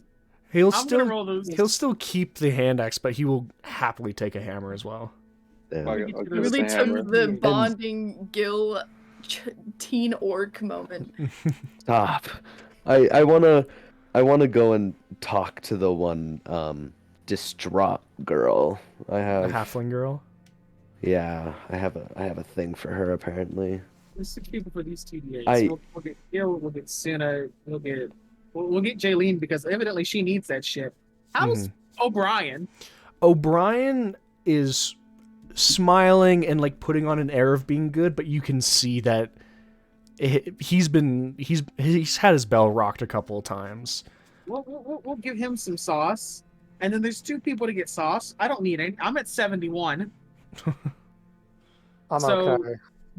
He'll I'm gonna roll still those. keep the hand axe, but he will happily take a hammer as well. Damn. Fuck it, I'll give us Really a hammer. took the bonding Gil teen orc moment. Stop. I wanna go and talk to the one distraught girl. I A have halfling girl. yeah, I have a thing for her apparently. There's 6 people for these TDAs. I- We'll get Gil, we'll get Suna, we'll get Jaylene because evidently she needs that shit. How's O'Brien? O'Brien is smiling and like putting on an air of being good, but you can see that he's had his bell rocked a couple of times. We'll give him some sauce. And then there's 2 people to get sauce. I don't need it. I'm at 71. I'm So okay.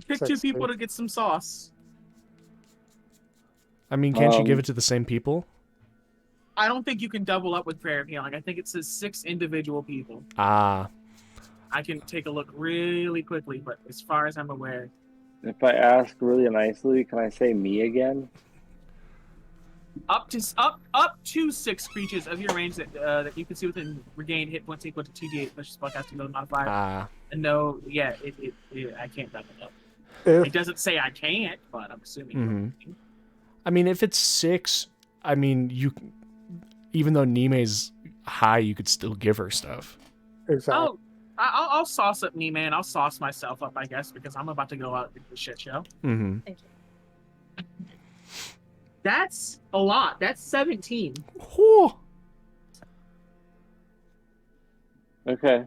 pick 2 60. people to get some sauce. I mean, can't you give it to the same people? I don't think you can double up with prayer of healing. I think it says 6 individual people. Ah. I can take a look really quickly, but as far as I'm aware, If I ask really nicely, can I say me again? up to 6 creatures of your range that you can see within regained hit points equal to 2d8 plus spellcasting modifier. Ah. And no, yeah, I can't double up. If It doesn't say I can't, but I'm assuming. Mhm. I mean, if it's 6, I mean, even though Nime's high, you could still give her stuff. exactly. Oh, I'll sauce up me, man. I'll sauce myself up, I guess, because I'm about to go out into the shit show. Mm-hmm. Thank you. That's a lot. That's 17. Whew. Okay.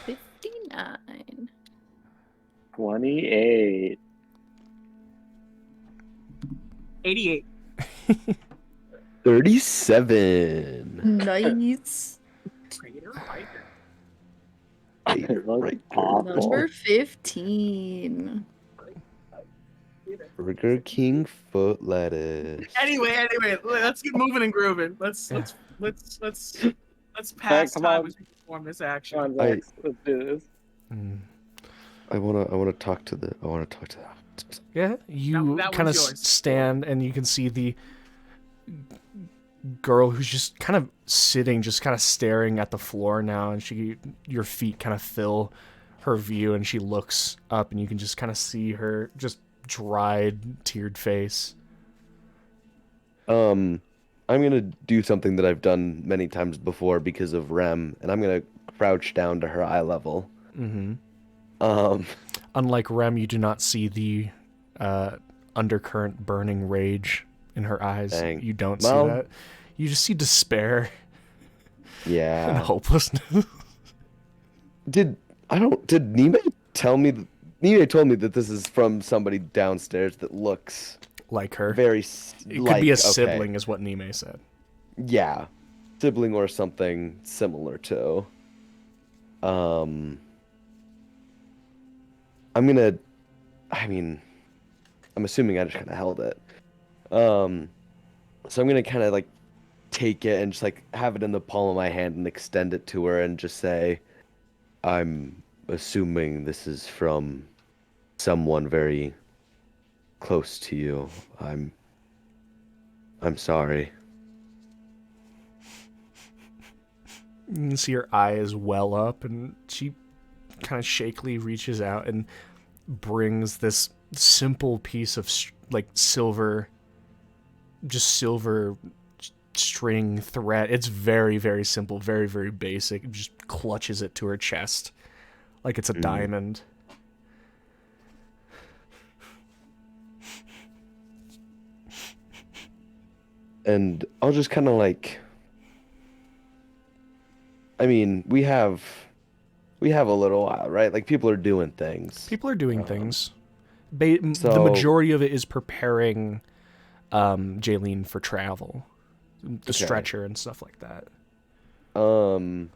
59. 28. 88. 37. Nice. Traitor fighter. Right, awful. Number 15. Burger King foot lettuce. Anyway, let's get moving and grooving. Let's pass come time on. as we perform this action. Come on, Max, let's do this. I wanna talk to the. Yeah, you That kind of one's yours. stand and you can see the girl who's just kind of sitting, just kind of staring at the floor now, and your feet kind of fill her view, and she looks up, and you can just kind of see her just dried, teared face. I'm gonna do something that I've done many times before because of Rem, and I'm gonna crouch down to her eye level. Mm-hmm. Um, Unlike Rem, you do not see the undercurrent burning rage in her eyes. Dang. You don't Well- see that. You just see despair and yeah. hopelessness. Did Nime tell me? Nime told me that this is from somebody downstairs that looks Like her. very. It could be a sibling, is what Nime said. Yeah, sibling or something similar to. I'm assuming I just kind of held it. So I'm gonna kind of like take it and just like have it in the palm of my hand and extend it to her and just say, I'm assuming this is from someone very close to you. I'm sorry. You can see her eyes well up, and she kind of shakily reaches out and brings this simple piece of silver string thread. It's very, very simple, very, very basic. Just clutches it to her chest like it's a diamond. And I'll just kind of like. I mean, we have a little while, right? Like people are doing things. People are doing things. so- The majority of it is preparing Jaylene for travel. The stretcher and stuff like that. So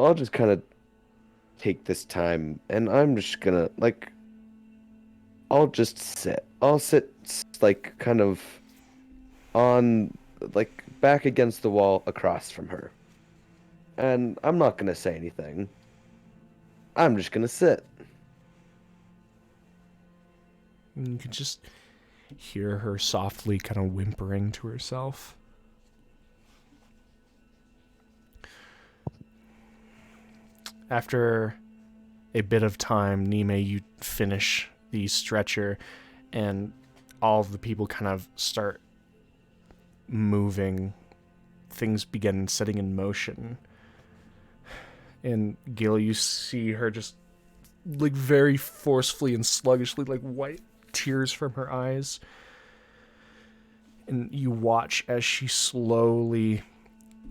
I'll just kind of take this time, and I'm just gonna like. I'll just sit. I'll sit like kind of on like back against the wall across from her. And I'm not gonna say anything. I'm just gonna sit. And you can just hear her softly kind of whimpering to herself. After a bit of time, Nime, you finish the stretcher, and all of the people kind of start moving. Things begin setting in motion. And Gil, you see her just like very forcefully and sluggishly, like white tears from her eyes. And you watch as she slowly,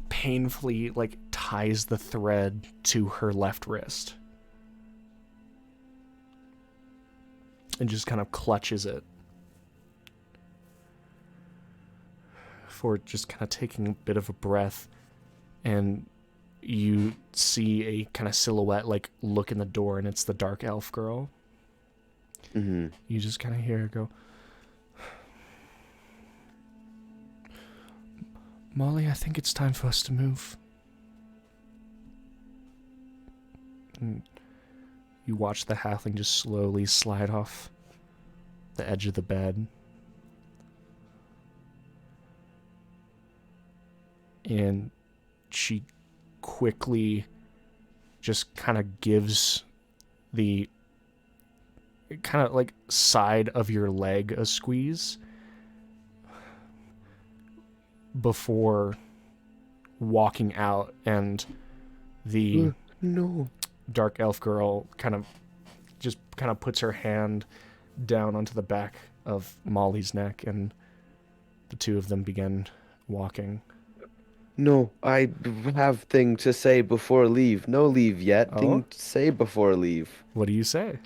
painfully, like ties the thread to her left wrist. And just kind of clutches it. before just kind of taking a bit of a breath, and you see a kind of silhouette like look in the door, and it's the dark elf girl. Mm-hmm. You just kind of hear her go, Molly, I think it's time for us to move. And you watch the halfling just slowly slide off the edge of the bed. And she quickly just kind of gives the kind of like side of your leg a squeeze before walking out, and the No. dark elf girl kind of puts her hand down onto the back of Molly's neck, and the two of them begin walking. No, I have thing to say before leave. No leave yet. Oh? Thing to say before leave. What do you say?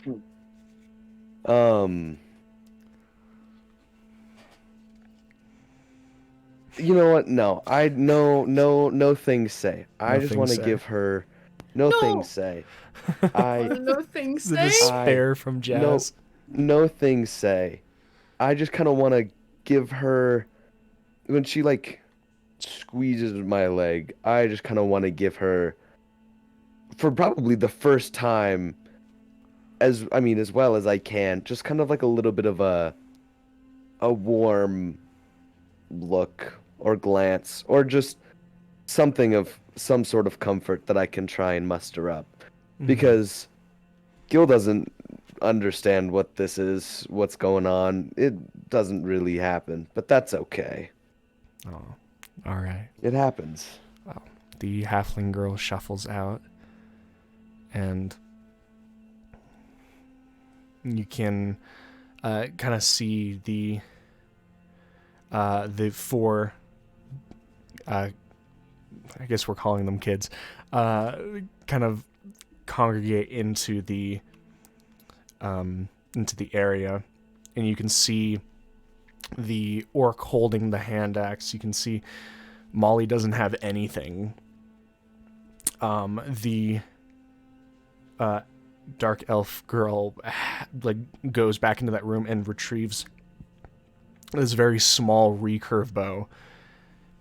You know what? No, no things say. I No just things want to say. give her no things say. I No things The say. despair from Jazz. no things say. I just kind of want to give her when she like squeezes my leg. I just kind of want to give her for probably the first time as well as I can, just kind of like a little bit of a warm look or glance or just something of some sort of comfort that I can try and muster up. Because Gil doesn't understand what this is, what's going on. It doesn't really happen, but that's okay. Oh, all right. It happens. Well, the halfling girl shuffles out, and you can kind of see the four, I guess we're calling them kids, kind of congregate into the area, and you can see the orc holding the hand axe. You can see Molly doesn't have anything. The dark elf girl like goes back into that room and retrieves this very small recurve bow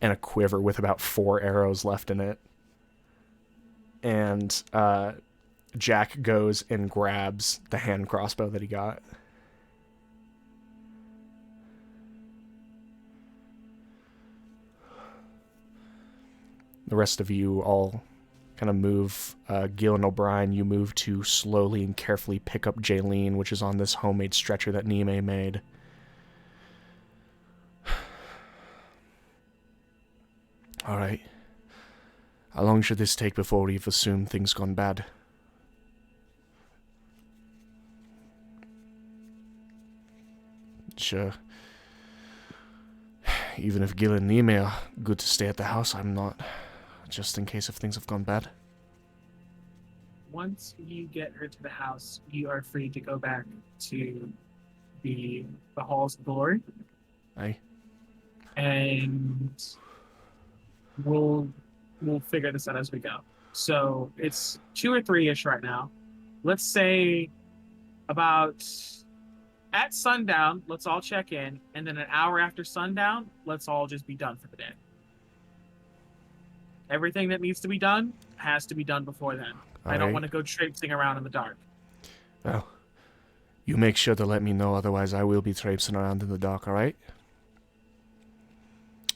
and a quiver with about 4 arrows left in it. And Jack goes and grabs the hand crossbow that he got. The rest of you all kind of move. Gil and O'Brien, you move to slowly and carefully pick up Jaylene, which is on this homemade stretcher that Nime made. All right. How long should this take before we've assumed things gone bad? Sure. Even if Gil and Nime are good to stay at the house, I'm not. Just in case if things have gone bad. Once you get her to the house, you are free to go back to the halls of glory. Aye. And we'll figure this out as we go. So it's 2 or 3-ish right now. Let's say about at sundown, let's all check in, and then an hour after sundown, let's all just be done for the day. Everything that needs to be done has to be done before then. I don't want to go traipsing around in the dark. Well, you make sure to let me know, otherwise I will be traipsing around in the dark, alright?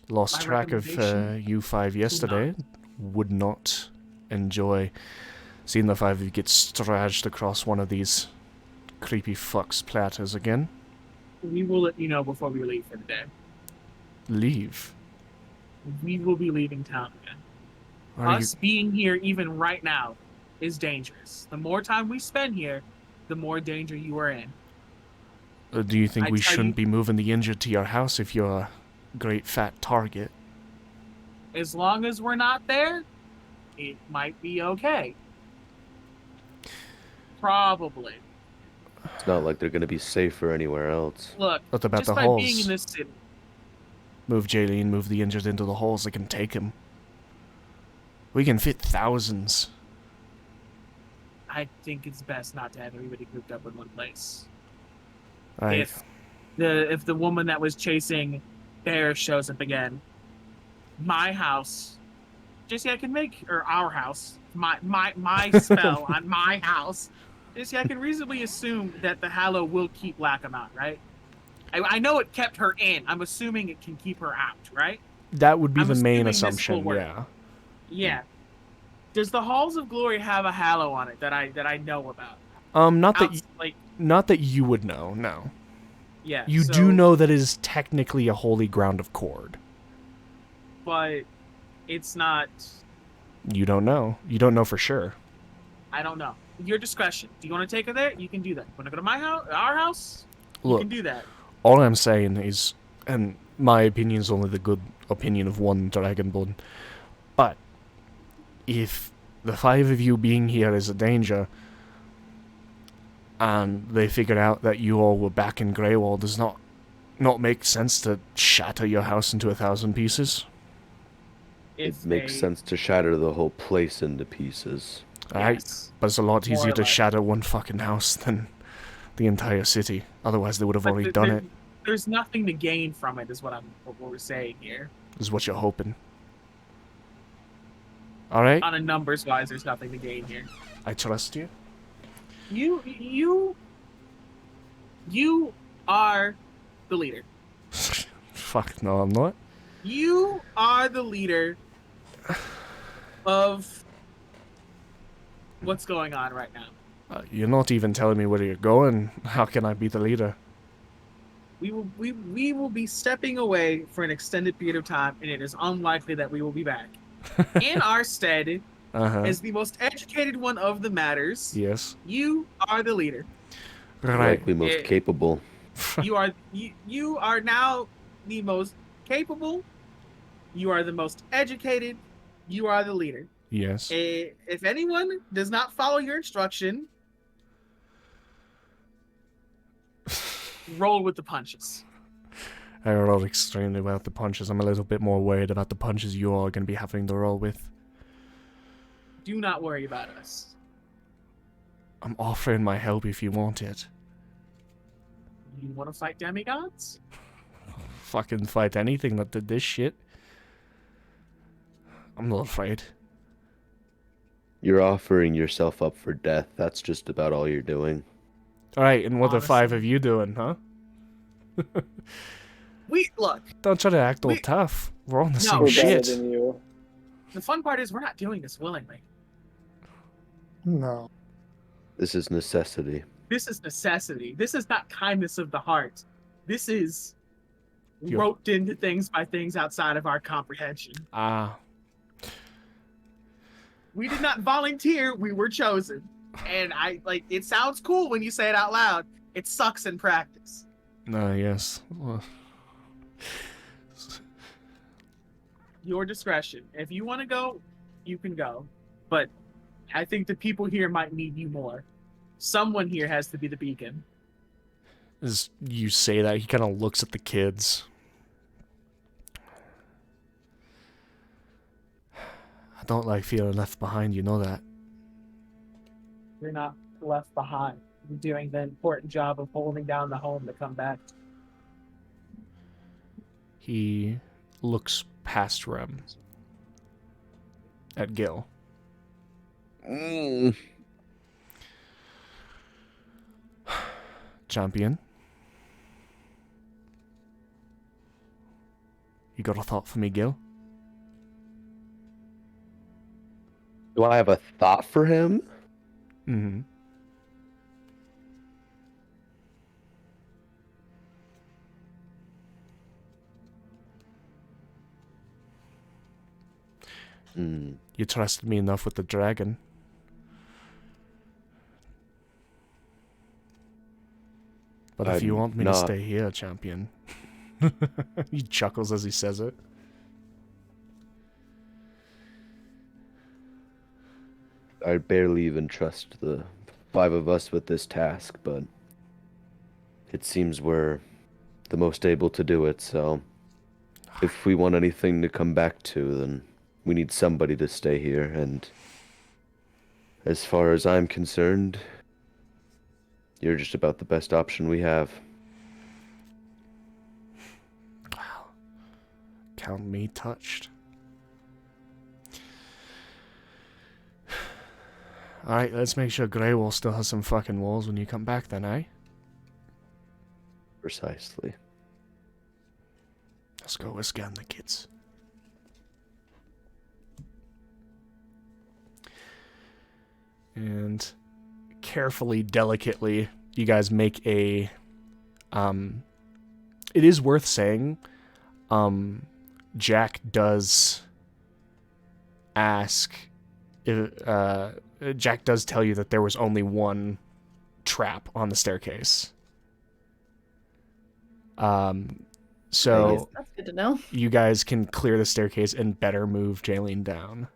Lost My track of recommendation you 5 yesterday. Would not enjoy seeing the 5 of you get stretched across one of these creepy fucks platters again. We will let you know before we leave for the day. Leave? We will be leaving town again. Us being here even right now is dangerous. The more time we spend here, the more danger you are in. Do you think I we tell shouldn't you- be moving the injured to your house if you're a great fat target? As long as we're not there, it might be okay. Probably. It's not like they're gonna be safer anywhere else. Look, What about just the by halls? being in this city, Move Jaylene, move the injured into the halls. They can take him. We can fit thousands. I think it's best not to have everybody grouped up in one place. Right. If the woman that was chasing Bear shows up again, my house, JC, I can make, or our house, my spell on my house. JC, I can reasonably assume that the Hallow will keep Lackham out, right? I know it kept her in. I'm assuming it can keep her out, right? That would be I'm the main assuming this will assumption, work. yeah. Yeah. Does the Halls of Glory have a Hallow on it that I know about? Not that you would know, no. Yeah. You do know that it is technically a holy ground of Cord. But it's not. You don't know. You don't know for sure. I don't know. Your discretion. Do you want to take her there? You can do that. Want to go to my house, our house? Look, you can do that. All I'm saying is, and my opinion is only the good opinion of one dragonborn, but if the 5 of you being here is a danger, and they figured out that you all were back in Greywall, does not make sense to shatter your house into 1,000 pieces? It makes sense to shatter the whole place into pieces. Right, Yes. but it's a lot easier to less. shatter one fucking house than the entire city. Otherwise, they would have already done it. There's nothing to gain from it, is what we're saying here. Is what you're hoping. All right. On a numbers wise, there's nothing to gain here. I trust you. You are the leader. Fuck no, I'm not. You are the leader of what's going on right now. You're not even telling me where you're going. How can I be the leader? We will be stepping away for an extended period of time, and it is unlikely that we will be back. In our stead, as the most educated one of the matters, Yes. you are the leader. Right. Likely most capable. You are now the most capable. You are the most educated. You are the leader. Yes. If anyone does not follow your instruction, roll with the punches. I rolled extremely well with the punches. I'm a little bit more worried about the punches you are going to be having to roll with. Do not worry about us. I'm offering my help if you want it. You want to fight demigods? Fucking fight anything that did this shit. I'm not afraid. You're offering yourself up for death. That's just about all you're doing. Alright, and what are the 5 Honestly. of you doing, huh? Look. Don't try to act all tough. We're on the same We're We're better shit. than you. The fun part is we're not doing this willingly. No. This is necessity. This is necessity. This is not kindness of the heart. This is Yo. roped into things by things outside of our comprehension. Ah. We did not volunteer, we were chosen. And it sounds cool when you say it out loud. It sucks in practice. Yes. Well, Your discretion. If you want to go, you can go. But I think the people here might need you more. Someone here has to be the beacon. as you say that, he kind of looks at the kids. I don't like feeling left behind, you know that. You're not left behind. You're doing the important job of holding down the home to come back. He looks past Rem. At Gil. Champion. You got a thought for me, Gil? Do I have a thought for him? Mm-hmm. You trusted me enough with the dragon. But if you I'm want me to not- stay here, champion. He chuckles as he says it. I barely even trust the 5 of us with this task, but it seems we're the most able to do it, so if we want anything to come back to, then we need somebody to stay here, and as far as I'm concerned, you're just about the best option we have. Wow. Count me touched. Alright, let's make sure Greywall still has some fucking walls when you come back then, eh? Precisely. Let's go scan the kids. And carefully, delicately, you guys make a... it is worth saying, Jack does ask... Jack does tell you that there was only one trap on the staircase. So That's good to know. you guys can clear the staircase and better move Jaylene down.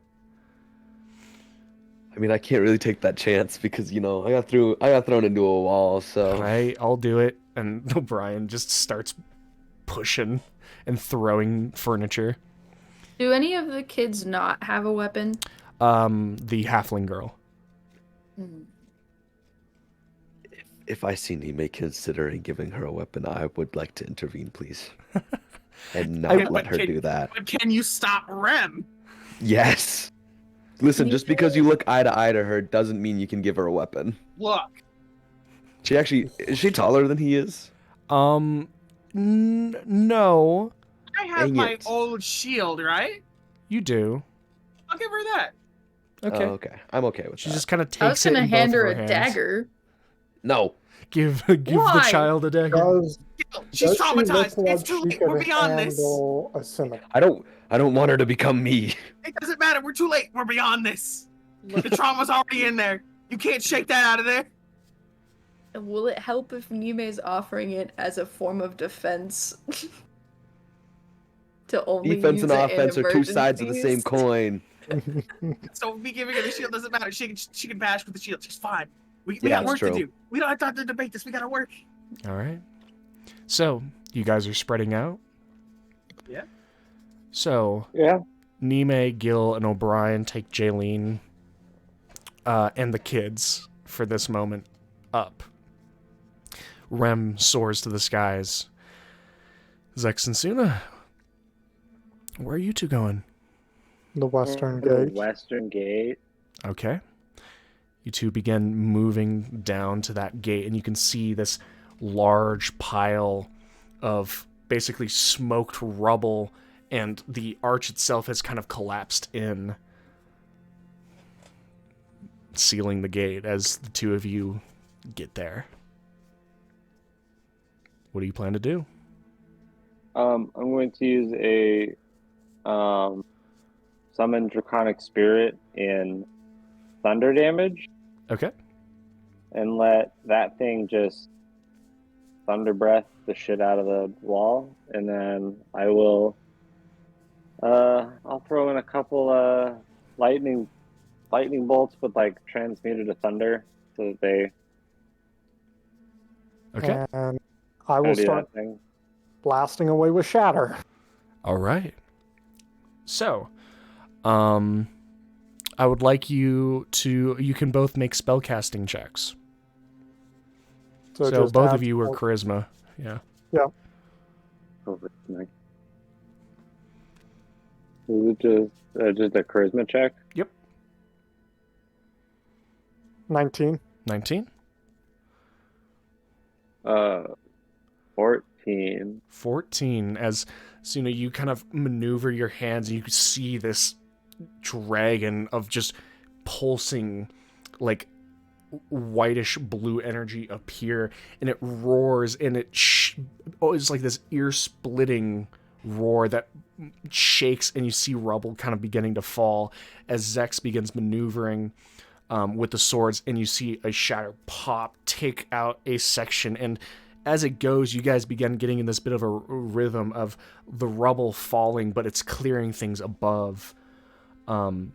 I mean, I can't really take that chance because, you know, I got thrown into a wall, so... Right, I'll do it. And O'Brien just starts pushing and throwing furniture. Do any of the kids not have a weapon? The halfling girl. If I see Nime considering giving her a weapon, I would like to intervene, please. And not let her do that. But can you stop Rem? Yes! Listen, just because you look eye to eye to her doesn't mean you can give her a weapon. Look. Is she taller than he is? No. I have Dang my it. old shield, right? You do. I'll give her that. Okay. Oh, okay. I'm okay with She that. just kind of I was takes it gonna in hand both her of a hands. dagger. No. Give the Why? child a dagger. She's Does she look traumatized. like It's too she late. could We're beyond this. handle a scimitar? I don't want her to become me. It doesn't matter. We're too late. We're beyond this. The trauma's already in there. You can't shake that out of there. Will it help if Nime's offering it as a form of defense? To only Defense use and it in offense are two sides of the same emergencies? coin. So me giving her the shield doesn't matter. She can bash with the shield. She's fine. We Yeah, got that's work true. to do. We don't have to debate this. We gotta work. All right. So, you guys are spreading out? Yeah. So, Yeah. Nime, Gil, and O'Brien take Jaylene and the kids for this moment up. Rem soars to the skies. Zex and Suna, where are you two going? The western The gate. Western gate. Okay. You two begin moving down to that gate, and you can see this large pile of basically smoked rubble, and the arch itself has kind of collapsed in, sealing the gate as the two of you get there. What do you plan to do? I'm going to use a summon Draconic Spirit in thunder damage Okay. and let that thing just thunder breath the shit out of the wall, and then I will I'll throw in a couple lightning bolts with like transmuted to thunder so that they Okay. And I will do start that thing. blasting away with shatter. All right. So, I would like you can both make spellcasting checks. So just both add- of you are charisma. Yeah. Over tonight. Is it just a charisma check? 19. 19? 14. 14. As so, you kind of maneuver your hands and you see this dragon of just pulsing like whitish blue energy appear, and it roars, and it's like this ear-splitting roar that shakes, and you see rubble kind of beginning to fall as Zex begins maneuvering with the swords, and you see a shatter pop take out a section, and as it goes, you guys begin getting in this bit of a rhythm of the rubble falling, but it's clearing things above. And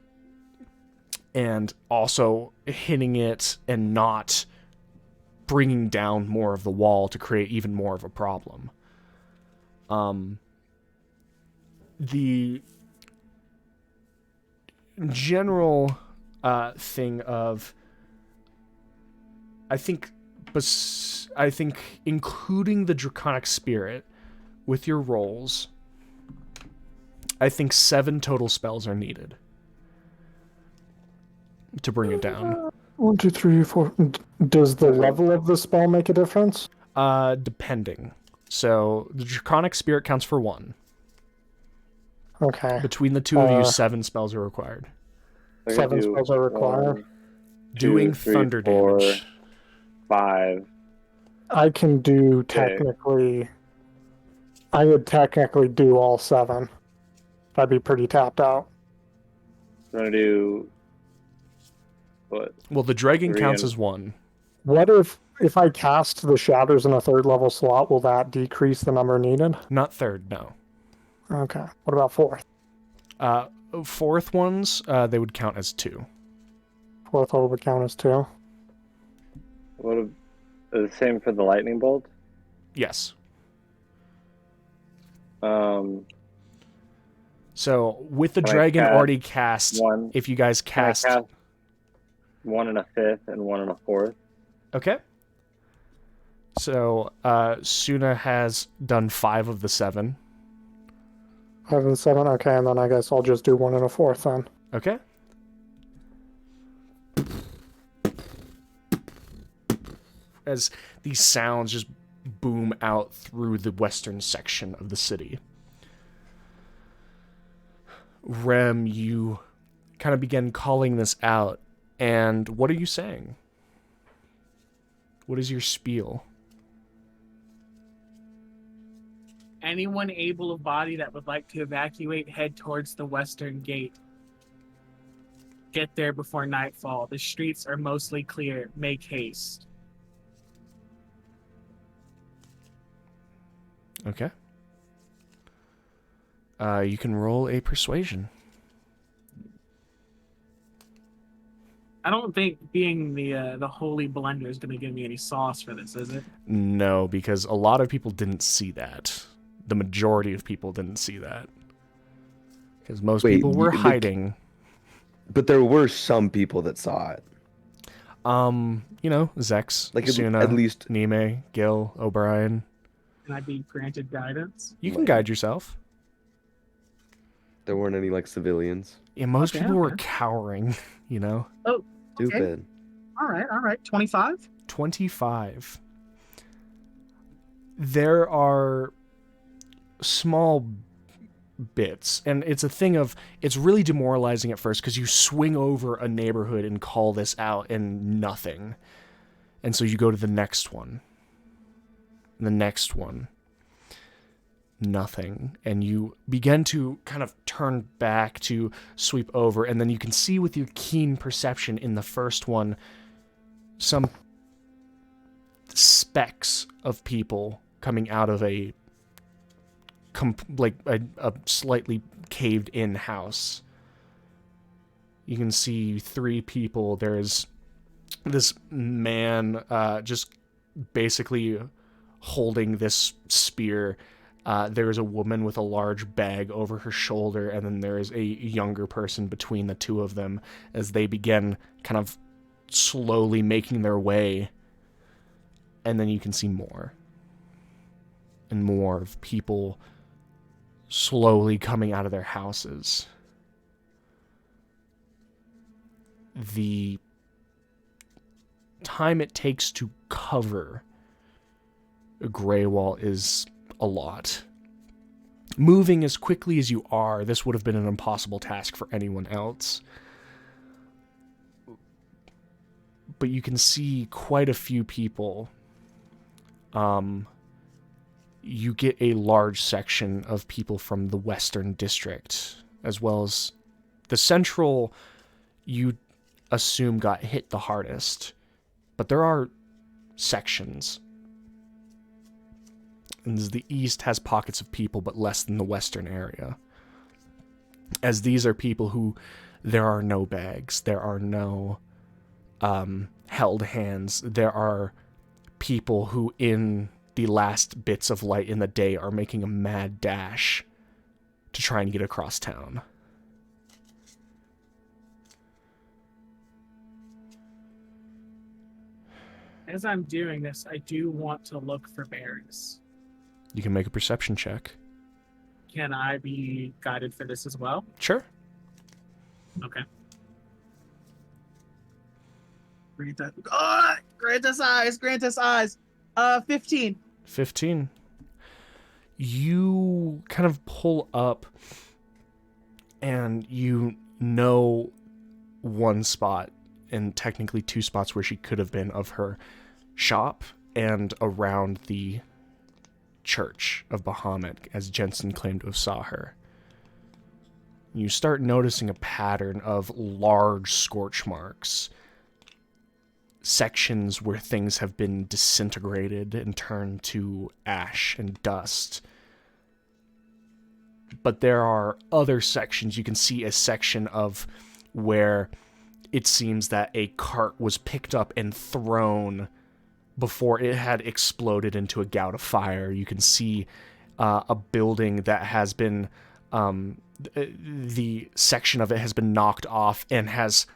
also hitting it and not bringing down more of the wall to create even more of a problem. the general thing of, I think including the Draconic Spirit with your rolls, I think 7 total spells are needed to bring it down. 1, 2, 3, 4. Does the level of the spell make a difference? Depending. So the Draconic Spirit counts for 1. Okay. Between the two of you, 7 spells are required. 7 spells are required. Doing thunder damage. 5. I can do technically. I would technically do all 7. I'd be pretty tapped out. I'm gonna do what? Well, the dragon 3 counts and- as 1. What if I cast the shatters in a 3rd level slot? Will that decrease the number needed? Not 3rd, no. Okay. What about 4th? 4th ones, they would count as 2. 4th level would count as 2. What? The same for the lightning bolt. Yes. Can So with the Can I dragon cast already cast, one? if you guys I cast, cast 1 and a 5th and 1 and a 4th. okay. So Suna has done 5 of the 7. 5 and 7. Okay, and then I guess I'll just do 1 and a 4th then. Okay. As these sounds just boom out through the western section of the city. Rem, you kind of begin calling this out, and what are you saying? What is your spiel? Anyone able of body that would like to evacuate, head towards the western gate. Get there before nightfall. The streets are mostly clear. Make haste. Okay. You can roll a persuasion. I don't think being the holy blender is going to give me any sauce for this, is it? No, because a lot of people didn't see that. The majority of people didn't see that. Because most people were hiding. But there were some people that saw it. You know, Zex, Like Suna, at least Nime, Gil, O'Brien. Can I be granted guidance? You can guide yourself. there weren't any like civilians. Yeah, most Okay, people were okay. cowering, you know? Oh, okay. Stupid. All right. 25? 25. There are small bits, and it's a thing of, it's really demoralizing at first because you swing over a neighborhood and call this out and nothing. And so you go to the next one. The next one. Nothing. And you begin to kind of turn back to sweep over, and then you can see with your keen perception in the first one some specks of people coming out of a slightly caved in house. You can see 3 people. There's this man just basically holding this spear. There's a woman with a large bag over her shoulder, and then there is a younger person between the two of them as they begin kind of slowly making their way. And then you can see more and more of people slowly coming out of their houses. The time it takes to cover a Greywall is a lot. Moving as quickly as you are, this would have been an impossible task for anyone else. But you can see quite a few people. You get a large section of people from the Western District, as well as the Central, you assume got hit the hardest. But there are sections. And the East has pockets of people, but less than the Western area. As these are people who, there are no bags, there are no held hands, there are people who in the last bits of light in the day are making a mad dash to try and get across town. As I'm doing this, I do want to look for bears. You can make a perception check. Can I be guided for this as well? Sure. Okay. Grant us eyes, grant us eyes. 15. 15. You kind of pull up and you know one spot, and technically two spots where she could have been, of her shop and around the church of Bahamut, as Jensen claimed to have saw her. You start noticing a pattern of large scorch marks, sections where things have been disintegrated and turned to ash and dust. But there are other sections. You can see a section of where it seems that a cart was picked up and thrown before it had exploded into a gout of fire. You can see a building that has been, the section of it has been knocked off and has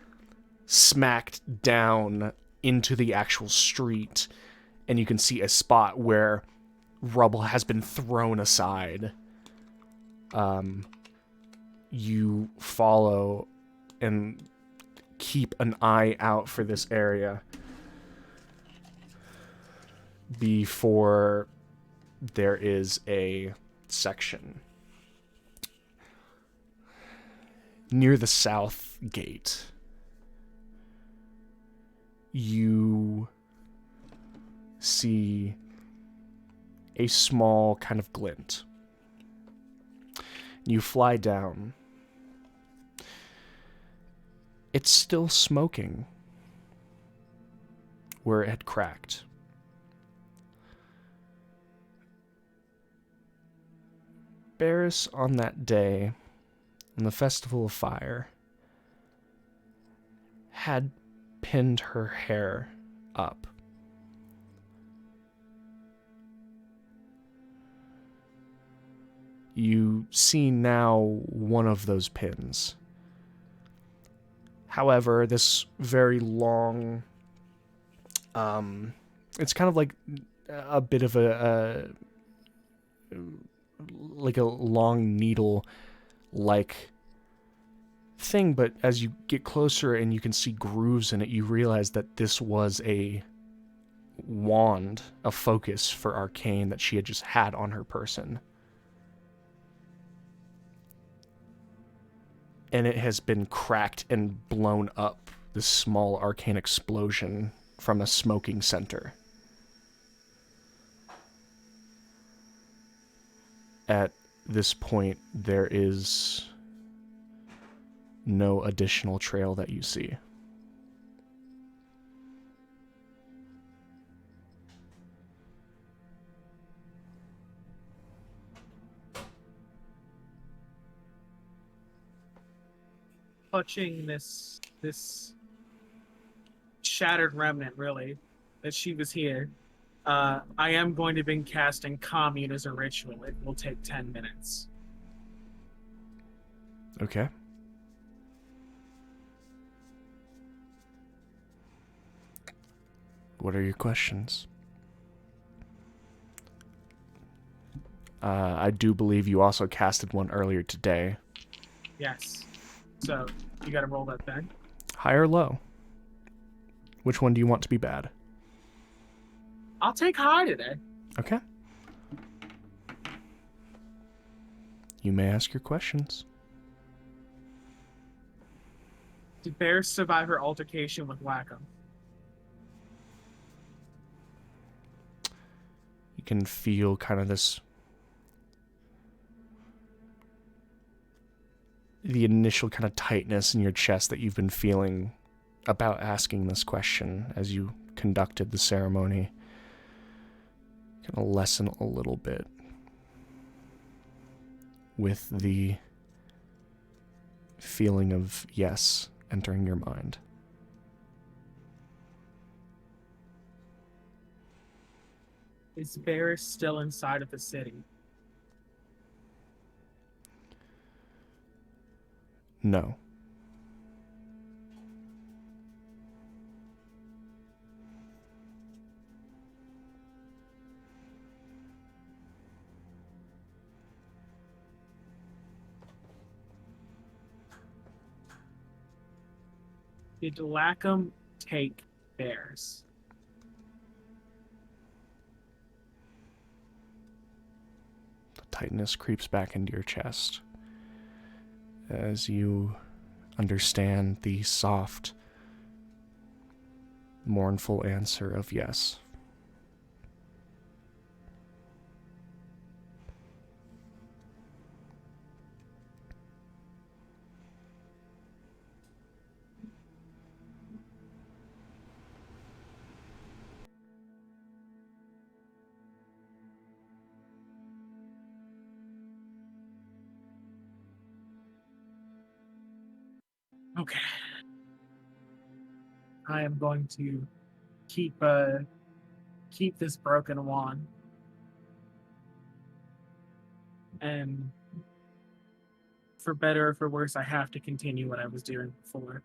smacked down into the actual street. And you can see a spot where rubble has been thrown aside. You follow and keep an eye out for this area before there is a section near the south gate. You see a small kind of glint. You fly down. It's still smoking where it had cracked. Barris, on that day, on the Festival of Fire, had pinned her hair up. You see now one of those pins. However, this very long, it's kind of like a bit of a long needle-like thing, but as you get closer and you can see grooves in it, you realize that this was a wand, a focus for arcane that she had just had on her person. And it has been cracked and blown up, this small arcane explosion from a smoking center. At this point, there is no additional trail that you see. Touching this shattered remnant, really, that she was here. I am going to be casting Commune as a ritual. It will take 10 minutes. Okay. What are your questions? I do believe you also casted one earlier today. Yes. So, you gotta roll that thing. High or low? Which one do you want to be bad? I'll take high today. Okay. You may ask your questions. Did Bear survive her altercation with Wacom? You can feel kind of the initial kind of tightness in your chest that you've been feeling about asking this question as you conducted the ceremony. Kind of lessen a little bit with the feeling of yes entering your mind. Is Bear still inside of the city? No. Did Lackham take theirs? The tightness creeps back into your chest as you understand the soft, mournful answer of yes. Okay. I am going to keep this broken wand. And for better or for worse, I have to continue what I was doing before.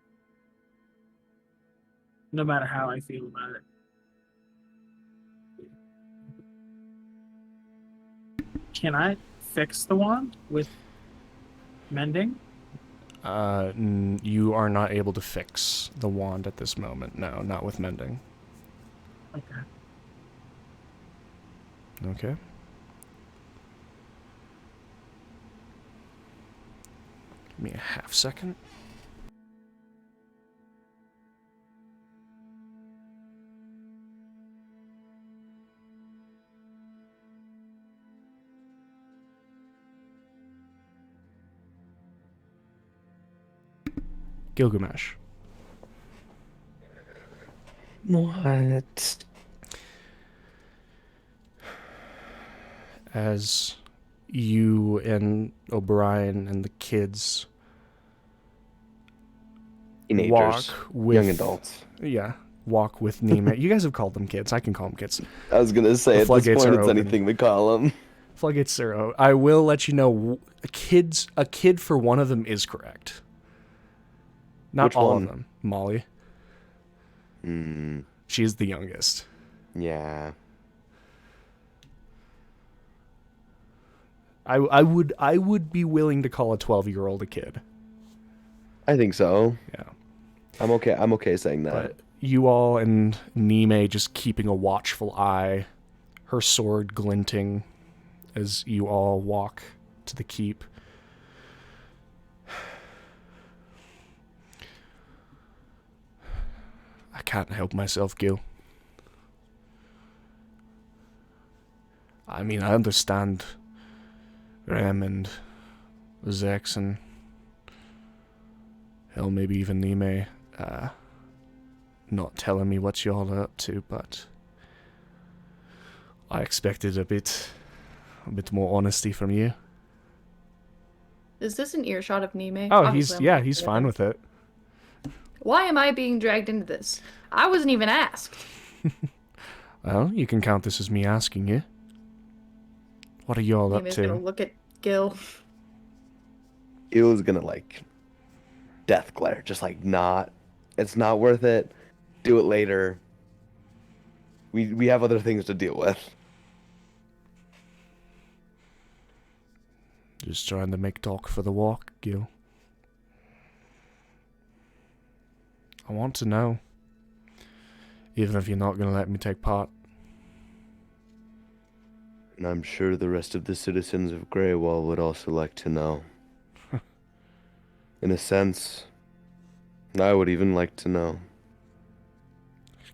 No matter how I feel about it. Can I fix the wand with mending? You are not able to fix the wand at this moment. No, not with mending. Okay. Okay. Give me a half second. Gilgamesh. What? As you and O'Brien and the kids Teenagers. walk with Young adults. Yeah, walk with Nima. You guys have called them kids. I can call them kids. I was gonna say, The at this floodgates point, are it's open. anything to call them. Floodgates are out. I will let you know. A kid for one of them is correct. Not Which all one? of them. Molly. She is the youngest. Yeah. I would be willing to call a 12-year-old a kid. I think so. Yeah. I'm okay saying that. But you all and Nime just keeping a watchful eye, her sword glinting as you all walk to the keep. I can't help myself, Gil. I mean, I understand Rem and Zex and hell, maybe even Nime not telling me what y'all are up to, but I expected a bit more honesty from you. Is this an earshot of Nime? Oh, Obviously, I'm he's not fine him. with it. Why am I being dragged into this? I wasn't even asked. Well, you can count this as me asking you. What are y'all up Nime's to? gonna look at Gil. It was gonna death glare, just not. It's not worth it. Do it later. We have other things to deal with. Just trying to make talk for the walk, Gil. I want to know. Even if you're not going to let me take part. And I'm sure the rest of the citizens of Greywall would also like to know. In a sense, I would even like to know.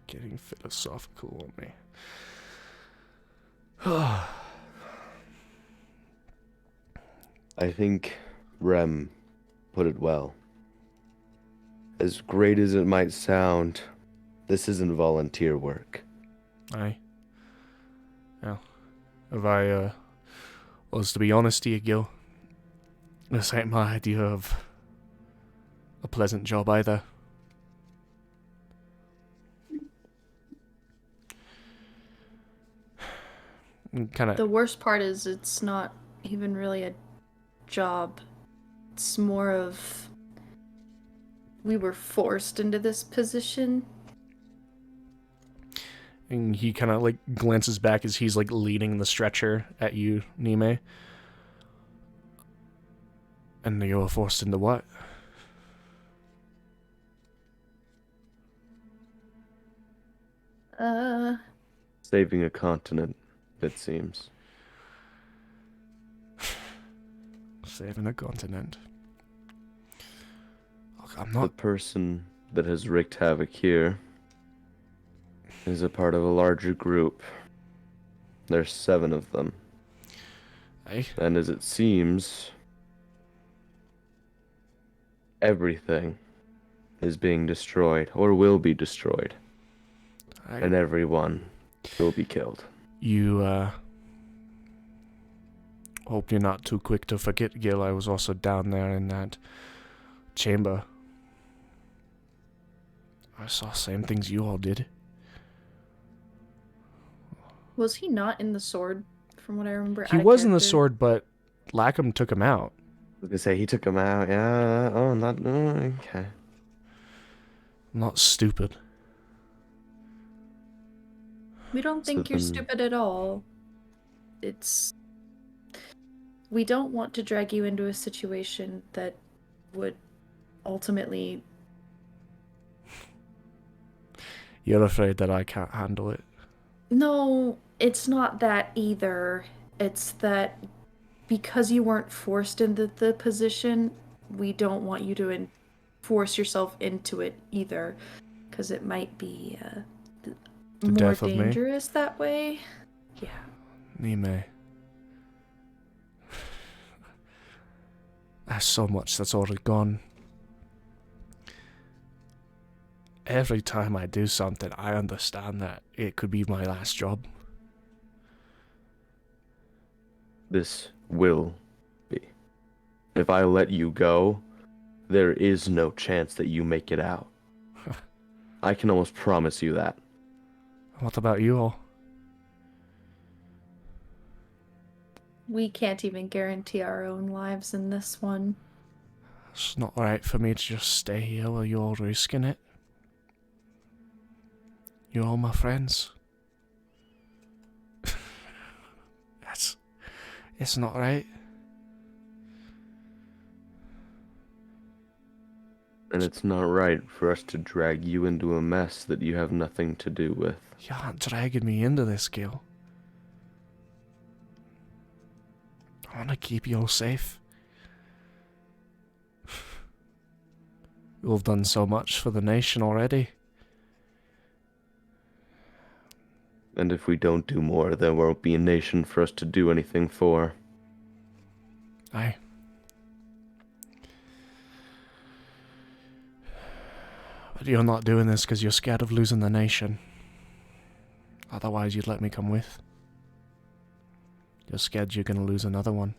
Getting philosophical on me. I think Rem put it well. As great as it might sound, this isn't volunteer work. Aye. Well, if I was to be honest to you, Gil, this ain't my idea of a pleasant job either. The worst part is it's not even really a job. It's more of we were forced into this position. And he kind of like glances back as he's like leaning the stretcher at you, Nime. And you were forced into what? Saving a continent, it seems. Saving a continent. Look, I'm The not... person that has wreaked havoc here is a part of a larger group. There's 7 of them. Hey, And as it seems, everything is being destroyed, or will be destroyed. And everyone will be killed. You, hope you're not too quick to forget, Gil. I was also down there in that chamber. I saw same things you all did. Was he not in the sword, from what I remember? He out of was in the character? sword, but Lackham took him out. I was gonna say, he took him out, yeah. Oh, not, okay. I'm not stupid. We don't think you're then- stupid at all. It's... We don't want to drag you into a situation that would ultimately... You're afraid that I can't handle it. No, it's not that either. It's that because you weren't forced into the position, we don't want you to force yourself into it either. Because it might be The more death of me? dangerous that way. Yeah. Nime. There's so much that's already gone. Every time I do something, I understand that it could be my last job. This will be. If I let you go, there is no chance that you make it out. I can almost promise you that. What about you all? We can't even guarantee our own lives in this one. It's not right for me to just stay here while you're all risking it. You're all my friends. It's not right. And it's not right for us to drag you into a mess that you have nothing to do with. You aren't dragging me into this, Gil. I want to keep you all safe. You've done so much for the nation already. And if we don't do more, there won't be a nation for us to do anything for. Aye. But you're not doing this because you're scared of losing the nation. Otherwise, you'd let me come with. You're scared you're going to lose another one.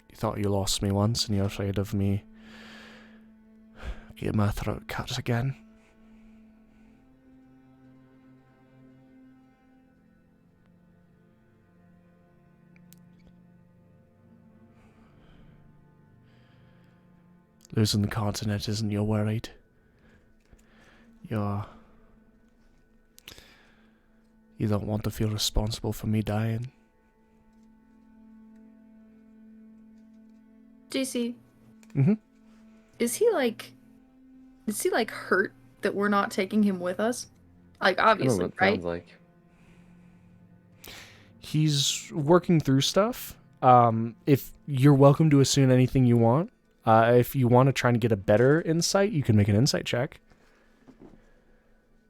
You thought you lost me once and you're afraid of me getting my throat cut again. Losing the continent isn't you're worried. You don't want to feel responsible for me dying. JC, Mm-hmm. is he like hurt that we're not taking him with us? Like, obviously, it right? sounds like. He's working through stuff. If you're welcome to assume anything you want. If you want to try and get a better insight, you can make an insight check.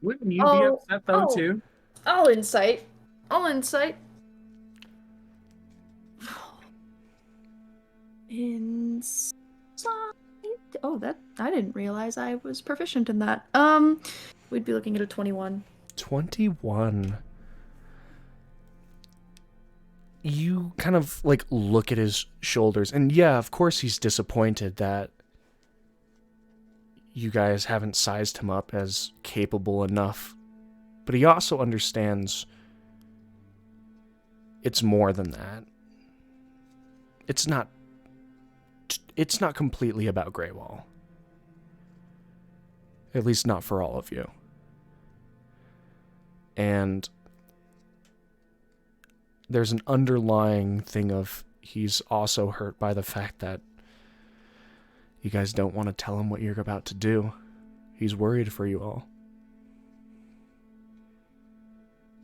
Wouldn't you be upset though too? I'll insight. Insight. Oh, that I didn't realize I was proficient in that. We'd be looking at a 21. 21. You kind of like look at his shoulders, and yeah, of course he's disappointed that you guys haven't sized him up as capable enough. But he also understands it's more than that. It's not completely about Greywall. At least not for all of you. And there's an underlying thing of he's also hurt by the fact that you guys don't want to tell him what you're about to do. He's worried for you all.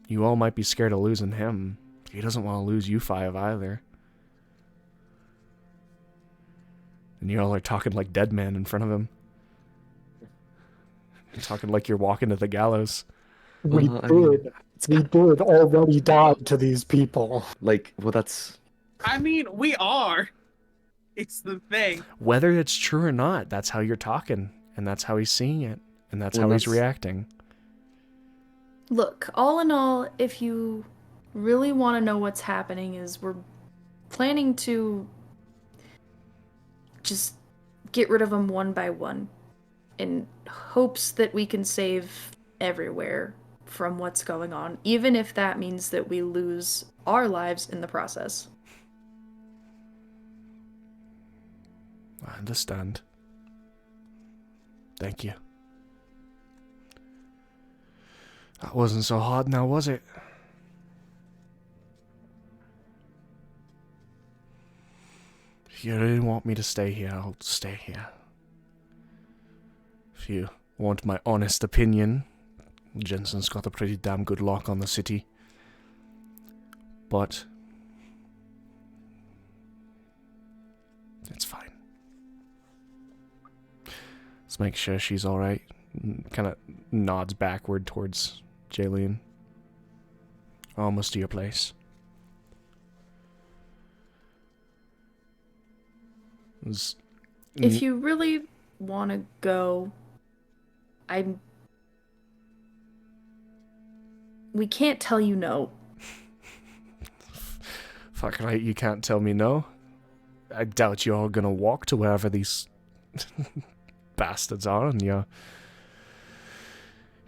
You all might be scared of losing him. He doesn't want to lose you 5 either. And you all are talking like dead men in front of him. You're talking like you're walking to the gallows. We did already die to these people. Like, well, that's... I mean, we are. It's the thing. Whether it's true or not, that's how you're talking. And that's how he's seeing it. And that's Well, how he's reacting. Look, all in all, if you really want to know what's happening, is we're planning to just get rid of them one by one in hopes that we can save everywhere from what's going on, even if that means that we lose our lives in the process. I understand. Thank you. That wasn't so hard now, was it? If you really want me to stay here, I'll stay here. If you want my honest opinion, Jensen's got a pretty damn good lock on the city. But it's fine. Let's make sure she's alright. Kind of nods backward towards Jaylene. Almost to your place. If you really want to go, we can't tell you no. Fuck right, you can't tell me no. I doubt you're all gonna walk to wherever these bastards are, and you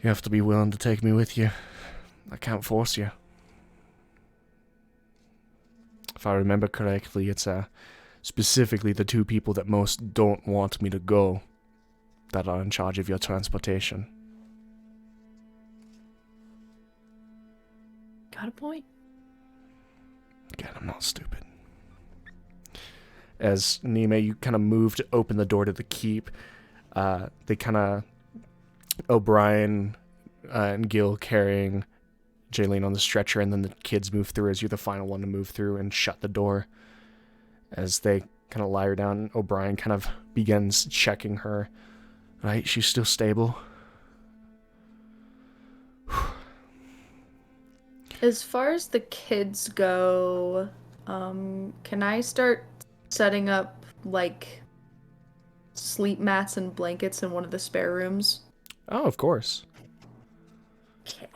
have to be willing to take me with you. I can't force you. If I remember correctly, it's specifically the 2 people that most don't want me to go that are in charge of your transportation. Got a point. Again, I'm not stupid. As Nime, you kind of move to open the door to the keep. They kind of... O'Brien and Gil carrying Jaylene on the stretcher, and then the kids move through as you're the final one to move through and shut the door. As they kind of lie her down, O'Brien kind of begins checking her. Right, she's still stable. As far as the kids go, can I start setting up, like, sleep mats and blankets in one of the spare rooms? Oh, of course. Okay.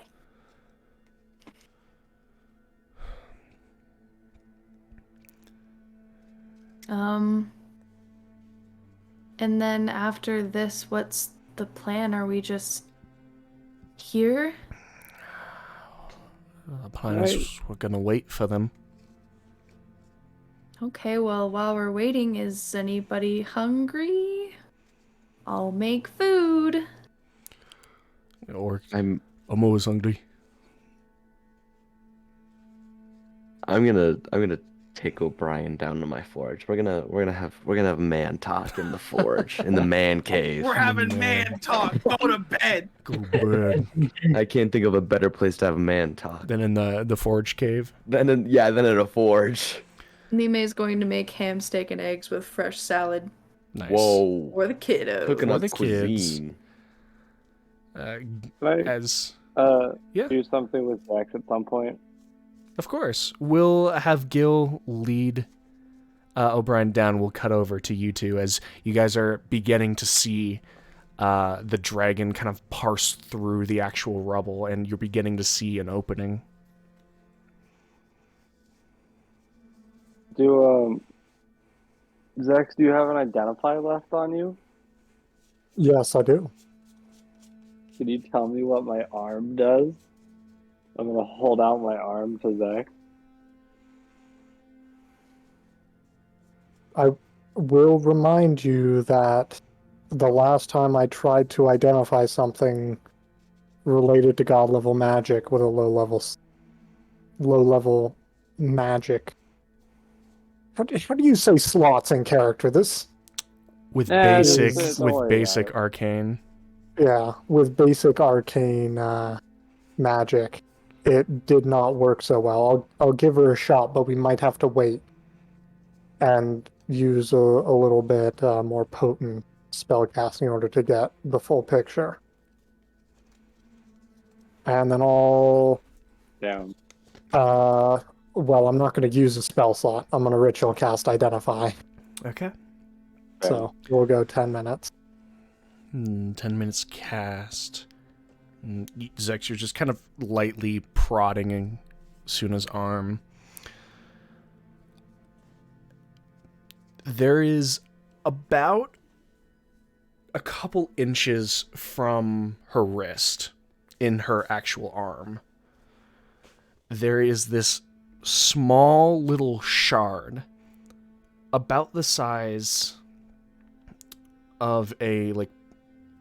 And then after this, what's the plan? Are we just here? The plan is we're gonna wait for them. Okay, well, while we're waiting, is anybody hungry? I'll make food. Or I'm always hungry. gonna take O'Brien down to my forge. We're gonna have man talk in the forge, in the man cave. We're having man talk. Go to bed. Go bed. I can't think of a better place to have man talk Then in the forge cave. than in a forge. Nime's going to make ham, steak, and eggs with fresh salad. Nice. Whoa. For the kiddos. Cooking For up the kids. cuisine. Can I As yeah. do something with Zax at some point? Of course. We'll have Gil lead O'Brien down. We'll cut over to you two as you guys are beginning to see the dragon kind of parse through the actual rubble, and you're beginning to see an opening. Zax, do you have an identify left on you? Yes, I do. Can you tell me what my arm does? I'm gonna hold out my arm to Zax. I will remind you that the last time I tried to identify something related to god level magic with a low level magic. How do you say slots in character? This With Yeah, basic, don't worry with about basic it. arcane. Yeah, with basic arcane magic, it did not work so well. I'll give her a shot, but we might have to wait and use a little bit more potent spellcasting in order to get the full picture. And then Down. well, I'm not going to use a spell slot. I'm going to ritual cast Identify. Okay. So we'll go 10 minutes. 10 minutes cast. Zex, you're just kind of lightly prodding Suna's arm. There is about a couple inches from her wrist in her actual arm. There is this small little shard about the size of a like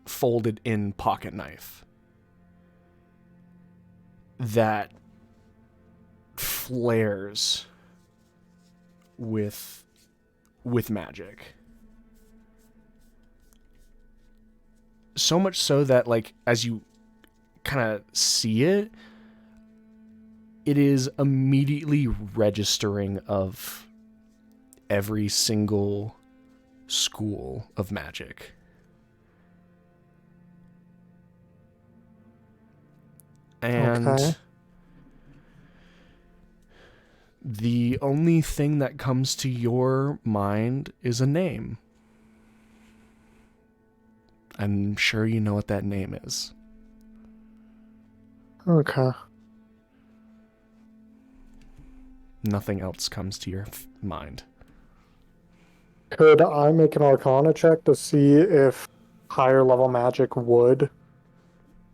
folded in pocket knife that flares with magic. So much so that, like, as you kind of see it, it is immediately registering of every single school of magic. And Okay. the only thing that comes to your mind is a name. I'm sure you know what that name is. Okay. Nothing else comes to your mind. Could I make an Arcana check to see if higher level magic would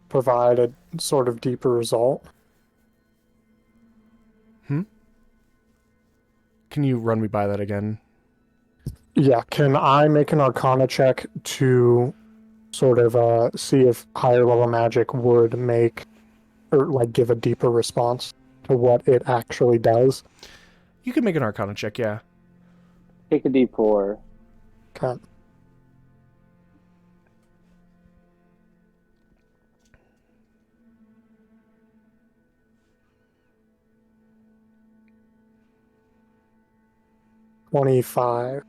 provide a sort of deeper result? Can you run me by that again? Yeah, can I make an Arcana check to sort of see if higher level magic would make or like give a deeper response to what it actually does? You can make an Arcana check, yeah. Take a D4. Okay. $25.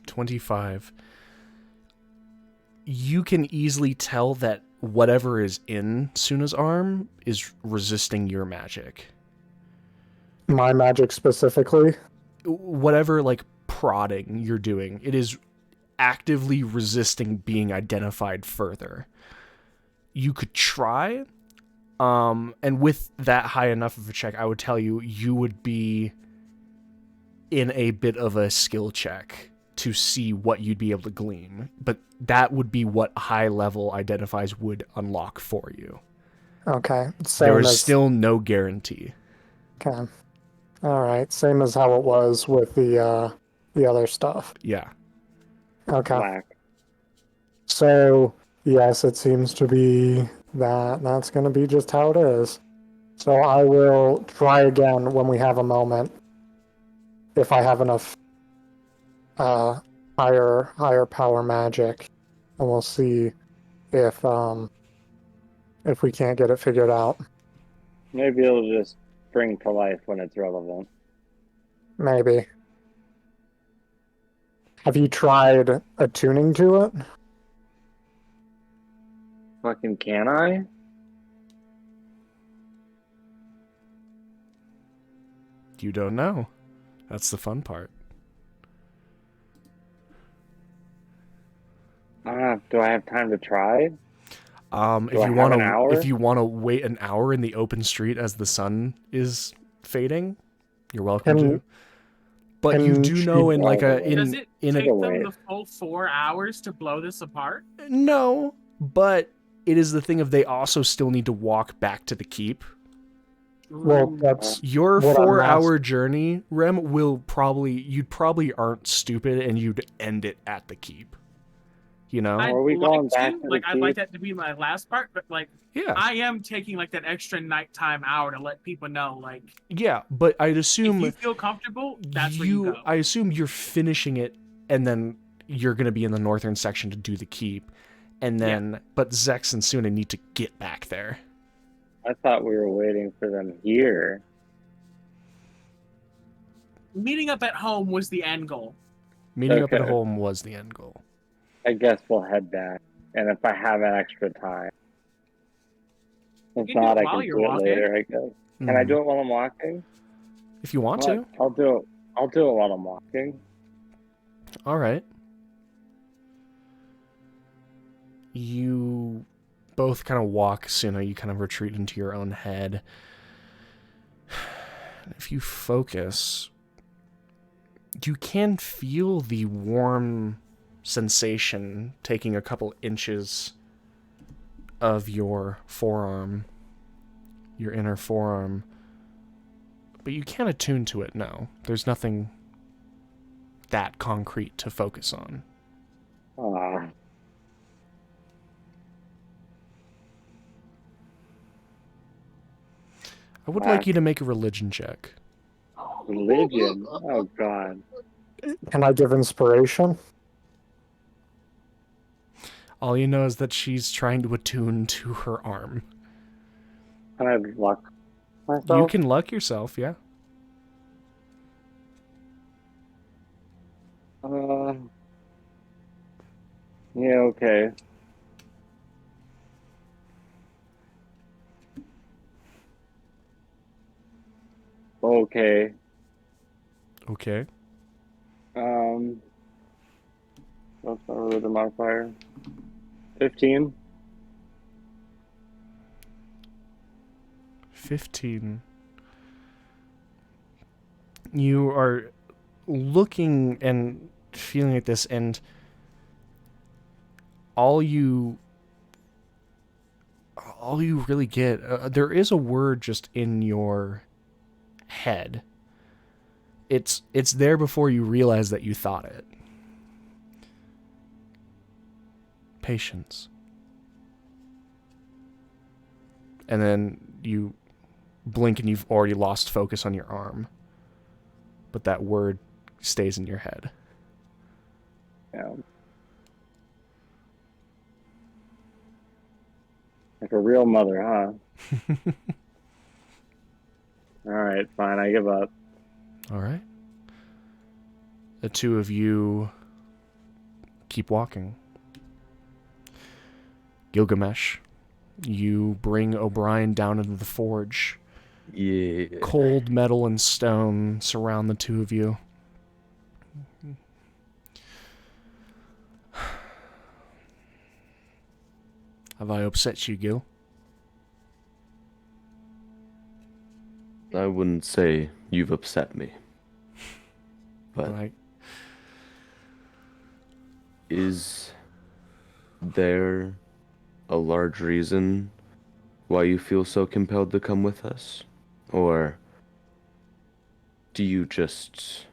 25. You can easily tell that whatever is in Suna's arm is resisting your magic. My magic specifically? Whatever, like, prodding you're doing, it is actively resisting being identified further. You could try, and with that high enough of a check, I would tell you, you would be in a bit of a skill check to see what you'd be able to glean. But that would be what high level identifies would unlock for you. Okay. There is still no guarantee. Okay. All right. Same as how it was with the other stuff. Yeah. Okay. Black. So yes, it seems to be that's going to be just how it is. So I will try again when we have a moment. If I have enough higher power magic, and we'll see if we can't get it figured out. Maybe it'll just spring to life when it's relevant. Maybe. Have you tried attuning to it? Fucking can I? You don't know. That's the fun part. Do I have time to try? If Do I have an hour? if you want to wait an hour in the open street as the sun is fading, you're welcome to. But you do know in like a Does it in take a them the full 4 hours to blow this apart? no, but it is the thing of they also still need to walk back to the keep. Well, that's Your what I'm 4-hour journey, Rem, you'd probably aren't stupid and you'd end it at the keep. You know? Are we going back to the I'd like keep? that to be my last part, but like, Yeah. I am taking like that extra nighttime hour to let people know, like, Yeah, but I'd assume if you feel comfortable, that's where you go. I assume you're finishing it and then you're going to be in the northern section to do the keep. And then, but Zex and Suna need to get back there. I thought we were waiting for them here. Meeting up at home was the end goal. Meeting up at Okay. home was the end goal. I guess we'll head back. And if I have an extra time. If You can do not, it I while can you're do it walking. later, I guess. Can I do it while I'm walking? If you want What? to. I'll do it while I'm walking. All right. You both kind of walk, Suna. You kind of retreat into your own head. If you focus, you can feel the warm sensation taking a couple inches of your forearm, your inner forearm. But you can't attune to it, no. There's nothing that concrete to focus on. Ah. I would like you to make a religion check. Religion? Oh, God. Can I give inspiration? All you know is that she's trying to attune to her arm. Can I luck myself? You can luck yourself, yeah. Yeah, okay. Okay. Okay. What's my religion modifier? 15. 15. You are looking and feeling at this, and all you really get, there is a word just in your head. It's there before you realize that you thought it. Patience. And then you blink and you've already lost focus on your arm. But that word stays in your head. Yeah. Like a real mother, huh? Alright, fine, I give up. All right. The two of you keep walking. Gilgamesh, you bring O'Brien down into the forge. Yeah. Cold metal and stone surround the two of you. Have I upset you, Gil? I wouldn't say you've upset me. But Right. is there a large reason why you feel so compelled to come with us? Or do you just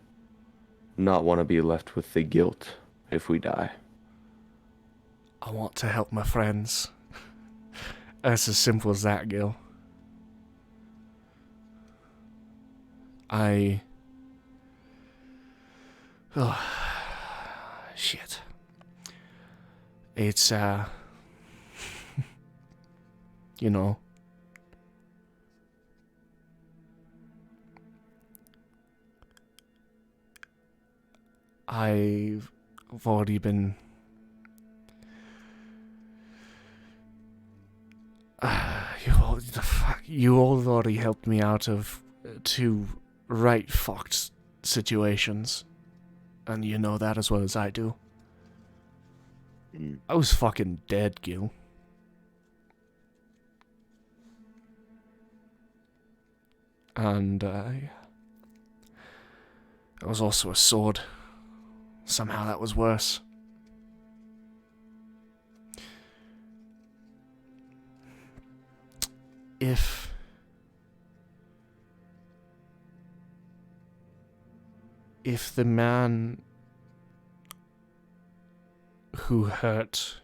not want to be left with the guilt if we die? I want to help my friends. That's as simple as that, Gil. Oh, shit. It's, you know. I've already been... you all already helped me out of two right fucked situations. And you know that as well as I do. I was fucking dead, Gil. And I was also a sword. Somehow that was worse. If if the man who hurt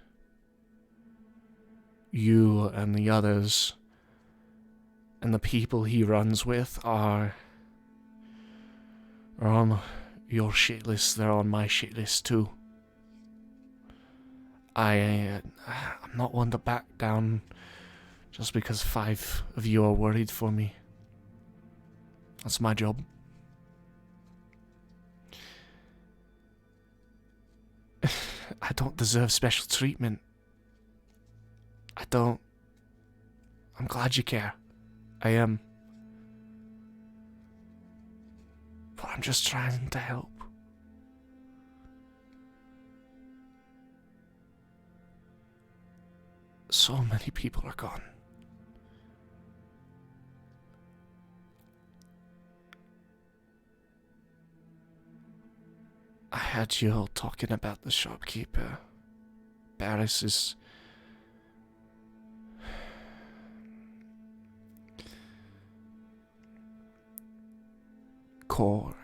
you and the others and the people he runs with are on your shit list, they're on my shit list too. I'm not one to back down just because 5 of you are worried for me. That's my job. I don't deserve special treatment. I don't. I'm glad you care. I am. But I'm just trying to help. So many people are gone. I heard you all talking about the shopkeeper. Barris is... core.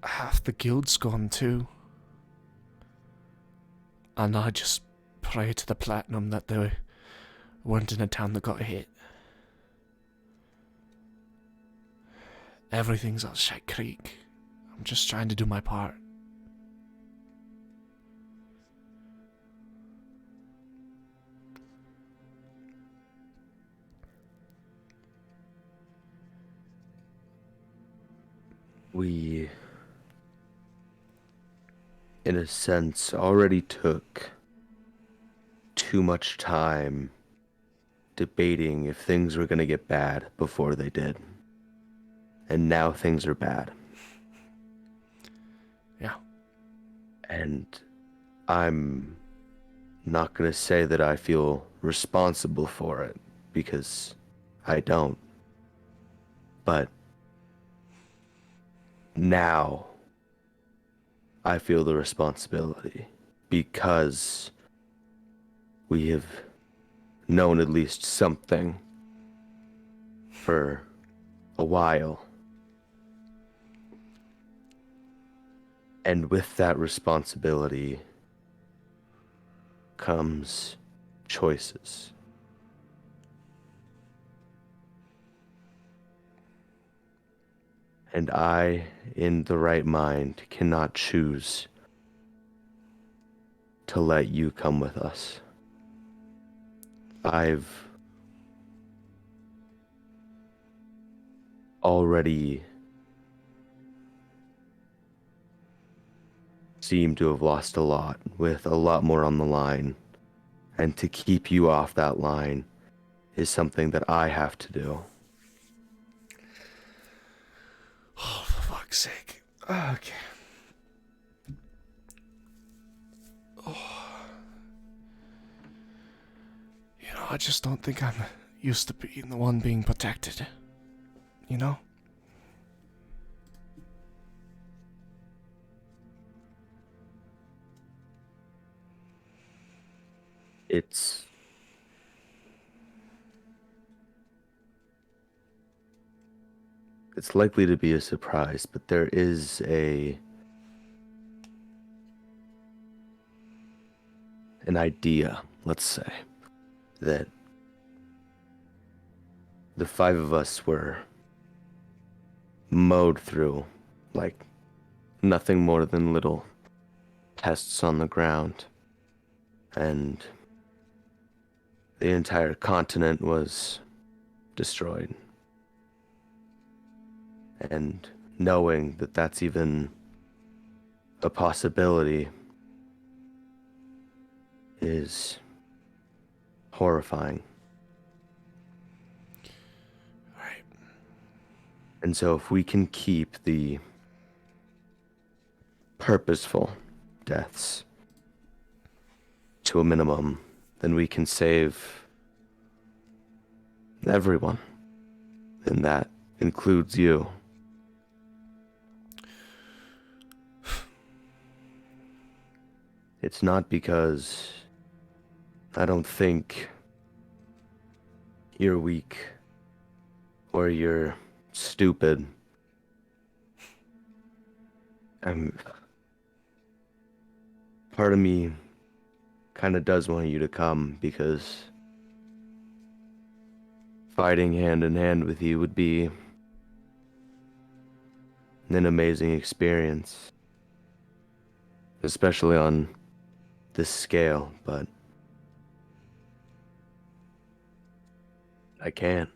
Half the guild's gone too. And I just pray to the platinum that they weren't in a town that got hit. Everything's at Shite Creek. I'm just trying to do my part. We, in a sense, already took too much time debating if things were going to get bad before they did. And now things are bad. Yeah. And I'm not going to say that I feel responsible for it, because I don't. But now I feel the responsibility, because we have known at least something for a while. And with that responsibility comes choices. And I, in the right mind, cannot choose to let you come with us. I've already seem to have lost a lot, with a lot more on the line. And to keep you off that line is something that I have to do. Oh, for fuck's sake. Okay. Oh. You know, I just don't think I'm used to being the one being protected. You know? It's likely to be a surprise, but there is an idea, let's say, that the 5 of us were mowed through like nothing more than little pests on the ground, and the entire continent was destroyed. And knowing that that's even a possibility is horrifying. Right. And so if we can keep the purposeful deaths to a minimum, then we can save everyone. And that includes you. It's not because I don't think you're weak or you're stupid. Part of me kind of does want you to come because fighting hand in hand with you would be an amazing experience, especially on this scale, but I can't.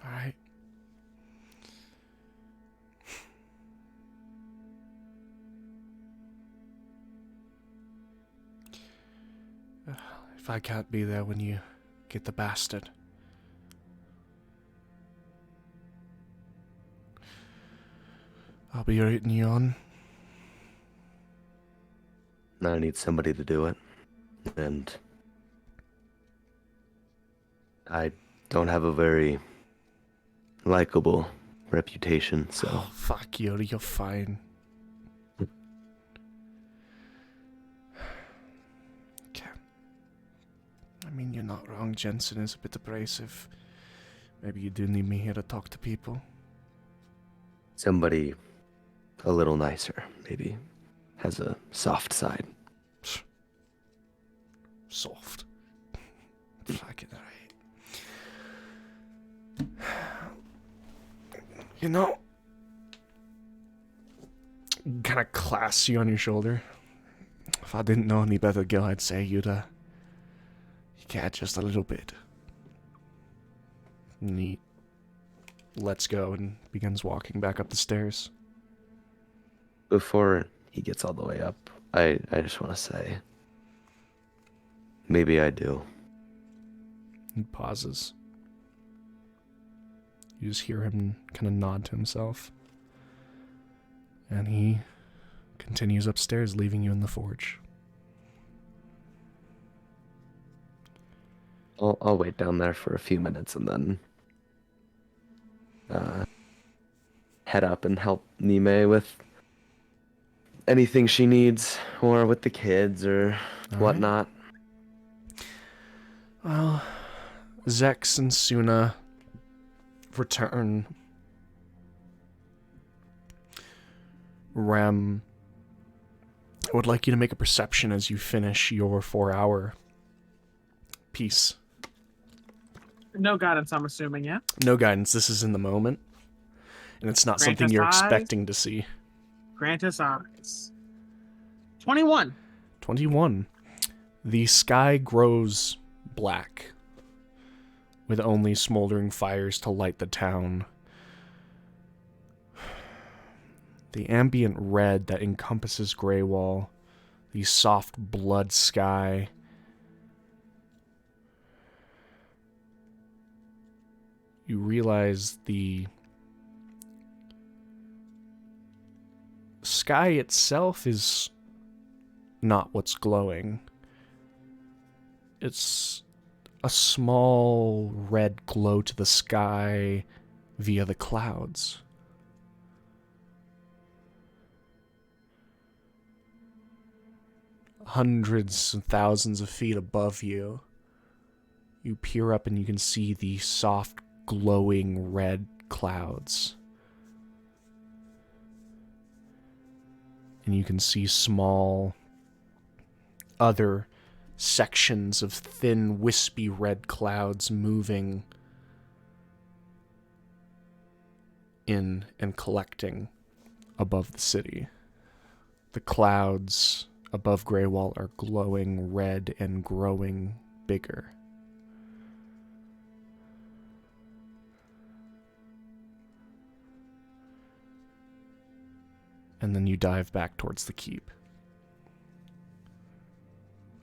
All right. If I can't be there when you get the bastard, I'll be rooting you on. I need somebody to do it, and I don't have a very likable reputation, so... Oh, fuck you, you're fine. Okay. I mean, you're not wrong. Jensen is a bit abrasive. Maybe you do need me here to talk to people. Somebody a little nicer, maybe. Has a soft side. Soft. Fucking right. You know, kind of clasps you on your shoulder. If I didn't know any better, Gil, I'd say you'd care just a little bit. And he lets go and begins walking back up the stairs. Before he gets all the way up, I just want to say, maybe I do. He pauses. You just hear him kind of nod to himself. And he continues upstairs, leaving you in the forge. I'll wait down there for a few minutes and then head up and help Nime with anything she needs, or with the kids, or whatnot. Well, Zex and Suna return. Rem, I would like you to make a perception as you finish your 4-hour piece. No guidance, I'm assuming, yeah? No guidance, this is in the moment. And it's not Grant something us you're eyes. expecting to see. Grant us eyes. 21. 21. The sky grows black, with only smoldering fires to light the town. The ambient red that encompasses Greywall, the soft blood sky, you realize the sky itself is not what's glowing. It's a small red glow to the sky via the clouds. Hundreds and thousands of feet above you, you peer up and you can see the soft, glowing red clouds. And you can see small other sections of thin, wispy red clouds moving in and collecting above the city. The clouds above Greywall are glowing red and growing bigger. And then you dive back towards the keep.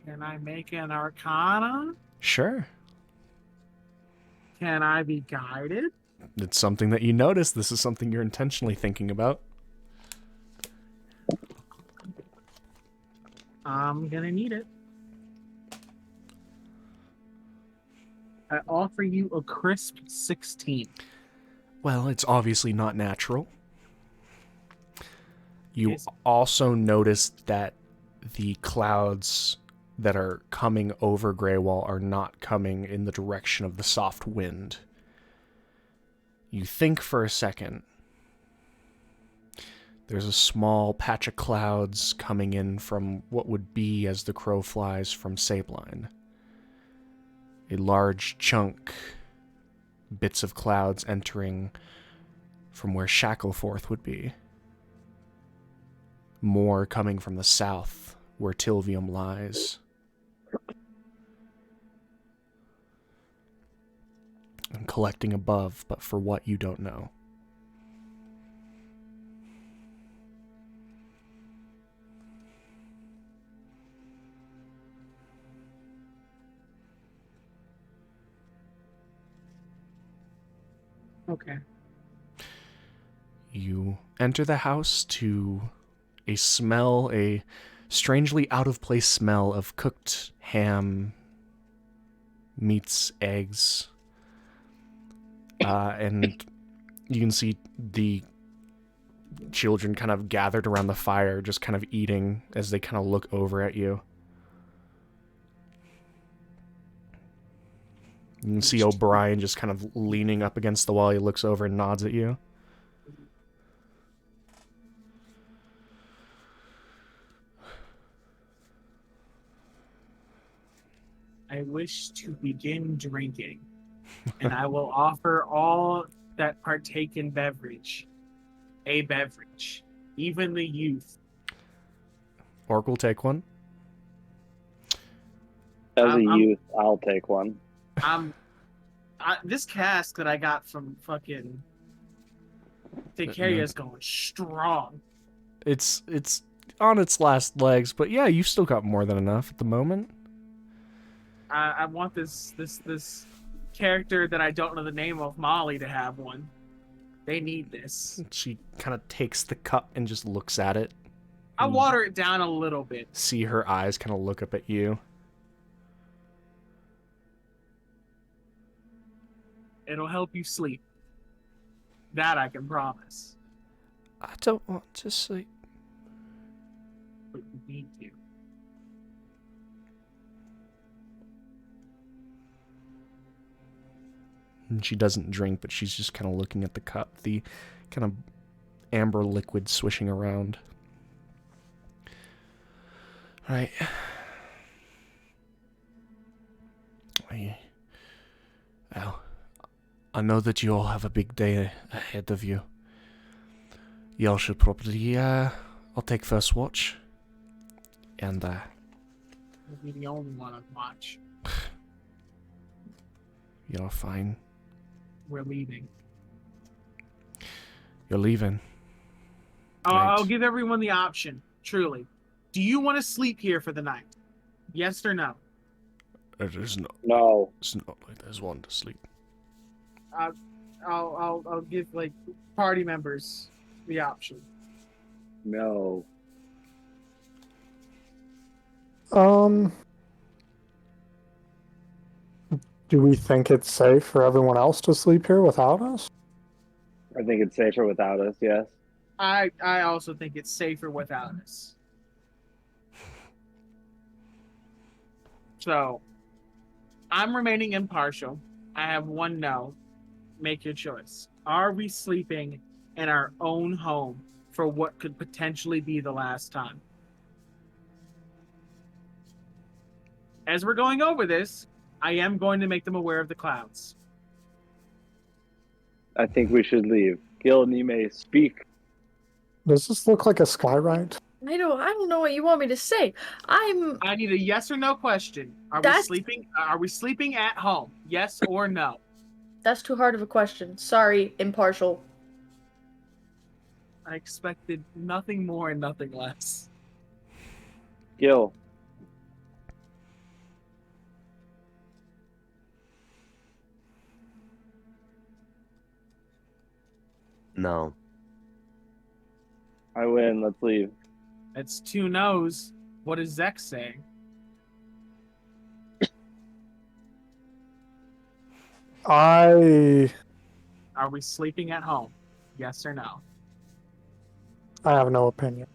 Can I make an arcana? Sure. Can I be guided? It's something that you notice. This is something you're intentionally thinking about. I'm gonna need it. I offer you a crisp 16. Well, it's obviously not natural. You Yes. also noticed that the clouds that are coming over Greywall are not coming in the direction of the soft wind. You think for a second. There's a small patch of clouds coming in from what would be, as the crow flies, from Sabeline. A large chunk, bits of clouds entering from where Shackleforth would be. More coming from the south, where Tilvium lies. And collecting above, but for what you don't know. Okay. You enter the house to a smell, a strangely out-of-place smell of cooked ham, meats, eggs, and you can see the children kind of gathered around the fire, just kind of eating as they kind of look over at you. You can see O'Brien just kind of leaning up against the wall. He looks over and nods at you. I wish to begin drinking, and I will offer all that partake in beverage a beverage, even the youth. Orc will take one. As a youth, I'll take one. This cask that I got from fucking Daykaria is going strong. It's on its last legs, but yeah, you've still got more than enough at the moment. I want this character that I don't know the name of, Molly, to have one. They need this. She kind of takes the cup and just looks at it. I water it down a little bit. See her eyes kind of look up at you. It'll help you sleep. That I can promise. I don't want to sleep. But you need to. And she doesn't drink, but she's just kind of looking at the cup, the kind of amber liquid swishing around. Right. Well, I know that you all have a big day ahead of you. Y'all should probably, I'll take first watch. And, You'll be the only one on watch. you're fine. We're leaving. You're leaving. I'll give everyone the option, truly. Do you want to sleep here for the night? Yes or no? It is not. No. It's not like there's one to sleep. I'll give like party members the option. No. Do we think it's safe for everyone else to sleep here without us? I think it's safer without us, yes. I also think it's safer without us. So, I'm remaining impartial. I have one no. Make your choice. Are we sleeping in our own home for what could potentially be the last time? As we're going over this, I am going to make them aware of the clouds. I think we should leave. Gil, you may speak. Does this look like a skyride? I don't know what you want me to say. I need a yes or no question. Are we sleeping at home? Yes or no? That's too hard of a question. Sorry, impartial. I expected nothing more and nothing less. Gil. No. I win. Let's leave. It's 2 no's. What is Zek saying? Are we sleeping at home? Yes or no? I have no opinion.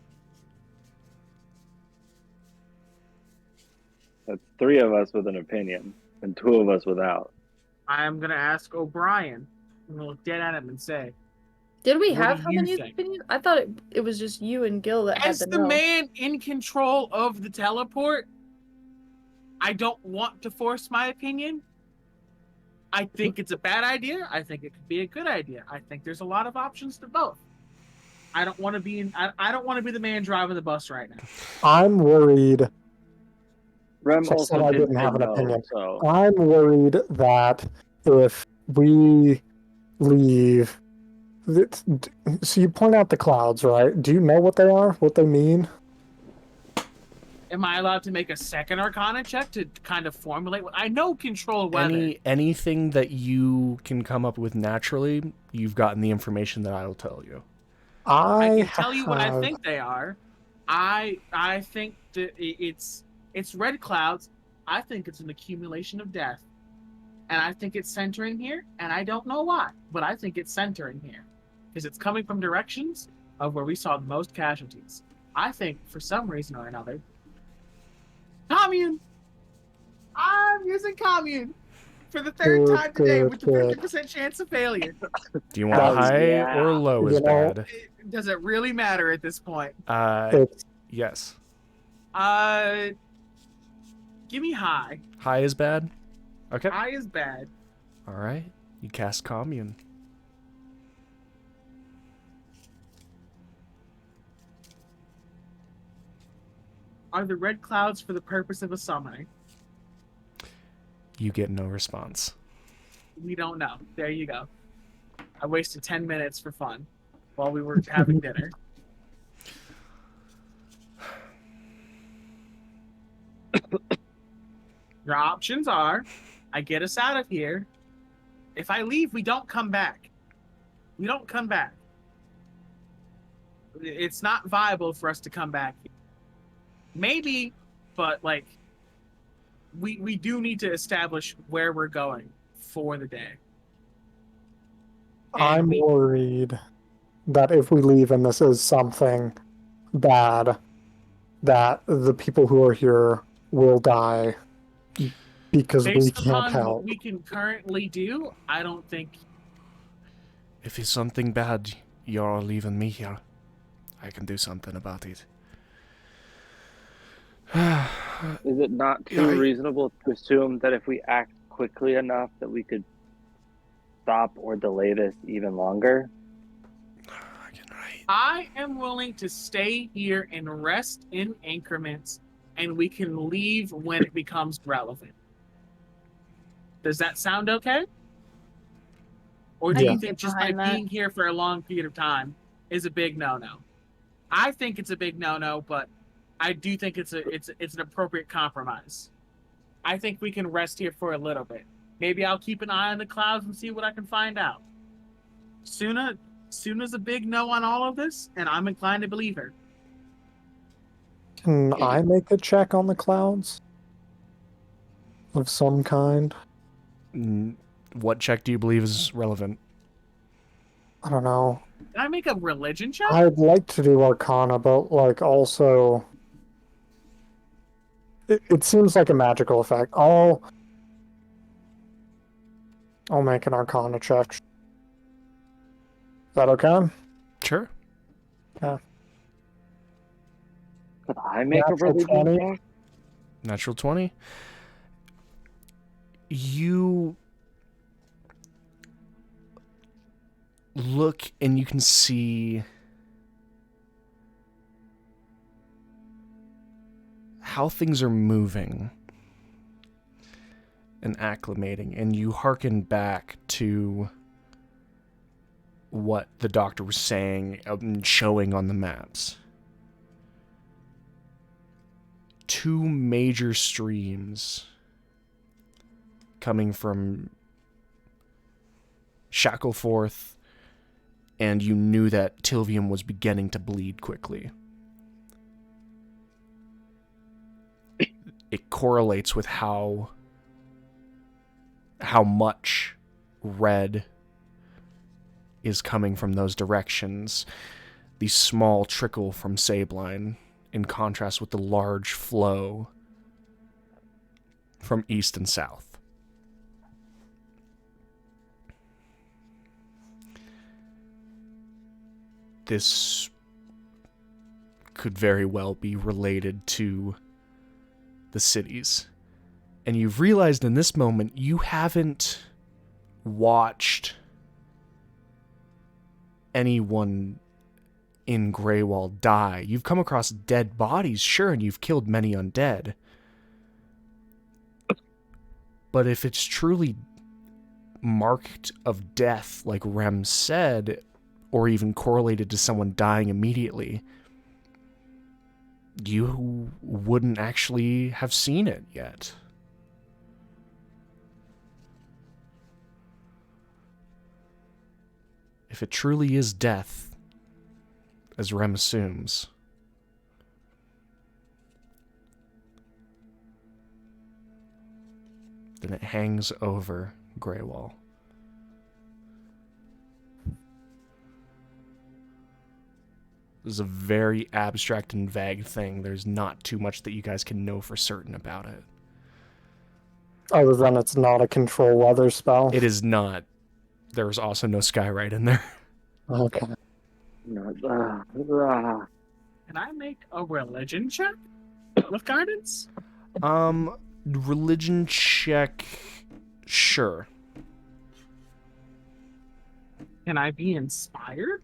That's 3 of us with an opinion and 2 of us without. I'm gonna ask O'Brien. I'm gonna look dead at him and say, Did we What have do how you many think? opinions? I thought it was just you and Gil that had as the the no. man in control of the teleport, I don't want to force my opinion. I think it's a bad idea. I think it could be a good idea. I think there's a lot of options to both. I don't want to be I don't want to be the man driving the bus right now. I'm worried. Rem So I also said I did didn't say have an no, opinion. so I'm worried that if we leave, so you point out the clouds, right? Do you know what they are? What they mean? Am I allowed to make a second Arcana check to kind of formulate what I know? Control weather. Anything that you can come up with naturally, you've gotten the information that I will tell you. I can tell you what I think they are. I think that it's red clouds. I think it's an accumulation of death. And I think it's centering here, and I don't know why, but I think it's centering here. Because it's coming from directions of where we saw the most casualties. I think, for some reason or another, commune! I'm using commune for the third time today with the 50% chance of failure. Do you want high yeah. or low is bad? Does it really matter at this point? Yes. Give me high. High is bad? Okay. High is bad. All right. You cast commune. Are the red clouds for the purpose of a summoning? You get no response. We don't know. There you go. I wasted 10 minutes for fun while we were having dinner. Your options are, I get us out of here. If I leave, we don't come back. We don't come back. It's not viable for us to come back. Maybe, but like, we do need to establish where we're going for the day. I'm worried that if we leave and this is something bad, that the people who are here will die because we Based can't upon help. what we can currently do, I don't think. If it's something bad, you're leaving me here. I can do something about it. is it not too reasonable to assume that if we act quickly enough that we could stop or delay this even longer? I am willing to stay here and rest in increments, and we can leave when it becomes relevant. Does that sound okay? Or do you think just by being here for a long period of time is a big no-no? I think it's a big no-no, but I do think it's an appropriate compromise. I think we can rest here for a little bit. Maybe I'll keep an eye on the clouds and see what I can find out. Suna's a big no on all of this, and I'm inclined to believe her. Can I make a check on the clouds? Of some kind? What check do you believe is relevant? I don't know. Can I make a religion check? I'd like to do Arcana, but like also... It seems like a magical effect. I'll make an Arcana check. Is that okay? Sure. Yeah. Could I make a Natural religion 20. check? Natural 20. You look and you can see how things are moving and acclimating, and you hearken back to what the doctor was saying and showing on the maps. 2 major streams coming from Shackleforth, and you knew that Tilvium was beginning to bleed quickly. It correlates with how much red is coming from those directions. The small trickle from Sabline, in contrast with the large flow from east and south. This could very well be related to the cities. And you've realized in this moment you haven't watched anyone in Greywall die. You've come across dead bodies, sure, and you've killed many undead. But if it's truly marked of death, like Rem said, or even correlated to someone dying immediately, you wouldn't actually have seen it yet. If it truly is death, as Rem assumes, then it hangs over Greywall. This is a very abstract and vague thing. There's not too much that you guys can know for certain about it. Other than it's not a control weather spell. It is not. There's also no skyrite in there. Okay. No, Can I make a religion check with guidance? Religion check, sure. Can I be inspired?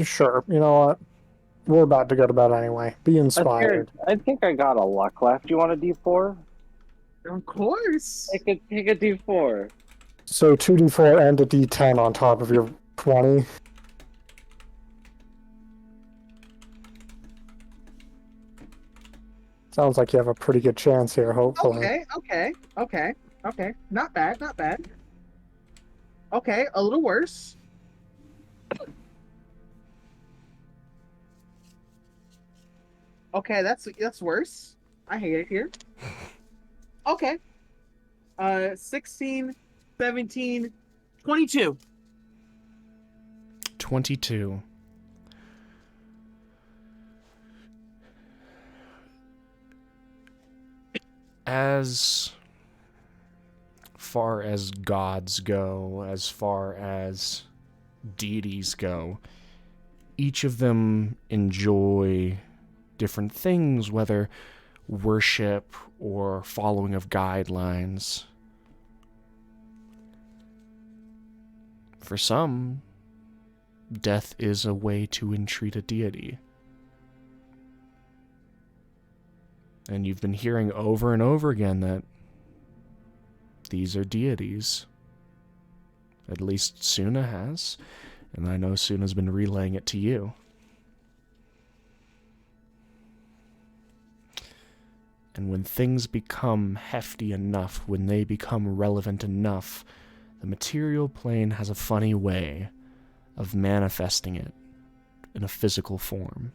Sure. You know what? We're about to go to bed anyway. Be inspired. I think I got a luck left. You want a D4? Of course. Take a D4. So 2d4 and a d10 on top of your 20. Sounds like you have a pretty good chance here, hopefully. Okay. Not bad. Okay, a little worse. Okay, that's worse. I hate it here. Okay. 16, 17, 22. 22. As far as gods go, as far as deities go, each of them enjoy different things, whether worship or following of guidelines. For some, death is a way to entreat a deity. And you've been hearing over and over again that these are deities. At least Suna has, and I know Suna's been relaying it to you. And when things become hefty enough, when they become relevant enough, the material plane has a funny way of manifesting it in a physical form.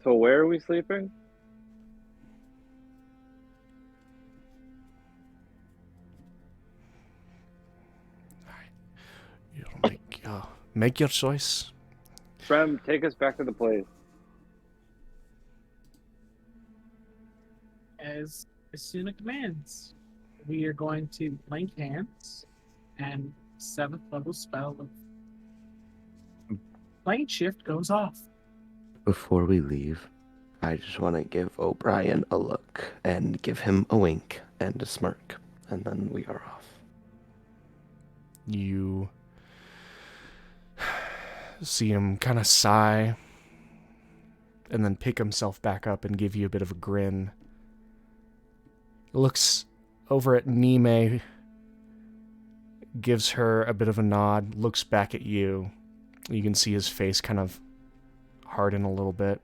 So where are we sleeping? You'll make your choice. Rem, take us back to the place. As Suna commands, we are going to link hands and 7th level spell of plane shift goes off. Before we leave, I just want to give O'Brien a look and give him a wink and a smirk, and then we are off. You see him kind of sigh and then pick himself back up and give you a bit of a grin. Looks over at Nime, gives her a bit of a nod, looks back at you. You can see his face kind of harden a little bit,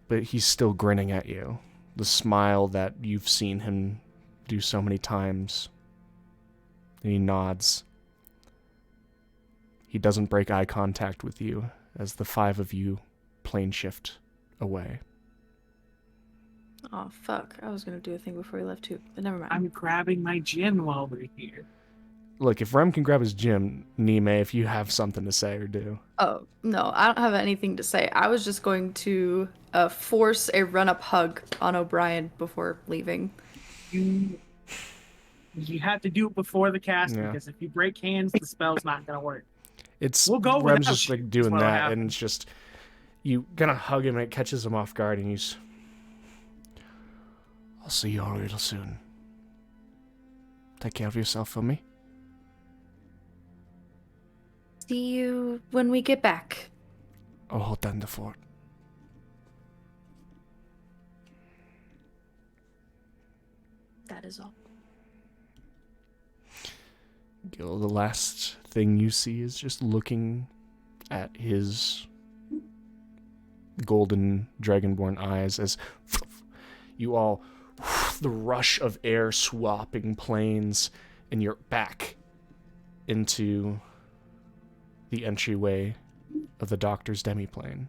but he's still grinning at you. The smile that you've seen him do so many times. And he nods. He doesn't break eye contact with you as the 5 of you plane shift away. Oh, fuck. I was gonna do a thing before we left too, but never mind. I'm grabbing my gin while we're here. Look, if Rem can grab his gym, Nime, if you have something to say or do. Oh, no, I don't have anything to say. I was just going to force a run-up hug on O'Brien before leaving. You have to do it before the cast Yeah. because if you break hands, the spell's not gonna work. We'll go Rem's without just you, like is doing what'll that, happen. and it's just you gonna hug him and it catches him off guard, and he's. I'll see you all real soon. Take care of yourself for me. See you when we get back. I'll hold down the fort. That is all. Gil, the last thing you see is just looking at his golden dragonborn eyes as you all, the rush of air swapping planes, and you're back into the entryway of the doctor's demiplane.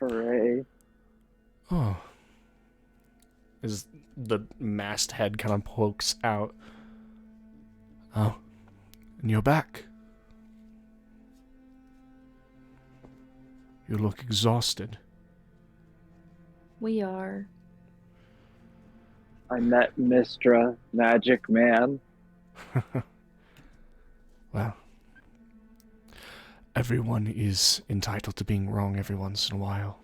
Hooray. Oh. As the masthead kind of pokes out. Oh. And you're back. You look exhausted. We are. I met Mistra, Magic Man. Well. Everyone is entitled to being wrong every once in a while.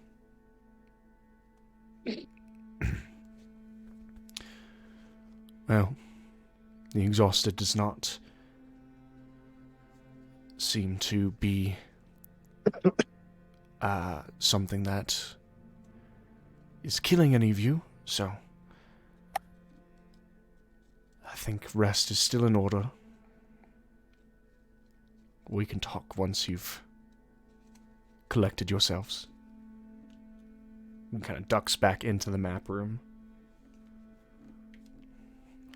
Well, the exhausted does not seem to be something that is killing any of you, so I think rest is still in order. We can talk once you've collected yourselves. He kind of ducks back into the map room.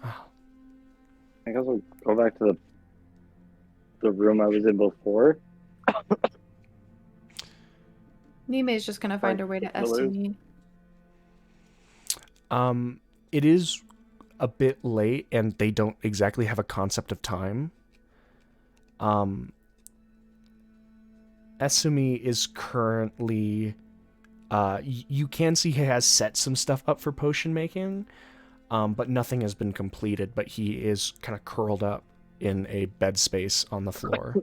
I guess we'll go back to the room I was in before. Nime's just gonna find her way to Hello? Estimine. It is a bit late, and they don't exactly have a concept of time. Esumi is currently, you can see he has set some stuff up for potion making, but nothing has been completed, but he is kind of curled up in a bed space on the floor.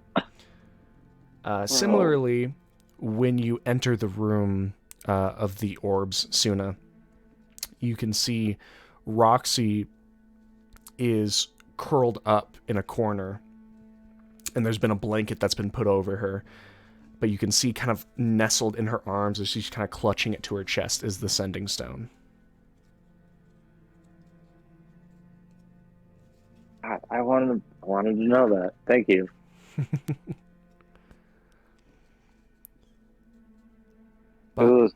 Similarly, when you enter the room of the orbs, Suna, you can see Roxy is curled up in a corner, and there's been a blanket that's been put over her, but you can see kind of nestled in her arms as she's kind of clutching it to her chest is the sending stone. I wanted to know that. Thank you. But,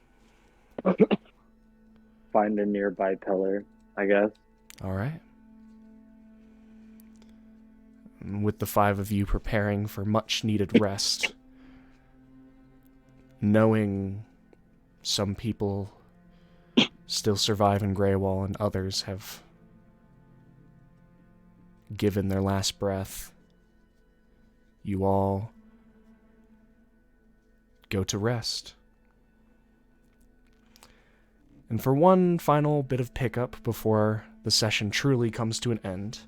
Find a nearby pillar, I guess. all right. And with the 5 of you preparing for much needed rest, knowing some people still survive in Greywall and others have given their last breath, you all go to rest. And for one final bit of pickup before the session truly comes to an end,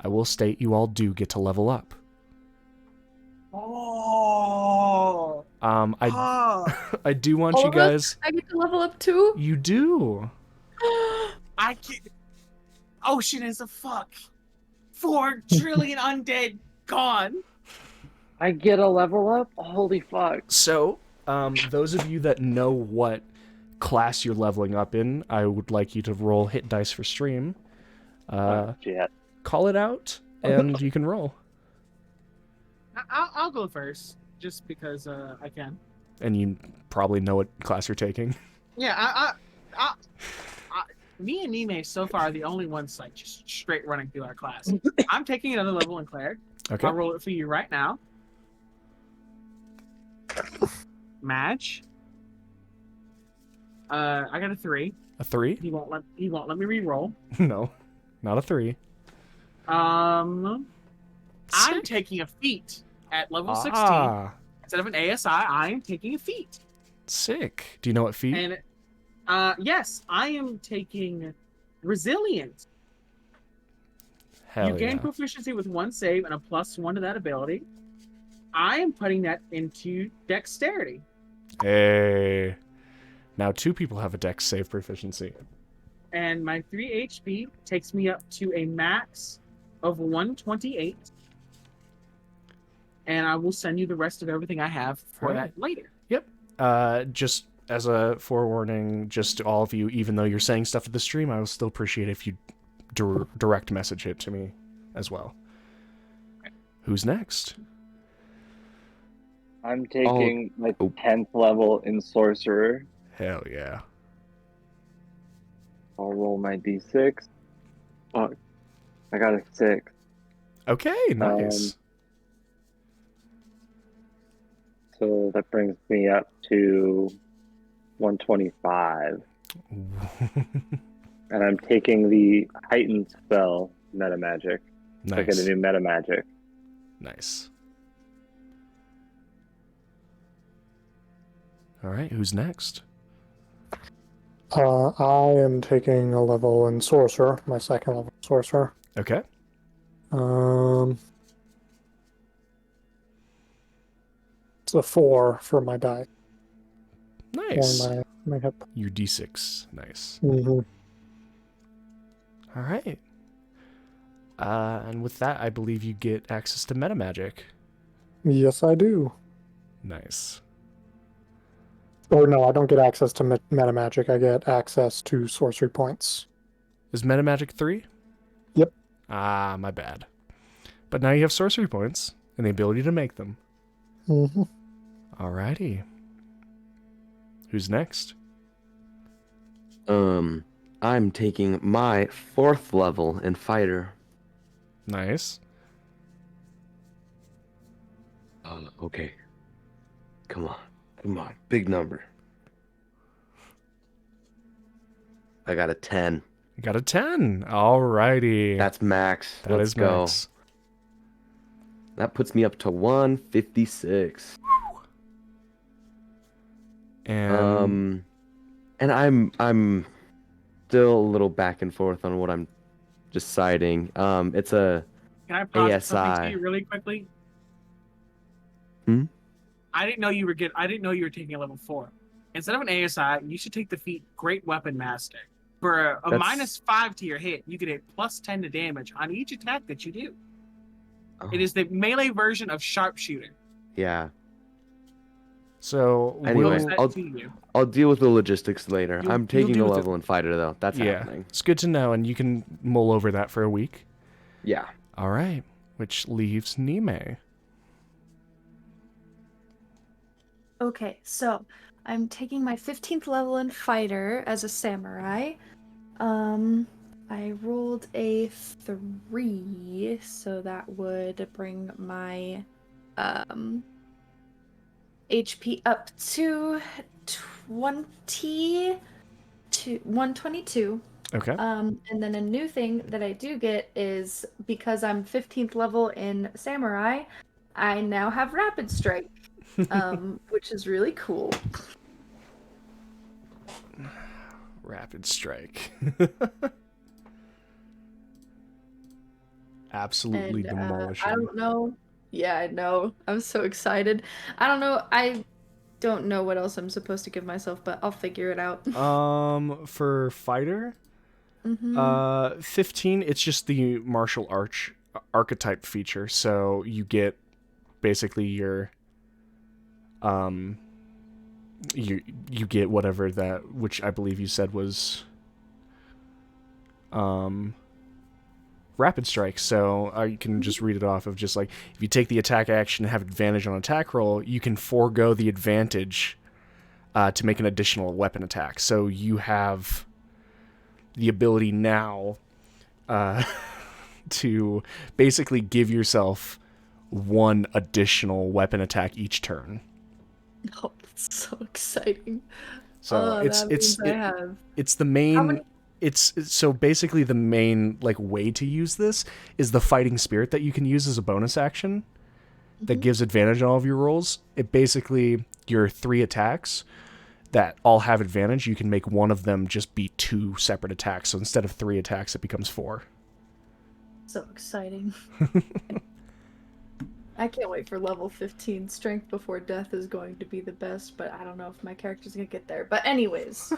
I will state you all do get to level up. Oh. I do want All you of us? guys. I get to level up too? You do. I can't. Ocean is a fuck. 4 trillion undead gone. I get a level up? Holy fuck. So, those of you that know what class you're leveling up in, I would like you to roll hit dice for stream. Shit. Call it out, and you can roll. I'll go first, just because I can. And you probably know what class you're taking. Yeah, me and Nime so far are the only ones like just straight running through our class. I'm taking another level in Cleric. Okay. I'll roll it for you right now. Match. I got a 3. A 3? He won't let me re-roll. No, not a 3. I'm Sick. taking a feat at level 16. Ah, Instead of an ASI, I am taking a feat. sick. Do you know what feat? And yes, I am taking Resilient. Hell You gain yeah. proficiency with 1 save and a +1 to that ability. I am putting that into Dexterity. Hey. Now 2 people have a dex save proficiency. And my 3 HP takes me up to a max of 128. And I will send you the rest of everything I have for Alright. that later. Just as a forewarning, just to all of you, even though you're saying stuff to the stream, I will still appreciate if you direct message it to me as well. Who's next? I'm taking my 10th level in Sorcerer. Hell yeah. I'll roll my d6. Fuck. I got a 6. Okay, nice. So that brings me up to 125. And I'm taking the heightened spell, Meta Magic. I get a Nice. new Meta Magic. Nice. All right, who's next? I am taking a level in Sorcerer, my 2nd level Sorcerer. Okay. It's a 4 for my die. Nice. Or my hit. Your d6. Nice. Mm-hmm. All right. And with that, I believe you get access to meta magic. Yes, I do. Nice. Or no, I don't get access to meta magic. I get access to sorcery points. Is meta magic 3? Yep. Ah, my bad. But now you have sorcery points and the ability to make them. Mm-hmm. Alrighty. Who's next? I'm taking my 4th level in Fighter. Nice. Okay. Come on. Big number. I got a 10. You got a 10. Alrighty. That's max. That Let's is go. max. That puts me up to 156. And And I'm still a little back and forth on what I'm deciding. It's a Can I pause something to ASI. you really quickly? Hmm? I didn't know you were taking a level 4. Instead of an ASI, you should take the feat Great Weapon Master. For a That's- -5 to your hit, you get a +10 to damage on each attack that you do. Oh, It is the melee version of Sharpshooter. yeah. so Anyway, What was that to you? I'll deal with the logistics later. You'll I'm taking deal a with it. level in Fighter though. That's yeah, happening. it's good to know, and you can mull over that for a week. Yeah. All right, which leaves Nime. Okay, so I'm taking my 15th level in Fighter as a samurai. I rolled a 3, so that would bring my HP up to 122. Okay. And then a new thing that I do get is because I'm 15th level in Samurai, I now have Rapid Strike, which is really cool. Rapid strike. Absolutely And demolishing. I don't know. Yeah, I know. I'm so excited. I don't know. I don't know what else I'm supposed to give myself, but I'll figure it out. For fighter, Mm-hmm. 15. It's just the martial archetype feature. So you get basically your you get whatever that, which I believe you said was rapid strike. So you can just read it off of just like, if you take the attack action and have advantage on attack roll, you can forego the advantage to make an additional weapon attack. So you have the ability now to basically give yourself one additional weapon attack each turn. Oh, that's so exciting. So That means I have it's the how main. many? So basically the main like way to use this is the fighting spirit that you can use as a bonus action that gives advantage on all of your rolls. It basically your 3 attacks that all have advantage, you can make one of them just be 2 separate attacks. So instead of 3 attacks, it becomes 4. So exciting. I can't wait for level 15. Strength before death is going to be the best, but I don't know if my character's gonna get there. But anyways.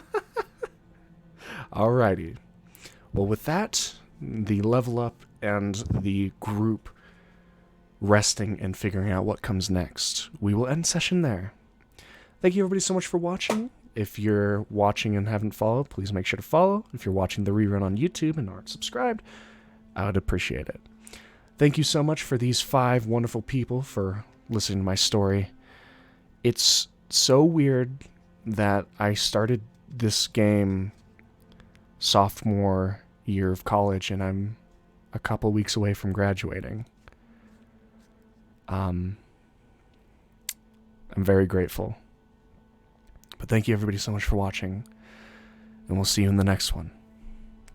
Alrighty. Well, with that, the level up and the group resting and figuring out what comes next, we will end session there. Thank you everybody so much for watching. If you're watching and haven't followed, please make sure to follow. If you're watching the rerun on YouTube and aren't subscribed, I would appreciate it. Thank you so much for these 5 wonderful people for listening to my story. It's so weird that I started this game sophomore year of college and I'm a couple weeks away from graduating. I'm very grateful. But thank you everybody so much for watching, and we'll see you in the next one.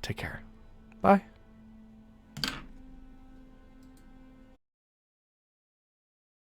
Take care. Bye.